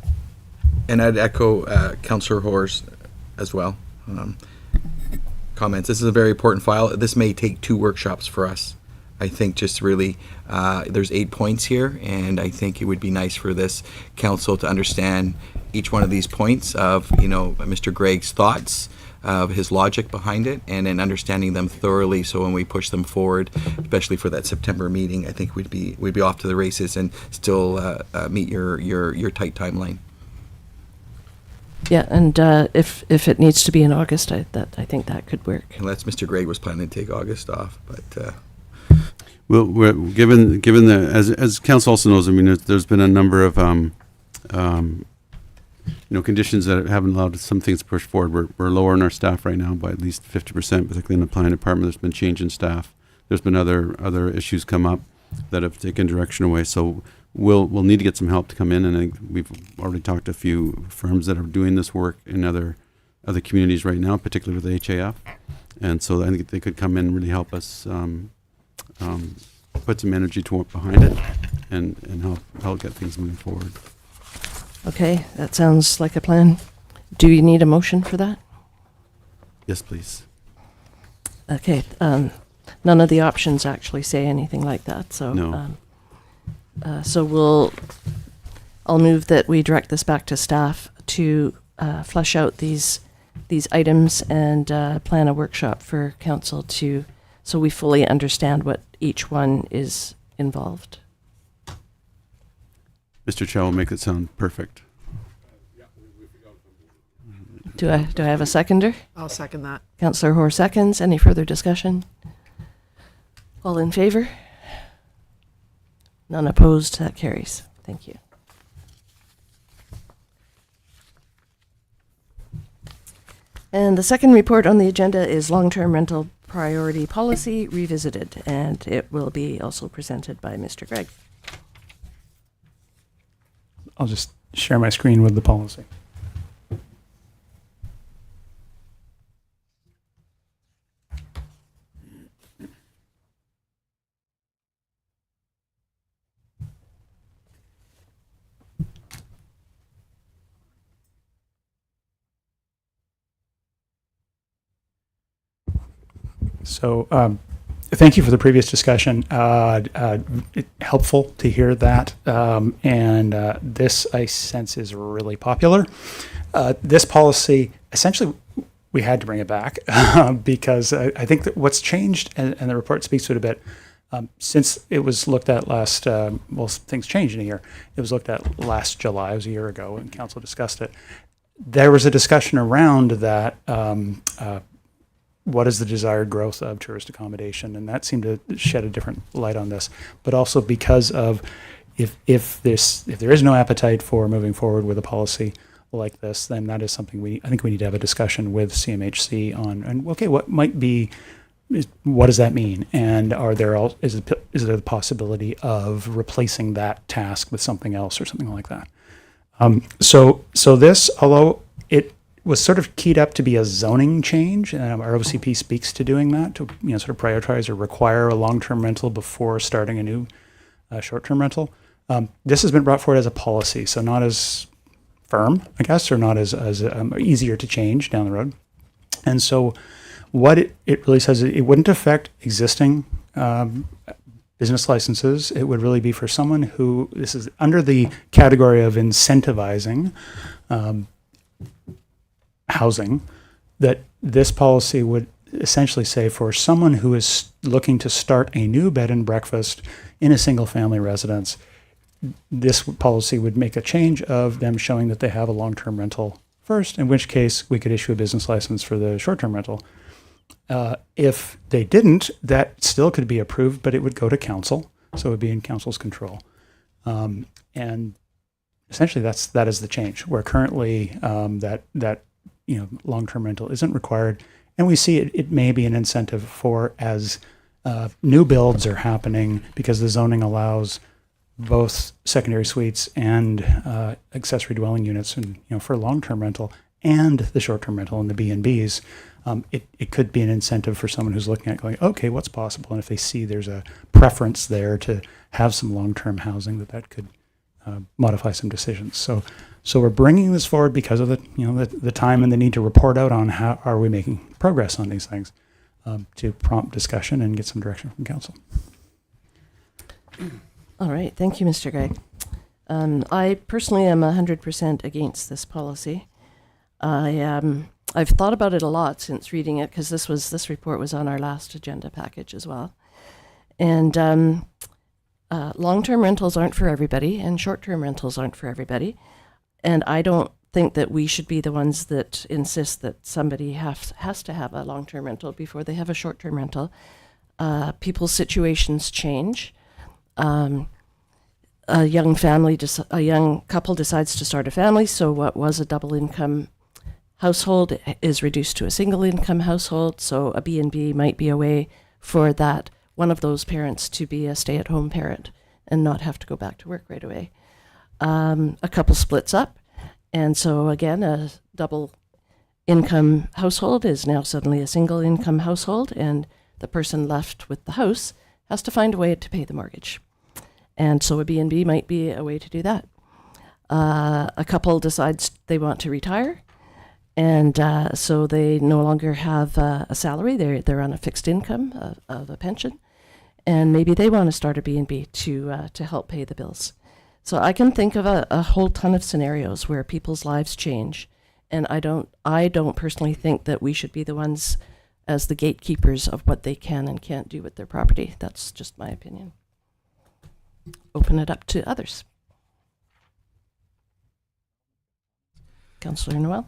And I'd echo Councillor Hoare's as well. Comments. This is a very important file. This may take 2 workshops for us. I think just really, there's 8 points here, and I think it would be nice for this council to understand each one of these points of, Mr. Gregg's thoughts, of his logic behind it, and then understanding them thoroughly. So when we push them forward, especially for that September meeting, I think we'd be off to the races and still meet your tight timeline. Yeah, and if it needs to be in August, I think that could work. Unless Mr. Gregg was planning to take August off, but. Well, given the as council also knows, I mean, there's been a number of conditions that haven't allowed some things to push forward. We're lowering our staff right now by at least 50%, particularly in the planning department. There's been change in staff. There's been other issues come up that have taken direction away. So we'll need to get some help to come in, and I think we've already talked to a few firms that are doing this work in other communities right now, particularly with the HAF. And so I think they could come in and really help us put some energy to work behind it and help get things moving forward. Okay, that sounds like a plan. Do you need a motion for that? Yes, please. Okay, none of the options actually say anything like that, so. No. I'll move that we direct this back to staff to flesh out these items and plan a workshop for council so we fully understand what each one is involved. Mr. Chow will make it sound perfect. Do I have a seconder? I'll second that. Councillor Hoare seconds. Any further discussion? All in favor? None opposed. That carries. Thank you. And the second report on the agenda is long-term rental priority policy revisited, and it will be also presented by Mr. Gregg. I'll just share my screen with the policy. So thank you for the previous discussion. Helpful to hear that. And this, I sense, is really popular. This policy, essentially, we had to bring it back because I think that what's changed, and the report speaks to it a bit, since it was looked at last, things changed in a year. It was looked at last July, it was a year ago, and council discussed it. There was a discussion around that what is the desired growth of tourist accommodation, and that seemed to shed a different light on this. But also because of if there is no appetite for moving forward with a policy like this, then that is something I think we need to have a discussion with CMHC on. And okay, what does that mean? And is there the possibility of replacing that task with something else or something like that? So this, although it was sort of keyed up to be a zoning change, our OCP speaks to doing that, to sort of prioritize or require a long-term rental before starting a new short-term rental. This has been brought forward as a policy, so not as firm, I guess, or not as easier to change down the road. And so what it really says, it wouldn't affect existing business licenses. It would really be for someone who, this is under the category of incentivizing housing, that this policy would essentially say for someone who is looking to start a new bed and breakfast in a single family residence, this policy would make a change of them showing that they have a long-term rental first, in which case we could issue a business license for the short-term rental. If they didn't, that still could be approved, but it would go to council, so it would be in council's control. And essentially that is the change, where currently that long-term rental isn't required. And we see it may be an incentive for, as new builds are happening, because the zoning allows both secondary suites and accessory dwelling units, and for long-term rental and the short-term rental and the B&Bs. It could be an incentive for someone who's looking at going, okay, what's possible? And if they see there's a preference there to have some long-term housing, that could modify some decisions. So we're bringing this forward because of the time and the need to report out on how are we making progress on these things, to prompt discussion and get some direction from council. All right. Thank you, Mr. Gregg. I personally am 100% against this policy. I've thought about it a lot since reading it, because this report was on our last agenda package as well. And long-term rentals aren't for everybody, and short-term rentals aren't for everybody. And I don't think that we should be the ones that insist that somebody has to have a long-term rental before they have a short-term rental. People's situations change. A young couple decides to start a family, so what was a double income household is reduced to a single income household. So a B&B might be a way for that one of those parents to be a stay-at-home parent and not have to go back to work right away. A couple splits up, and so again, a double income household is now suddenly a single income household, and the person left with the house has to find a way to pay the mortgage. And so a B&B might be a way to do that. A couple decides they want to retire, and so they no longer have a salary. They're on a fixed income of a pension, and maybe they want to start a B&B to help pay the bills. So I can think of a whole ton of scenarios where people's lives change, and I don't personally think that we should be the ones as the gatekeepers of what they can and can't do with their property. That's just my opinion. Open it up to others. Councillor Noel?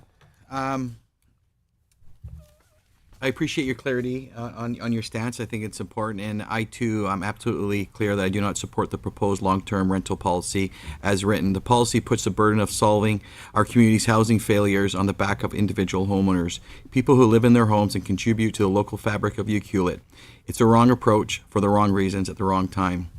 I appreciate your clarity on your stance. I think it's important, and I too am absolutely clear that I do not support the proposed long-term rental policy as written. The policy puts the burden of solving our community's housing failures on the back of individual homeowners, people who live in their homes and contribute to the local fabric of Ucluelet. It's a wrong approach for the wrong reasons at the wrong time.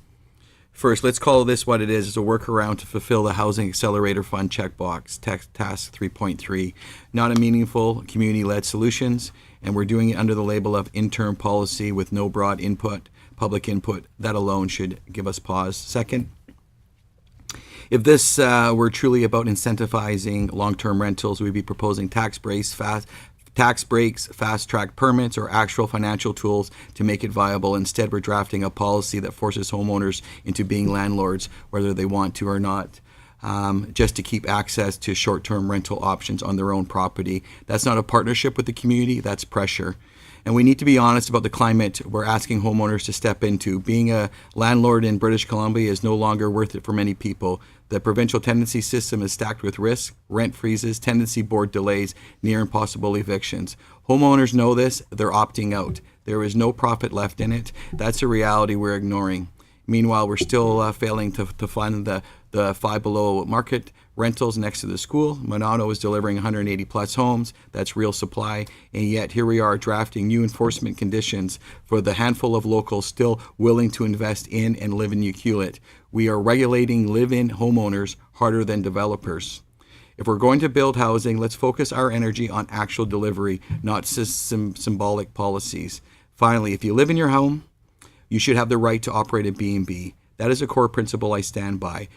First, let's call this what it is. It's a workaround to fulfill the Housing Accelerator Fund checkbox, task 3.3, not a meaningful community-led solutions, and we're doing it under the label of interim policy with no broad input, public input. That alone should give us pause. Second, if this were truly about incentivizing long-term rentals, we'd be proposing tax breaks, fast-track permits, or actual financial tools to make it viable. Instead, we're drafting a policy that forces homeowners into being landlords, whether they want to or not, just to keep access to short-term rental options on their own property. That's not a partnership with the community, that's pressure. And we need to be honest about the climate we're asking homeowners to step into. Being a landlord in British Columbia is no longer worth it for many people. The provincial tenancy system is stacked with risk, rent freezes, tenancy board delays, near impossible evictions. Homeowners know this, they're opting out. There is no profit left in it. That's a reality we're ignoring. Meanwhile, we're still failing to fund the five below market rentals next to the school. Monano is delivering 180 plus homes. That's real supply. And yet here we are drafting new enforcement conditions for the handful of locals still willing to invest in and live in Ucluelet. We are regulating live-in homeowners harder than developers. If we're going to build housing, let's focus our energy on actual delivery, not symbolic policies. Finally, if you live in your home, you should have the right to operate a B&B. That is a core principle I stand by.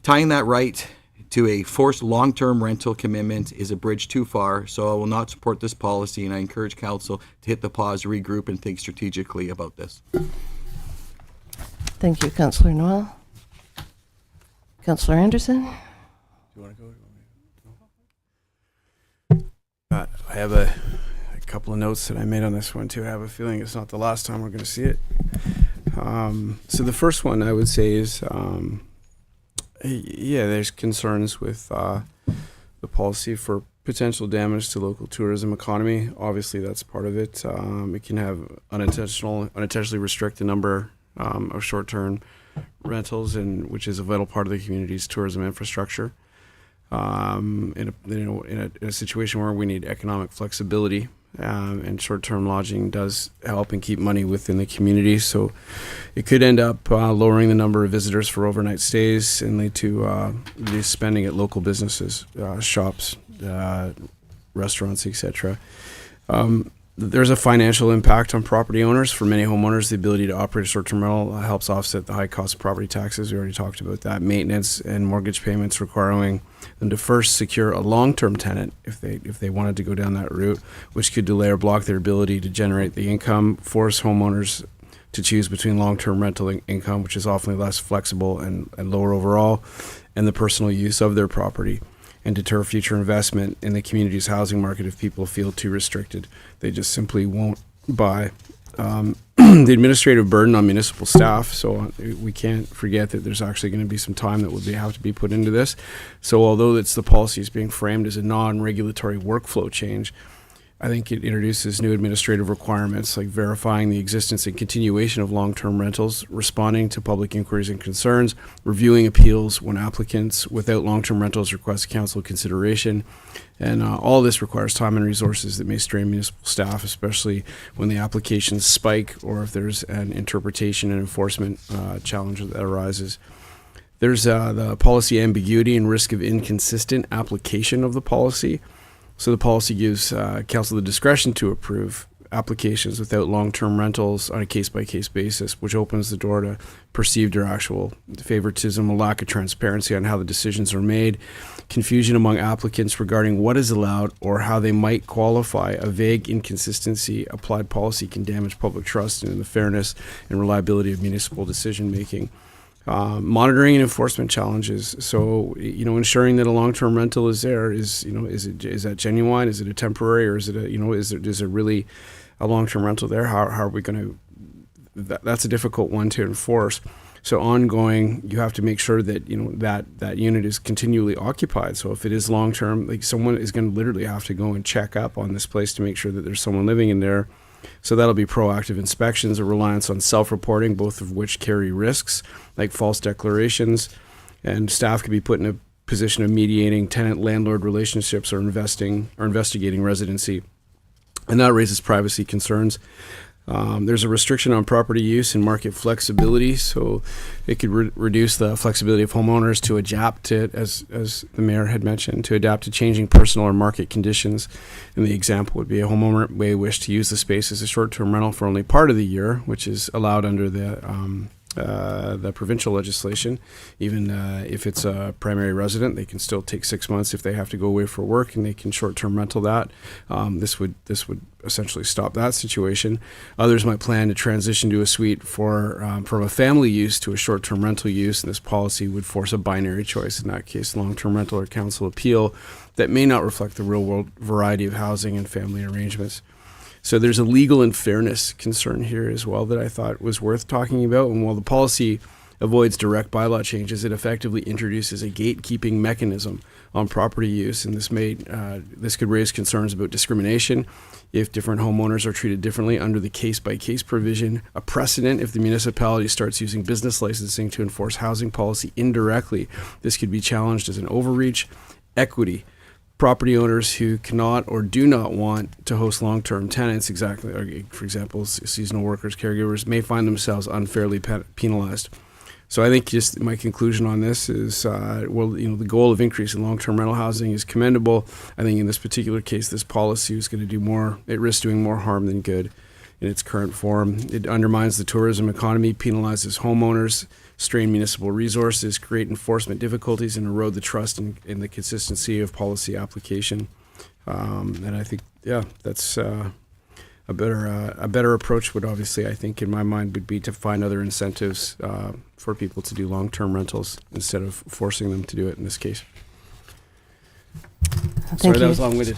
Tying that right to a forced long-term rental commitment is a bridge too far, so I will not support this policy, and I encourage council to hit the pause, regroup, and think strategically about this. Thank you, Councillor Noel. Councillor Anderson? Do you want to go? I have a couple of notes that I made on this one too. I have a feeling it's not the last time we're going to see it. So the first one I would say is, there's concerns with the policy for potential damage to local tourism economy. Obviously, that's part of it. It can have unintentionally restrict the number of short-term rentals, and which is a vital part of the community's tourism infrastructure. In a situation where we need economic flexibility, and short-term lodging does help and keep money within the community. So it could end up lowering the number of visitors for overnight stays and lead to reduced spending at local businesses, shops, restaurants, etc. There's a financial impact on property owners. For many homeowners, the ability to operate a short-term rental helps offset the high cost of property taxes. We already talked about that. Maintenance and mortgage payments requiring them to first secure a long-term tenant if they wanted to go down that route, which could delay or block their ability to generate the income, force homeowners to choose between long-term rental income, which is often less flexible and lower overall, and the personal use of their property, and deter future investment in the community's housing market if people feel too restricted. They just simply won't buy. The administrative burden on municipal staff, so we can't forget that there's actually going to be some time that would have to be put into this. So although it's the policy is being framed as a non-regulatory workflow change, I think it introduces new administrative requirements like verifying the existence and continuation of long-term rentals, responding to public inquiries and concerns, reviewing appeals when applicants without long-term rentals request council consideration. And all this requires time and resources that may strain municipal staff, especially when the applications spike or if there's an interpretation and enforcement challenge that arises. There's the policy ambiguity and risk of inconsistent application of the policy. So the policy gives council the discretion to approve applications without long-term rentals on a case-by-case basis, which opens the door to perceived or actual favoritism, a lack of transparency on how the decisions are made, confusion among applicants regarding what is allowed or how they might qualify. A vague inconsistency applied policy can damage public trust in the fairness and reliability of municipal decision-making. Monitoring and enforcement challenges. So, ensuring that a long-term rental is there is that genuine? Is it a temporary, or is it is there really a long-term rental there? How are we going to? That's a difficult one to enforce. So ongoing, you have to make sure that that unit is continually occupied. So if it is long-term, like someone is going to literally have to go and check up on this place to make sure that there's someone living in there. So that'll be proactive inspections, a reliance on self-reporting, both of which carry risks like false declarations, and staff could be put in a position of mediating tenant-landlord relationships or investigating residency, and that raises privacy concerns. There's a restriction on property use and market flexibility, so it could reduce the flexibility of homeowners to adapt to, as the mayor had mentioned, to adapt to changing personal or market conditions. And the example would be a homeowner may wish to use the space as a short-term rental for only part of the year, which is allowed under the provincial legislation. Even if it's a primary resident, they can still take 6 months if they have to go away for work, and they can short-term rental that. This would essentially stop that situation. Others might plan to transition to a suite from a family use to a short-term rental use, and this policy would force a binary choice, in that case, long-term rental or council appeal, that may not reflect the real-world variety of housing and family arrangements. So there's a legal and fairness concern here as well that I thought was worth talking about. And while the policy avoids direct bylaw changes, it effectively introduces a gatekeeping mechanism on property use, and this could raise concerns about discrimination if different homeowners are treated differently under the case-by-case provision, a precedent if the municipality starts using business licensing to enforce housing policy indirectly. This could be challenged as an overreach. Equity. Property owners who cannot or do not want to host long-term tenants, for example, seasonal workers, caregivers, may find themselves unfairly penalized. So I think just my conclusion on this is, the goal of increasing long-term rental housing is commendable. I think in this particular case, this policy is going to risks doing more harm than good in its current form. It undermines the tourism economy, penalizes homeowners, strain municipal resources, create enforcement difficulties, and erode the trust in the consistency of policy application. And I think, that's a better approach would obviously, I think, in my mind, would be to find other incentives for people to do long-term rentals instead of forcing them to do it in this case. Thank Sorry, you. that was long-winded.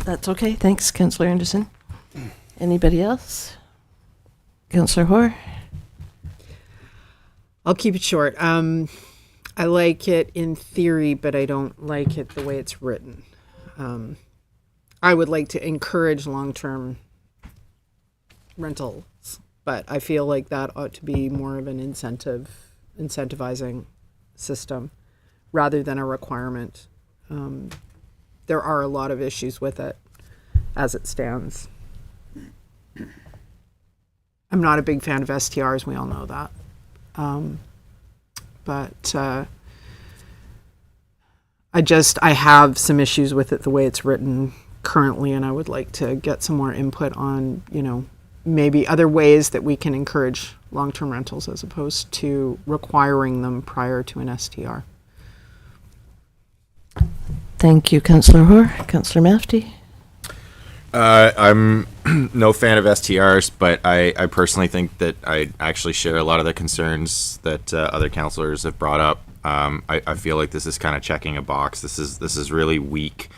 That's okay. Thanks, Councillor Anderson. Anybody else? Councillor Hoare? I'll keep it short. I like it in theory, but I don't like it the way it's written. I would like to encourage long-term rentals, but I feel like that ought to be more of an incentive incentivizing system rather than a requirement. There are a lot of issues with it as it stands. I'm not a big fan of STRs, we all know that. But I have some issues with it the way it's written currently, and I would like to get some more input on, maybe other ways that we can encourage long-term rentals as opposed to requiring them prior to an STR. Thank you, Councillor Hoare. Councillor Mafty? I'm no fan of STRs, but I personally think that I actually share a lot of the concerns that other councillors have brought up. I feel like this is kind of checking a box. This is really weak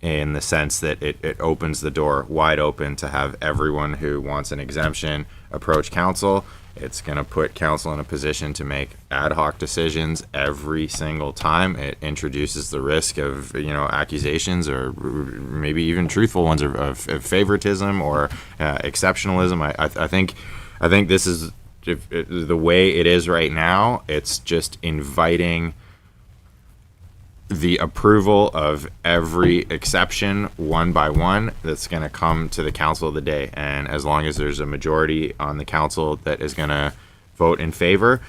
in the sense that it opens the door wide open to have everyone who wants an exemption approach council. It's going to put council in a position to make ad hoc decisions every single time. It introduces the risk of, accusations or maybe even truthful ones of favoritism or exceptionalism. I think this is the way it is right now. It's just inviting the approval of every exception one by one that's going to come to the council of the day. And as long as there's a majority on the council that is going to vote in favor,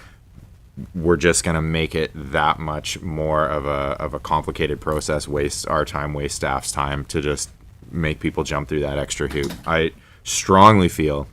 we're just going to make it that much more of a complicated process, waste our time, waste staff's time to just make people jump through that extra hoop. I strongly feel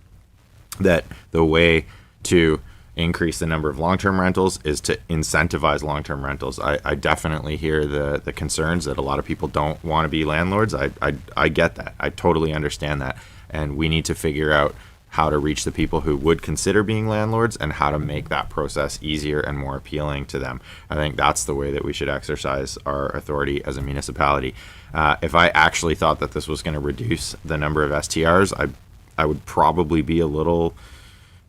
that the way to increase the number of long-term rentals is to incentivize long-term rentals. I definitely hear the concerns that a lot of people don't want to be landlords. I get that. I totally understand that. And we need to figure out how to reach the people who would consider being landlords and how to make that process easier and more appealing to them. I think that's the way that we should exercise our authority as a municipality. If I actually thought that this was going to reduce the number of STRs, I would probably be a little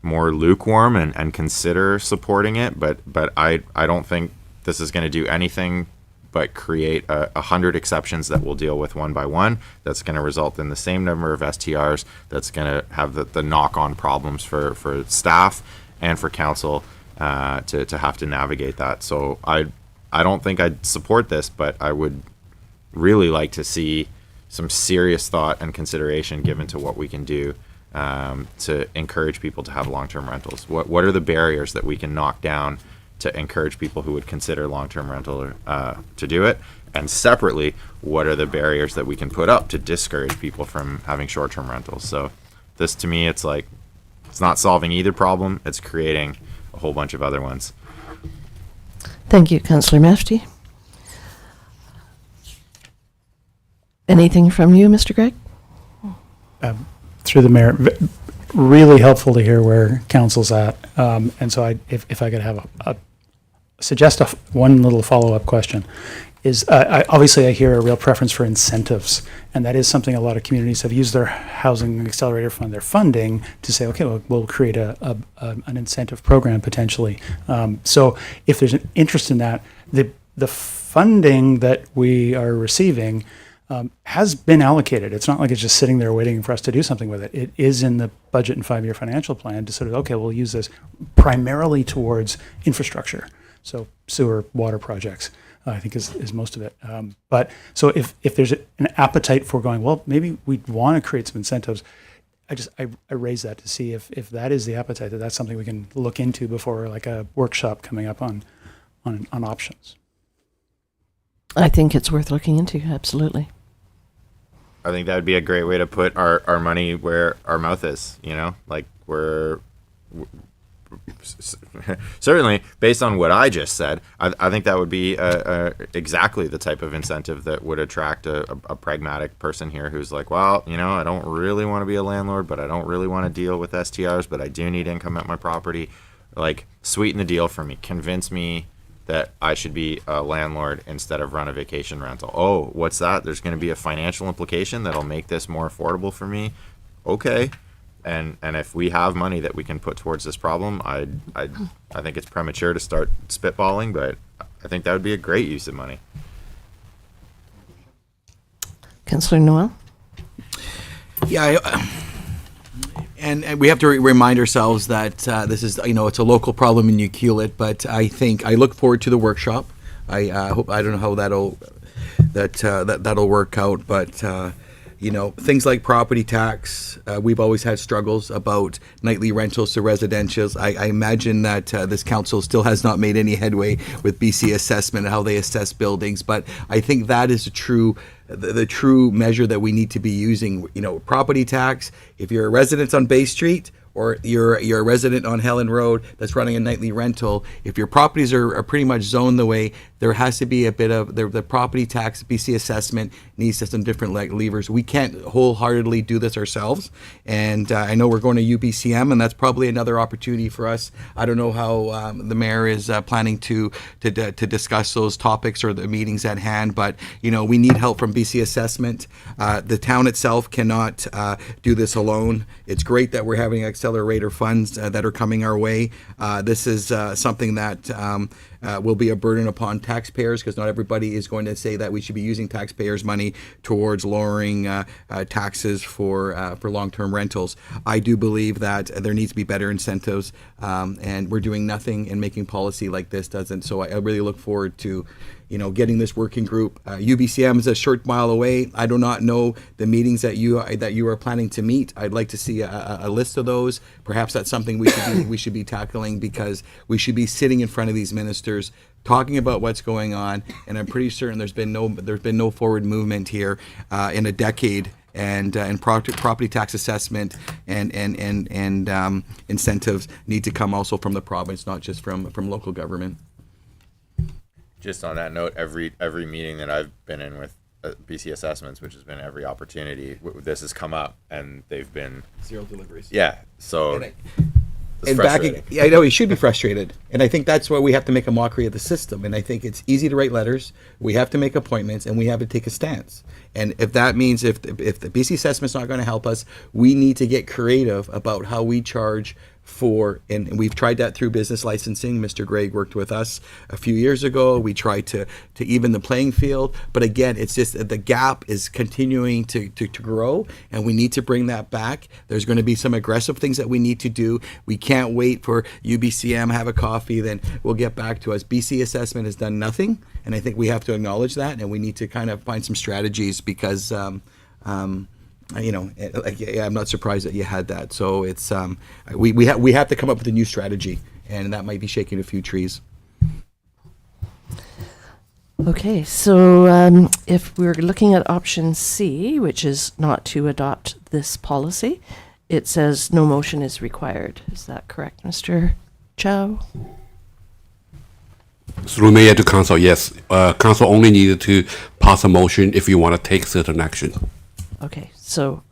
more lukewarm and consider supporting it, but I don't think this is going to do anything but create 100 exceptions that we'll deal with one by one. That's going to result in the same number of STRs. That's going to have the knock-on problems for staff and for council to have to navigate that. So I don't think I'd support this, but I would really like to see some serious thought and consideration given to what we can do to encourage people to have long-term rentals. What are the barriers that we can knock down to encourage people who would consider long-term rental to do it? And separately, what are the barriers that we can put up to discourage people from having short-term rentals? So this, to me, it's like, it's not solving either problem, it's creating a whole bunch of other ones. Thank you, Councillor Mafty. Anything from you, Mr. Gregg? Through the mayor, really helpful to hear where council's at. And so if I could have suggest one little follow-up question is, obviously I hear a real preference for incentives, and that is something a lot of communities have used their Housing Accelerator Fund, their funding, to say, okay, we'll create an incentive program potentially. So if there's an interest in that, the funding that we are receiving has been allocated. It's not like it's just sitting there waiting for us to do something with it. It is in the budget and 5-year financial plan to sort of, okay, we'll use this primarily towards infrastructure. So sewer, water projects, I think is most of it. But so if there's an appetite for going, well, maybe we'd want to create some incentives, I raise that to see if that is the appetite, that's something we can look into before like a workshop coming up on options. I think it's worth looking into, absolutely. I think that would be a great way to put our money where our mouth is, like certainly based on what I just said, I think that would be exactly the type of incentive that would attract a pragmatic person here who's like, well, I don't really want to be a landlord, but I don't really want to deal with STRs, but I do need income at my property. Like, sweeten the deal for me. Convince me that I should be a landlord instead of run a vacation rental. Oh, what's that? There's going to be a financial implication that'll make this more affordable for me. Okay. And if we have money that we can put towards this problem, I think it's premature to start spitballing, but I think that would be a great use of money. Councillor Noel? Yeah, And we have to remind ourselves that this is, it's a local problem in Ucluelet, but I think I look forward to the workshop. I hope, I don't know how that'll work out, but things like property tax, we've always had struggles about nightly rentals to residentials. I imagine that this council still has not made any headway with BC assessment and how they assess buildings, but I think that is the true measure that we need to be using. Property tax, if you're a resident on Bay Street, or you're a resident on Helen Road that's running a nightly rental, if your properties are pretty much zoned the way, there has to be a bit of the property tax, BC assessment needs some different levers. We can't wholeheartedly do this ourselves. And I know we're going to UBCM, and that's probably another opportunity for us. I don't know how the mayor is planning to discuss those topics or the meetings at hand, but we need help from BC assessment. The town itself cannot do this alone. It's great that we're having accelerator funds that are coming our way. This is something that will be a burden upon taxpayers, because not everybody is going to say that we should be using taxpayers' money towards lowering taxes for long-term rentals. I do believe that there needs to be better incentives, and we're doing nothing in making policy like this doesn't. So I really look forward to getting this working group. UBCM is a short mile away. I do not know the meetings that you are planning to meet. I'd like to see a list of those. Perhaps that's something we should be tackling, because we should be sitting in front of these ministers talking about what's going on. And I'm pretty certain there's been no forward movement here in a decade. And property tax assessment and incentives need to come also from the province, not just from local government. Just on that note, every meeting that I've been in with BC Assessments, which has been every opportunity, this has come up, and they've been zero deliveries. Yeah, so I know you should be frustrated, and I think that's why we have to make a mockery of the system. And I think it's easy to write letters. We have to make appointments, and we have to take a stance. And if that means if the BC assessment's not going to help us, we need to get creative about how we charge for, and we've tried that through business licensing. Mr. Gregg worked with us a few years ago. We tried to even the playing field, but again, it's just the gap is continuing to grow, and we need to bring that back. There's going to be some aggressive things that we need to do. We can't wait for UBCM, have a coffee, then we'll get back to us. BC assessment has done nothing, and I think we have to acknowledge that, and we need to kind of find some strategies, because I'm not surprised that you had that. So it's we have to come up with a new strategy, and that might be shaking a few trees. Okay, so if we're looking at option C, which is not to adopt this policy, it says no motion is required. Is that correct, Mr. Chow? Through mayor to council, yes. Council only needed to pass a motion if you want to take certain action. Okay, so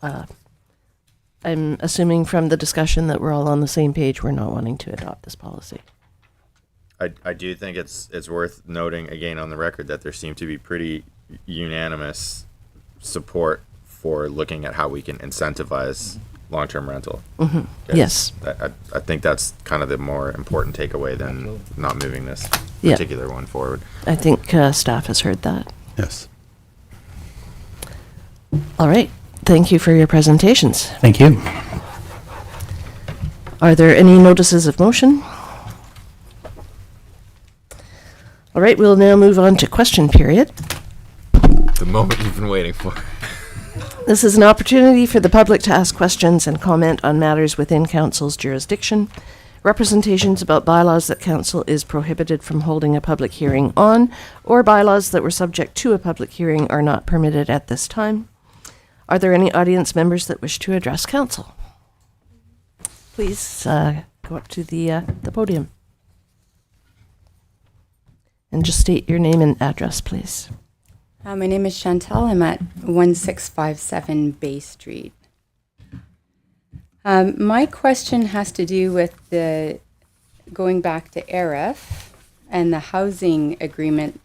I'm assuming from the discussion that we're all on the same page. We're not wanting to adopt this policy. I do think it's worth noting again on the record that there seemed to be pretty unanimous support for looking at how we can incentivize long-term rental. Mm-hmm. Yes. I think that's kind of the more important takeaway than not moving this particular one forward. I think staff has heard that. Yes. All right. Thank you for your presentations. Thank you. Are there any notices of motion? All right, we'll now move on to question period. The moment you've been waiting for. This is an opportunity for the public to ask questions and comment on matters within council's jurisdiction. Representations about bylaws that council is prohibited from holding a public hearing on, or bylaws that were subject to a public hearing, are not permitted at this time. Are there any audience members that wish to address council? Please go up to the podium. And just state your name and address, please. My name is Chantel. I'm at 1657 Bay Street. My question has to do with going back to ARIF and the housing agreement.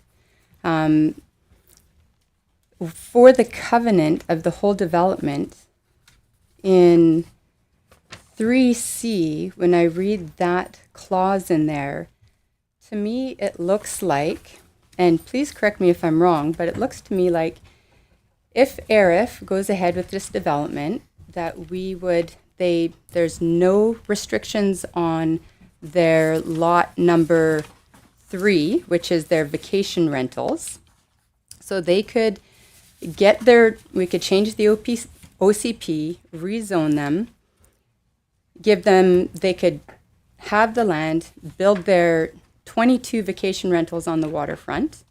For the covenant of the whole development in 3C, when I read that clause in there, to me it looks like, and please correct me if I'm wrong, but it looks to me like if ARIF goes ahead with this development, that there's no restrictions on their lot number 3, which is their vacation rentals. So they could we could change the OCP, rezone them, they could have the land, build their 22 vacation rentals on the waterfront.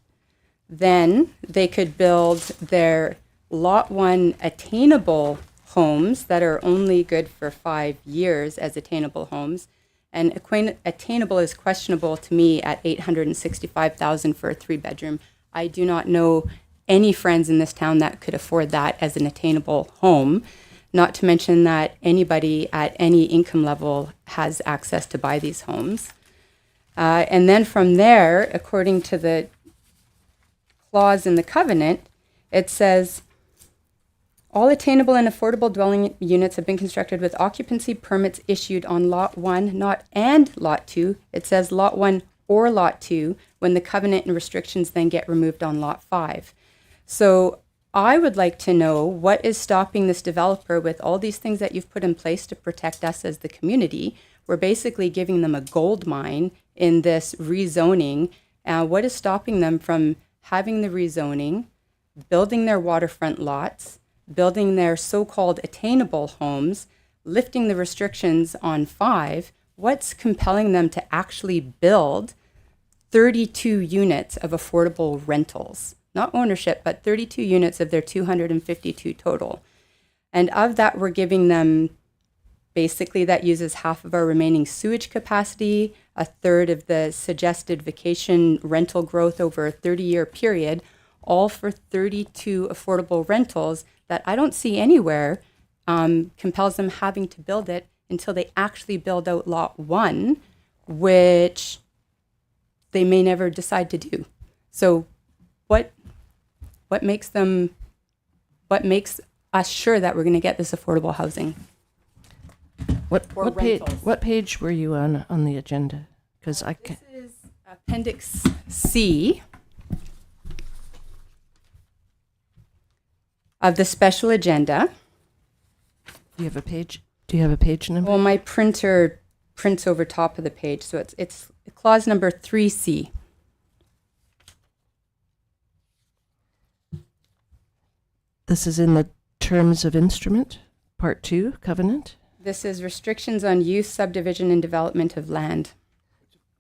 Then they could build their Lot 1 attainable homes that are only good for 5 years as attainable homes. And attainable is questionable to me at $865,000 for a 3-bedroom. I do not know any friends in this town that could afford that as an attainable home, not to mention that anybody at any income level has access to buy these homes. And then from there, according to the clause in the covenant, it says, all attainable and affordable dwelling units have been constructed with occupancy permits issued on Lot 1, and Lot 2. It says Lot 1 or Lot 2 when the covenant and restrictions then get removed on Lot 5. So I would like to know what is stopping this developer with all these things that you've put in place to protect us as the community. We're basically giving them a gold mine in this rezoning. What is stopping them from having the rezoning, building their waterfront lots, building their so-called attainable homes, lifting the restrictions on 5? What's compelling them to actually build 32 units of affordable rentals? Not ownership, but 32 units of their 252 total. And of that, we're giving them, basically that uses half of our remaining sewage capacity, a third of the suggested vacation rental growth over a 30-year period, all for 32 affordable rentals that I don't see anywhere compels them having to build it until they actually build out Lot 1, which they may never decide to do. So what makes us sure that we're going to get this affordable housing? What page were you on the agenda? Because I can. This is Appendix C of the special agenda. Do you have a page? Do you have a page number? Well, my printer prints over top of the page, so it's clause number 3C. This is in the terms of instrument, part 2, covenant. This is restrictions on use, subdivision, and development of land.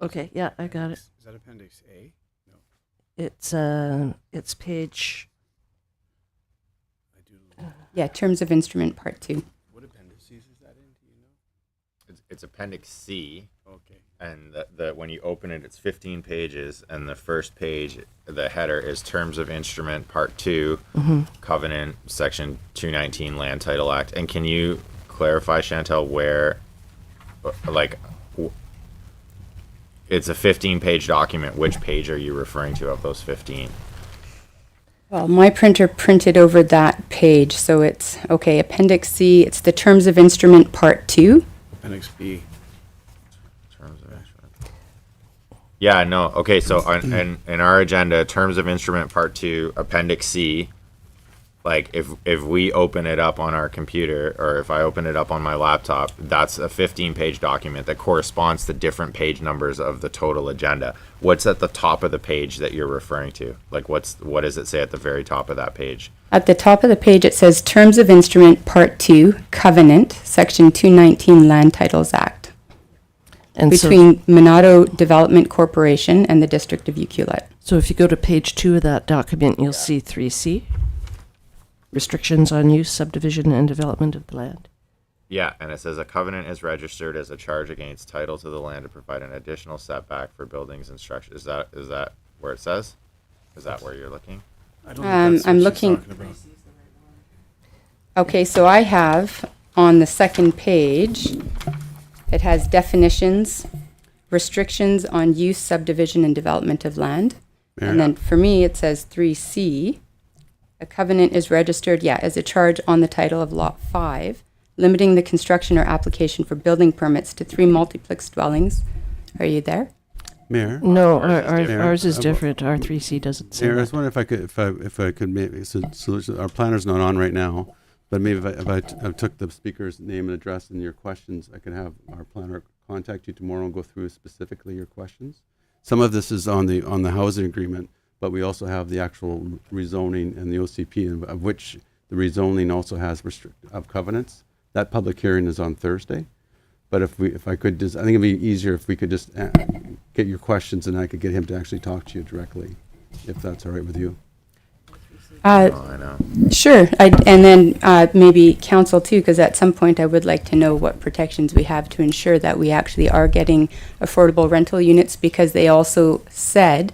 Okay, yeah, I got it. Is that Appendix A? No. It's page. Yeah, terms of instrument, part 2. What appendices is that in? Do you know? It's Appendix C. Okay. And when you open it, it's 15 pages, and the first page, the header is Terms of Instrument, Part 2, Covenant, Section 219, Land Title Act. And can you clarify, Chantel, where, it's a 15-page document. Which page are you referring to of those 15? Well, my printer printed over that page, so it's, okay, Appendix C, it's the terms of instrument, part 2. Appendix B. Yeah, no. Okay, so in our agenda, Terms of Instrument Part 2, Appendix C, like if we open it up on our computer, or if I open it up on my laptop, that's a 15-page document that corresponds to different page numbers of the total agenda. What's at the top of the page that you're referring to? Like what does it say at the very top of that page? At the top of the page, it says Terms of Instrument, Part 2, Covenant, Section 219, Land Titles Act. And between Monado Development Corporation and the District of Ucluelet. So if you go to page 2 of that document, you'll see 3C, restrictions on use, subdivision, and development of the land. Yeah, and it says a covenant is registered as a charge against title to the land to provide an additional setback for buildings and structures. Is that where it says? Is that where you're looking? I don't think that's I'm what looking. she's talking about. Okay, so I have on the second page, it has definitions, restrictions on use, subdivision, and development of land. Mayor? And then for me, it says 3C. A covenant is registered, as a charge on the title of Lot 5, limiting the construction or application for building permits to 3 multiplex dwellings. Are you there? Mayor? No, Mayor, ours is different. Our 3C doesn't say Mayor, I that. was wondering if I could maybe, so our planner's not on right now, But maybe if I took the speaker's name and address and your questions, I could have our planner contact you tomorrow and go through specifically your questions. Some of this is on the housing agreement, but we also have the actual rezoning and the OCP, and of which the rezoning also has of covenants. That public hearing is on Thursday. But if I could just, I think it'd be easier if we could just get your questions and I could get him to actually talk to you directly, if that's all right with you. I know. Sure, and then maybe council too, because at some point I would like to know what protections we have to ensure that we actually are getting affordable rental units, because they also said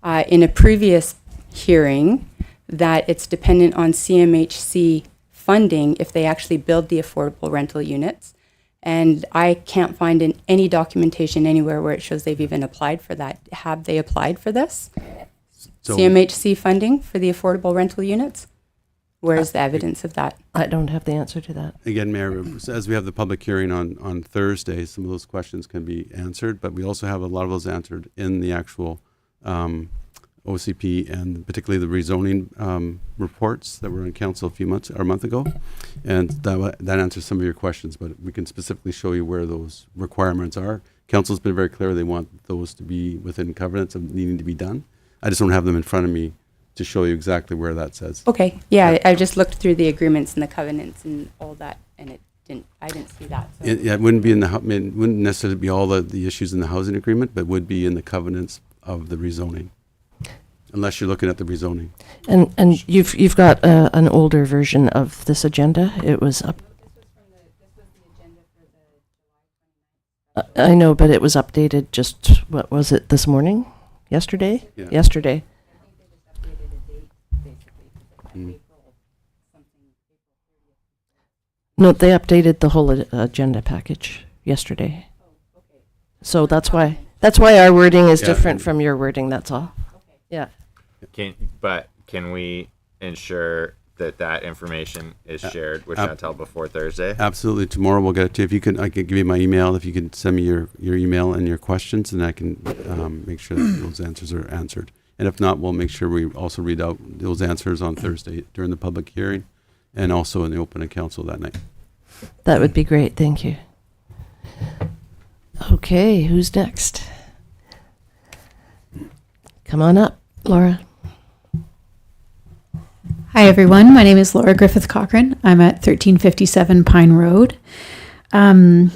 in a previous hearing that it's dependent on CMHC funding if they actually build the affordable rental units. And I can't find in any documentation anywhere where it shows they've even applied for that. Have they applied for this? So, CMHC funding for the affordable rental units? Where is the evidence of that? I don't have the answer to that. again, Mayor, as we have the public hearing on Thursday, some of those questions can be answered, but we also have a lot of those answered in the actual OCP and particularly the rezoning reports that were on council a month ago. And that answers some of your questions, but we can specifically show you where those requirements are. Council's been very clear they want those to be within covenants of needing to be done. I just don't have them in front of me to show you exactly where that says. Okay, yeah, I just looked through the agreements and the covenants and all that, and I didn't see that. So. It wouldn't be wouldn't necessarily be all the issues in the housing agreement, but would be in the covenants of the rezoning, unless you're looking at the rezoning. And you've got an older version of this agenda. It was up. I know, but it was updated just, what was it, this morning? Yesterday? Yeah. Yesterday. No, they updated the whole agenda package yesterday. So that's why our wording is different from your wording, that's all. Yeah. Can we ensure that information is shared with Chantel before Thursday? Absolutely. Tomorrow we'll get it to you. I can give you my email. If you can send me your email and your questions, and I can make sure that those answers are answered. And if not, we'll make sure we also read out those answers on Thursday during the public hearing and also in the open of council that night. That would be great. Thank you. Okay, who's next? Come on up, Laura. Hi, everyone. My name is Laura Griffith Cochran. I'm at 1357 Pine Road. I'll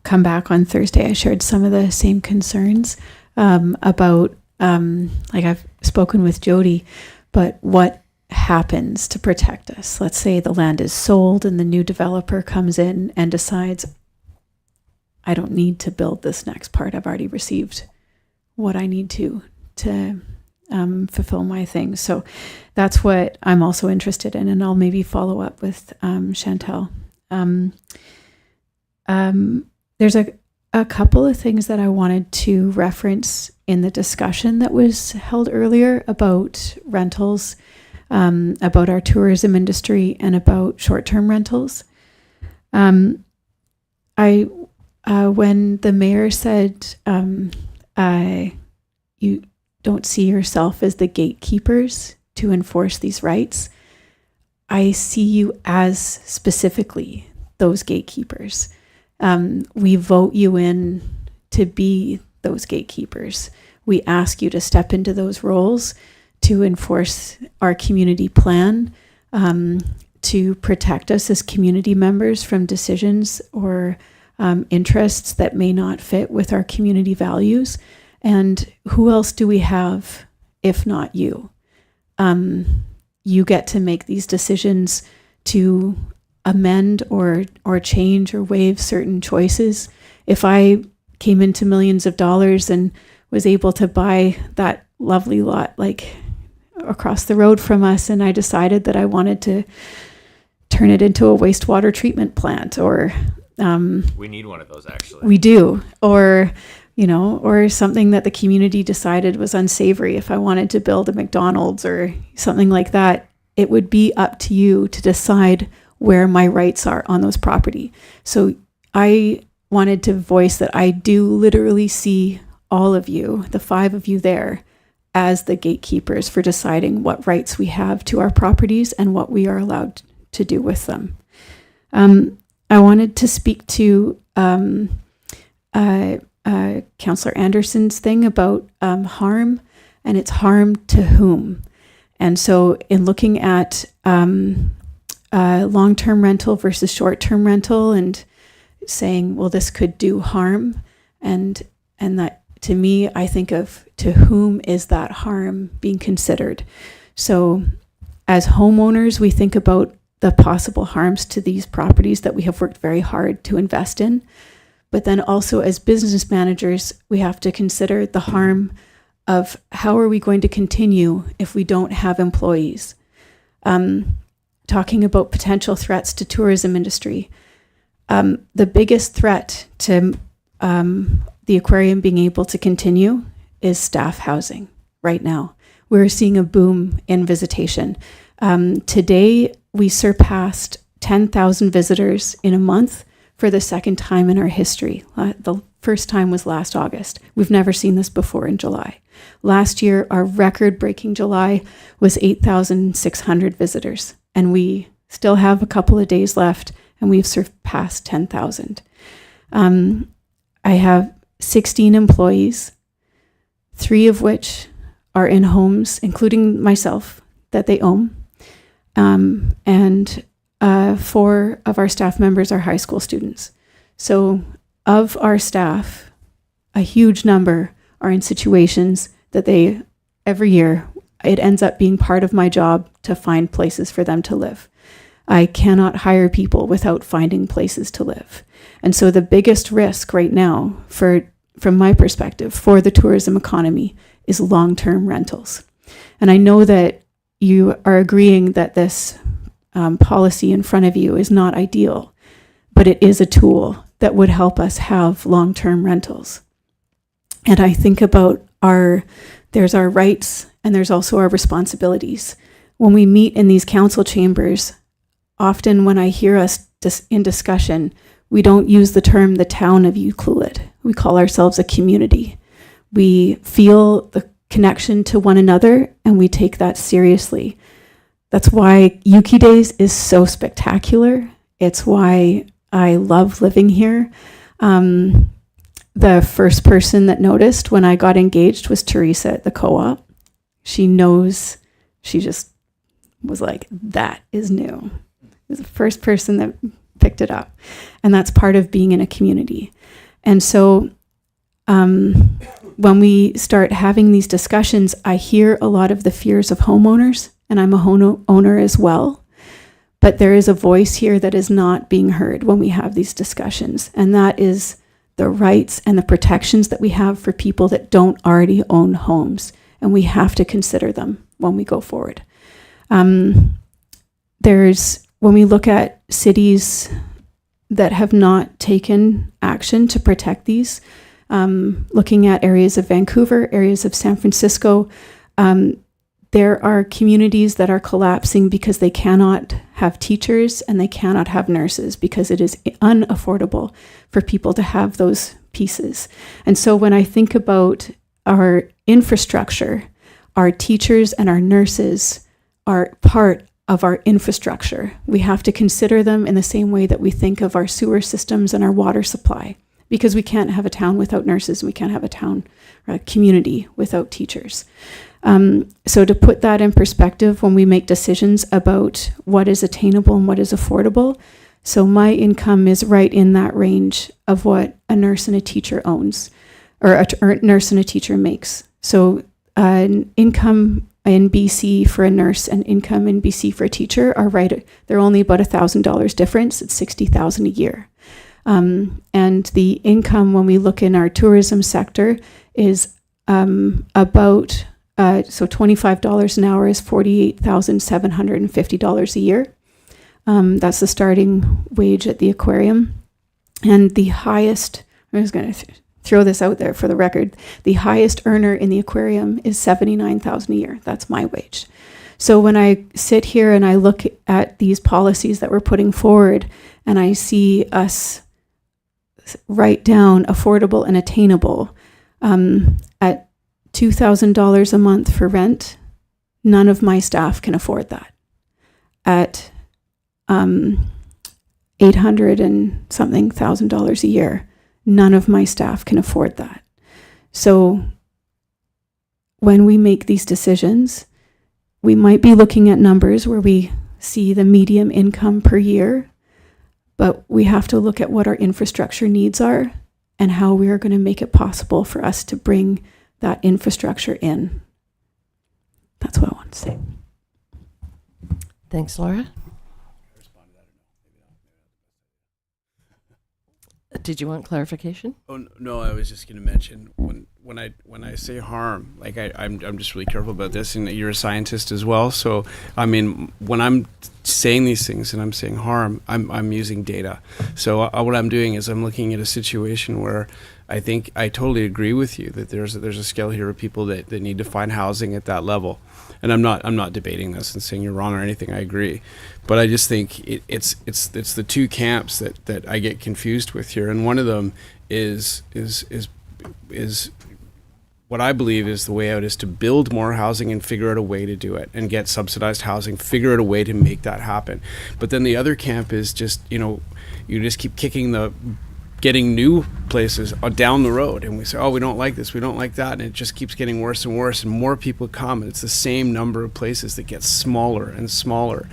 come back on Thursday. I shared some of the same concerns about, like I've spoken with Jody, but what happens to protect us? Let's say the land is sold and the new developer comes in and decides, I don't need to build this next part. I've already received what I need to fulfill my things. So that's what I'm also interested in, and I'll maybe follow up with Chantel. There's a couple of things that I wanted to reference in the discussion that was held earlier about rentals, about our tourism industry, and about short-term rentals. When the mayor said, you don't see yourself as the gatekeepers to enforce these rights, I see you as specifically those gatekeepers. We vote you in to be those gatekeepers. We ask you to step into those roles to enforce our community plan, to protect us as community members from decisions or interests that may not fit with our community values. And who else do we have if not you? You get to make these decisions to amend or change or waive certain choices. If I came into millions of dollars and was able to buy that lovely lot like across the road from us, and I decided that I wanted to turn it into a wastewater treatment plant, or we need one of those, actually. We do. Or something that the community decided was unsavory. If I wanted to build a McDonald's or something like that, it would be up to you to decide where my rights are on those property. So I wanted to voice that I do literally see all of you, the 5 of you there, as the gatekeepers for deciding what rights we have to our properties and what we are allowed to do with them. I wanted to speak to Councillor Anderson's thing about harm, and it's harm to whom. And so in looking at long-term rental versus short-term rental and saying, well, this could do harm, and that, to me, I think of to whom is that harm being considered. So as homeowners, we think about the possible harms to these properties that we have worked very hard to invest in. But then also as business managers, we have to consider the harm of how are we going to continue if we don't have employees. Talking about potential threats to tourism industry. The biggest threat to the aquarium being able to continue is staff housing right now. We're seeing a boom in visitation. Today, we surpassed 10,000 visitors in a month for the second time in our history. The first time was last August. We've never seen this before in July. Last year, our record-breaking July was 8,600 visitors, and we still have a couple of days left, and we've surpassed 10,000. I have 16 employees, 3 of which are in homes, including myself, that they own. And 4 of our staff members are high school students. So of our staff, a huge number are in situations that they, every year, it ends up being part of my job to find places for them to live. I cannot hire people without finding places to live. And so the biggest risk right now, from my perspective, for the tourism economy is long-term rentals. And I know that you are agreeing that this policy in front of you is not ideal, but it is a tool that would help us have long-term rentals. And I think about there's our rights and there's also our responsibilities. When we meet in these council chambers, often when I hear us in discussion, we don't use the term the town of Ucluelet. We call ourselves a community. We feel the connection to one another and we take that seriously. That's why Yuki Days is so spectacular. It's why I love living here. The first person that noticed when I got engaged was Teresa at the co-op. She just was like, that is new. It was the first person that picked it up. And that's part of being in a community. And so when we start having these discussions, I hear a lot of the fears of homeowners, and I'm a owner as well. But there is a voice here that is not being heard when we have these discussions, and that is the rights and the protections that we have for people that don't already own homes, and we have to consider them when we go forward. When we look at cities that have not taken action to protect these, looking at areas of Vancouver, areas of San Francisco, there are communities that are collapsing because they cannot have teachers and they cannot have nurses because it is unaffordable for people to have those pieces. And so when I think about our infrastructure, our teachers and our nurses are part of our infrastructure. We have to consider them in the same way that we think of our sewer systems and our water supply, because we can't have a town without nurses and we can't have a town or a community without teachers. So to put that in perspective, when we make decisions about what is attainable and what is affordable, so my income is right in that range of what a nurse and a teacher owns, or a nurse and a teacher makes. So an income in BC for a nurse and income in BC for a teacher are right. They're only about $1,000 difference. It's $60,000 a year. And the income when we look in our tourism sector is about so $25 an hour is $48,750 a year. That's the starting wage at the aquarium. And the highest, I'm just going to throw this out there for the record, the highest earner in the aquarium is $79,000 a year. That's my wage. So when I sit here and I look at these policies that we're putting forward and I see us write down affordable and attainable at $2,000 a month for rent, none of my staff can afford that. At 800 and something thousand dollars a year, none of my staff can afford that. So when we make these decisions, we might be looking at numbers where we see the medium income per year, but we have to look at what our infrastructure needs are and how we are going to make it possible for us to bring that infrastructure in. That's what I want to say. Thanks, Laura. Did you want clarification? Oh no, I was just going to mention when I say harm, like I'm just really careful about this, and you're a scientist as well. So I mean, when I'm saying these things and I'm saying harm, I'm using data. So what I'm doing is I'm looking at a situation where I think I totally agree with you that there's a scale here of people that need to find housing at that level. And I'm not debating this and saying you're wrong or anything. I agree, but I just think it's the two camps that I get confused with here. And one of them is what I believe is the way out is to build more housing and figure out a way to do it and get subsidized housing, figure out a way to make that happen. But then the other camp is just, you just keep getting new places down the road, and we say, oh, we don't like this, we don't like that, and it just keeps getting worse and worse, and more people come, and it's the same number of places that get smaller and smaller.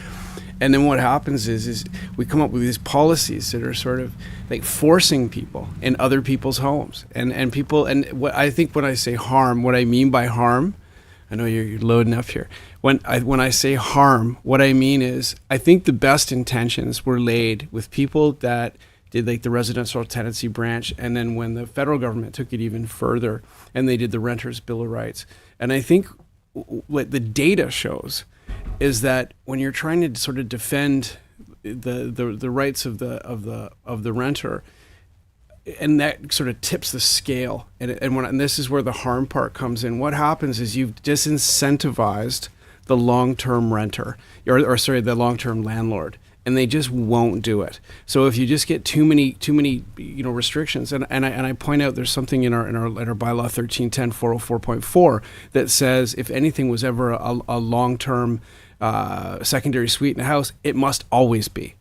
And then what happens is we come up with these policies that are sort of like forcing people in other people's homes, and people, and what I think when I say harm, what I mean by harm, I know you're loading up here. When I say harm, what I mean is I think the best intentions were laid with people that did like the residential tenancy branch, and then when the federal government took it even further and they did the Renters' Bill of Rights. And I think what the data shows is that when you're trying to sort of defend the rights of the renter, and that sort of tips the scale, and this is where the harm part comes in. What happens is you've disincentivized the long-term renter, or the long-term landlord, and they just won't do it. So if you just get too many restrictions, and I point out there's something in our bylaw 1310 404.4 that says if anything was ever a long-term secondary suite in a house, it must always be.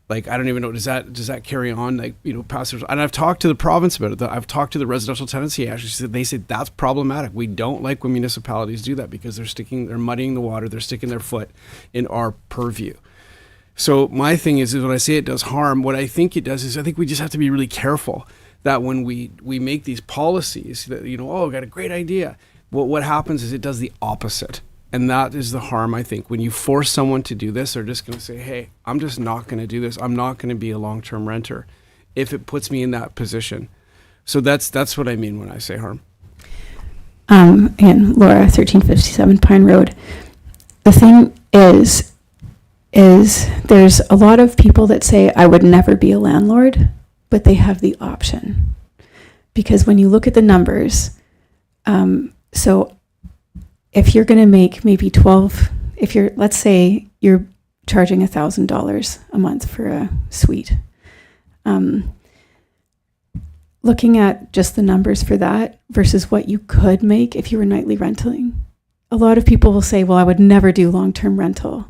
Like, I don't even know, does that carry on? Like, pastors, and I've talked to the province about it. I've talked to the Residential Tenancy Act. They said that's problematic. We don't like when municipalities do that because they're muddying the water. They're sticking their foot in our purview. So my thing is when I say it does harm, what I think it does is I think we just have to be really careful that when we make these policies that, oh, got a great idea. What happens is it does the opposite. And that is the harm, I think. When you force someone to do this, they're just going to say, hey, I'm just not going to do this. I'm not going to be a long-term renter if it puts me in that position. So that's what I mean when I say harm. And Laura, 1357 Pine Road. The thing is there's a lot of people that say, I would never be a landlord, but they have the option. Because when you look at the numbers, so if you're going to make maybe let's say you're charging $1,000 a month for a suite, looking at just the numbers for that versus what you could make if you were nightly renting, a lot of people will say, well, I would never do long-term rental,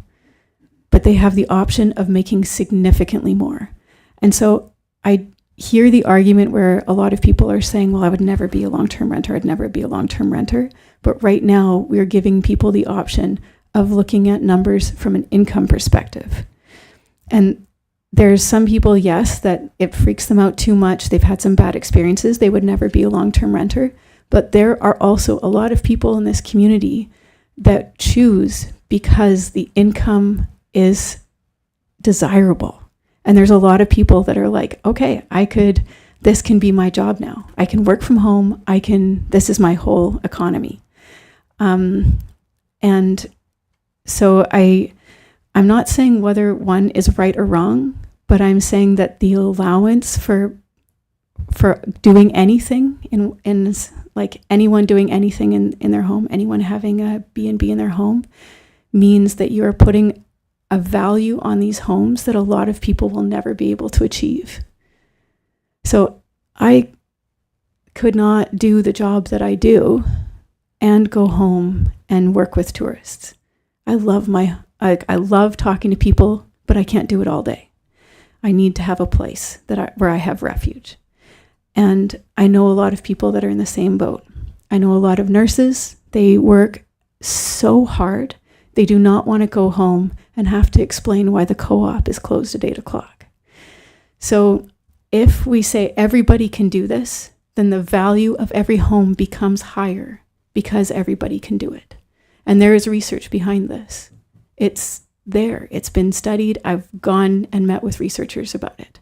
but they have the option of making significantly more. And so I hear the argument where a lot of people are saying, well, I would never be a long-term renter. I'd never be a long-term renter. But right now we're giving people the option of looking at numbers from an income perspective. And there's some people, yes, that it freaks them out too much. They've had some bad experiences. They would never be a long-term renter. But there are also a lot of people in this community that choose because the income is desirable. And there's a lot of people that are like, okay, this can be my job now. I can work from home. This is my whole economy. And so I'm not saying whether one is right or wrong, but I'm saying that the allowance for doing anything in like anyone doing anything in their home, anyone having a B&B in their home, means that you are putting a value on these homes that a lot of people will never be able to achieve. So I could not do the job that I do and go home and work with tourists. I love talking to people, but I can't do it all day. I need to have a place where I have refuge. And I know a lot of people that are in the same boat. I know a lot of nurses. They work so hard. They do not want to go home and have to explain why the co-op is closed at 8 o'clock. So if we say everybody can do this, then the value of every home becomes higher because everybody can do it. And there is research behind this. It's there. It's been studied. I've gone and met with researchers about it.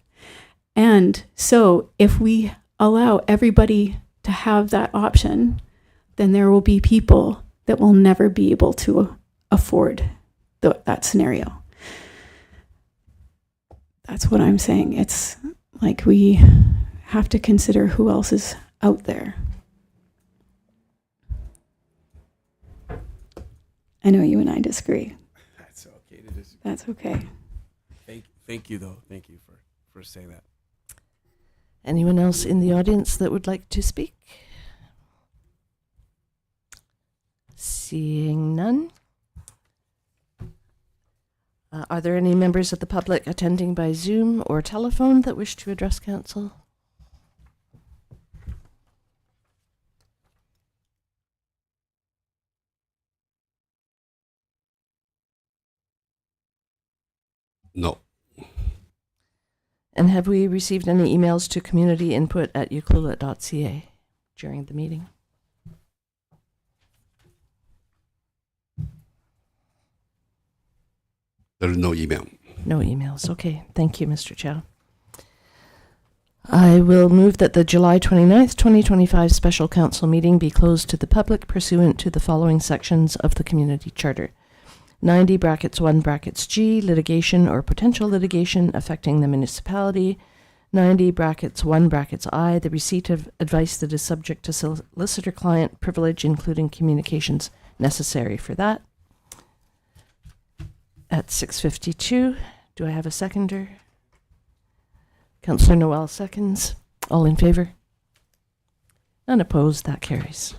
And so if we allow everybody to have that option, then there will be people that will never be able to afford that scenario. That's what I'm saying. It's like we have to consider who else is out there. I know you and I disagree. That's okay to disagree. That's okay. Thank you, though. Thank you for saying that. Anyone else in the audience that would like to speak? Seeing none. Are there any members of the public attending by Zoom or telephone that wish to address council? No. And have we received any emails to communityinput@ucluelet.ca during the meeting? There is no email. No emails. Okay. Thank you, Mr. Chow. I will move that the July 29th, 2025 special council meeting be closed to the public pursuant to the following sections of the community charter. 90(1) litigation or potential litigation affecting the municipality. 90(1) the receipt of advice that is subject to solicitor-client privilege, including communications necessary for that. At 6:52, do I have a seconder? Councillor Noel seconds. All in favor? None opposed. That carries.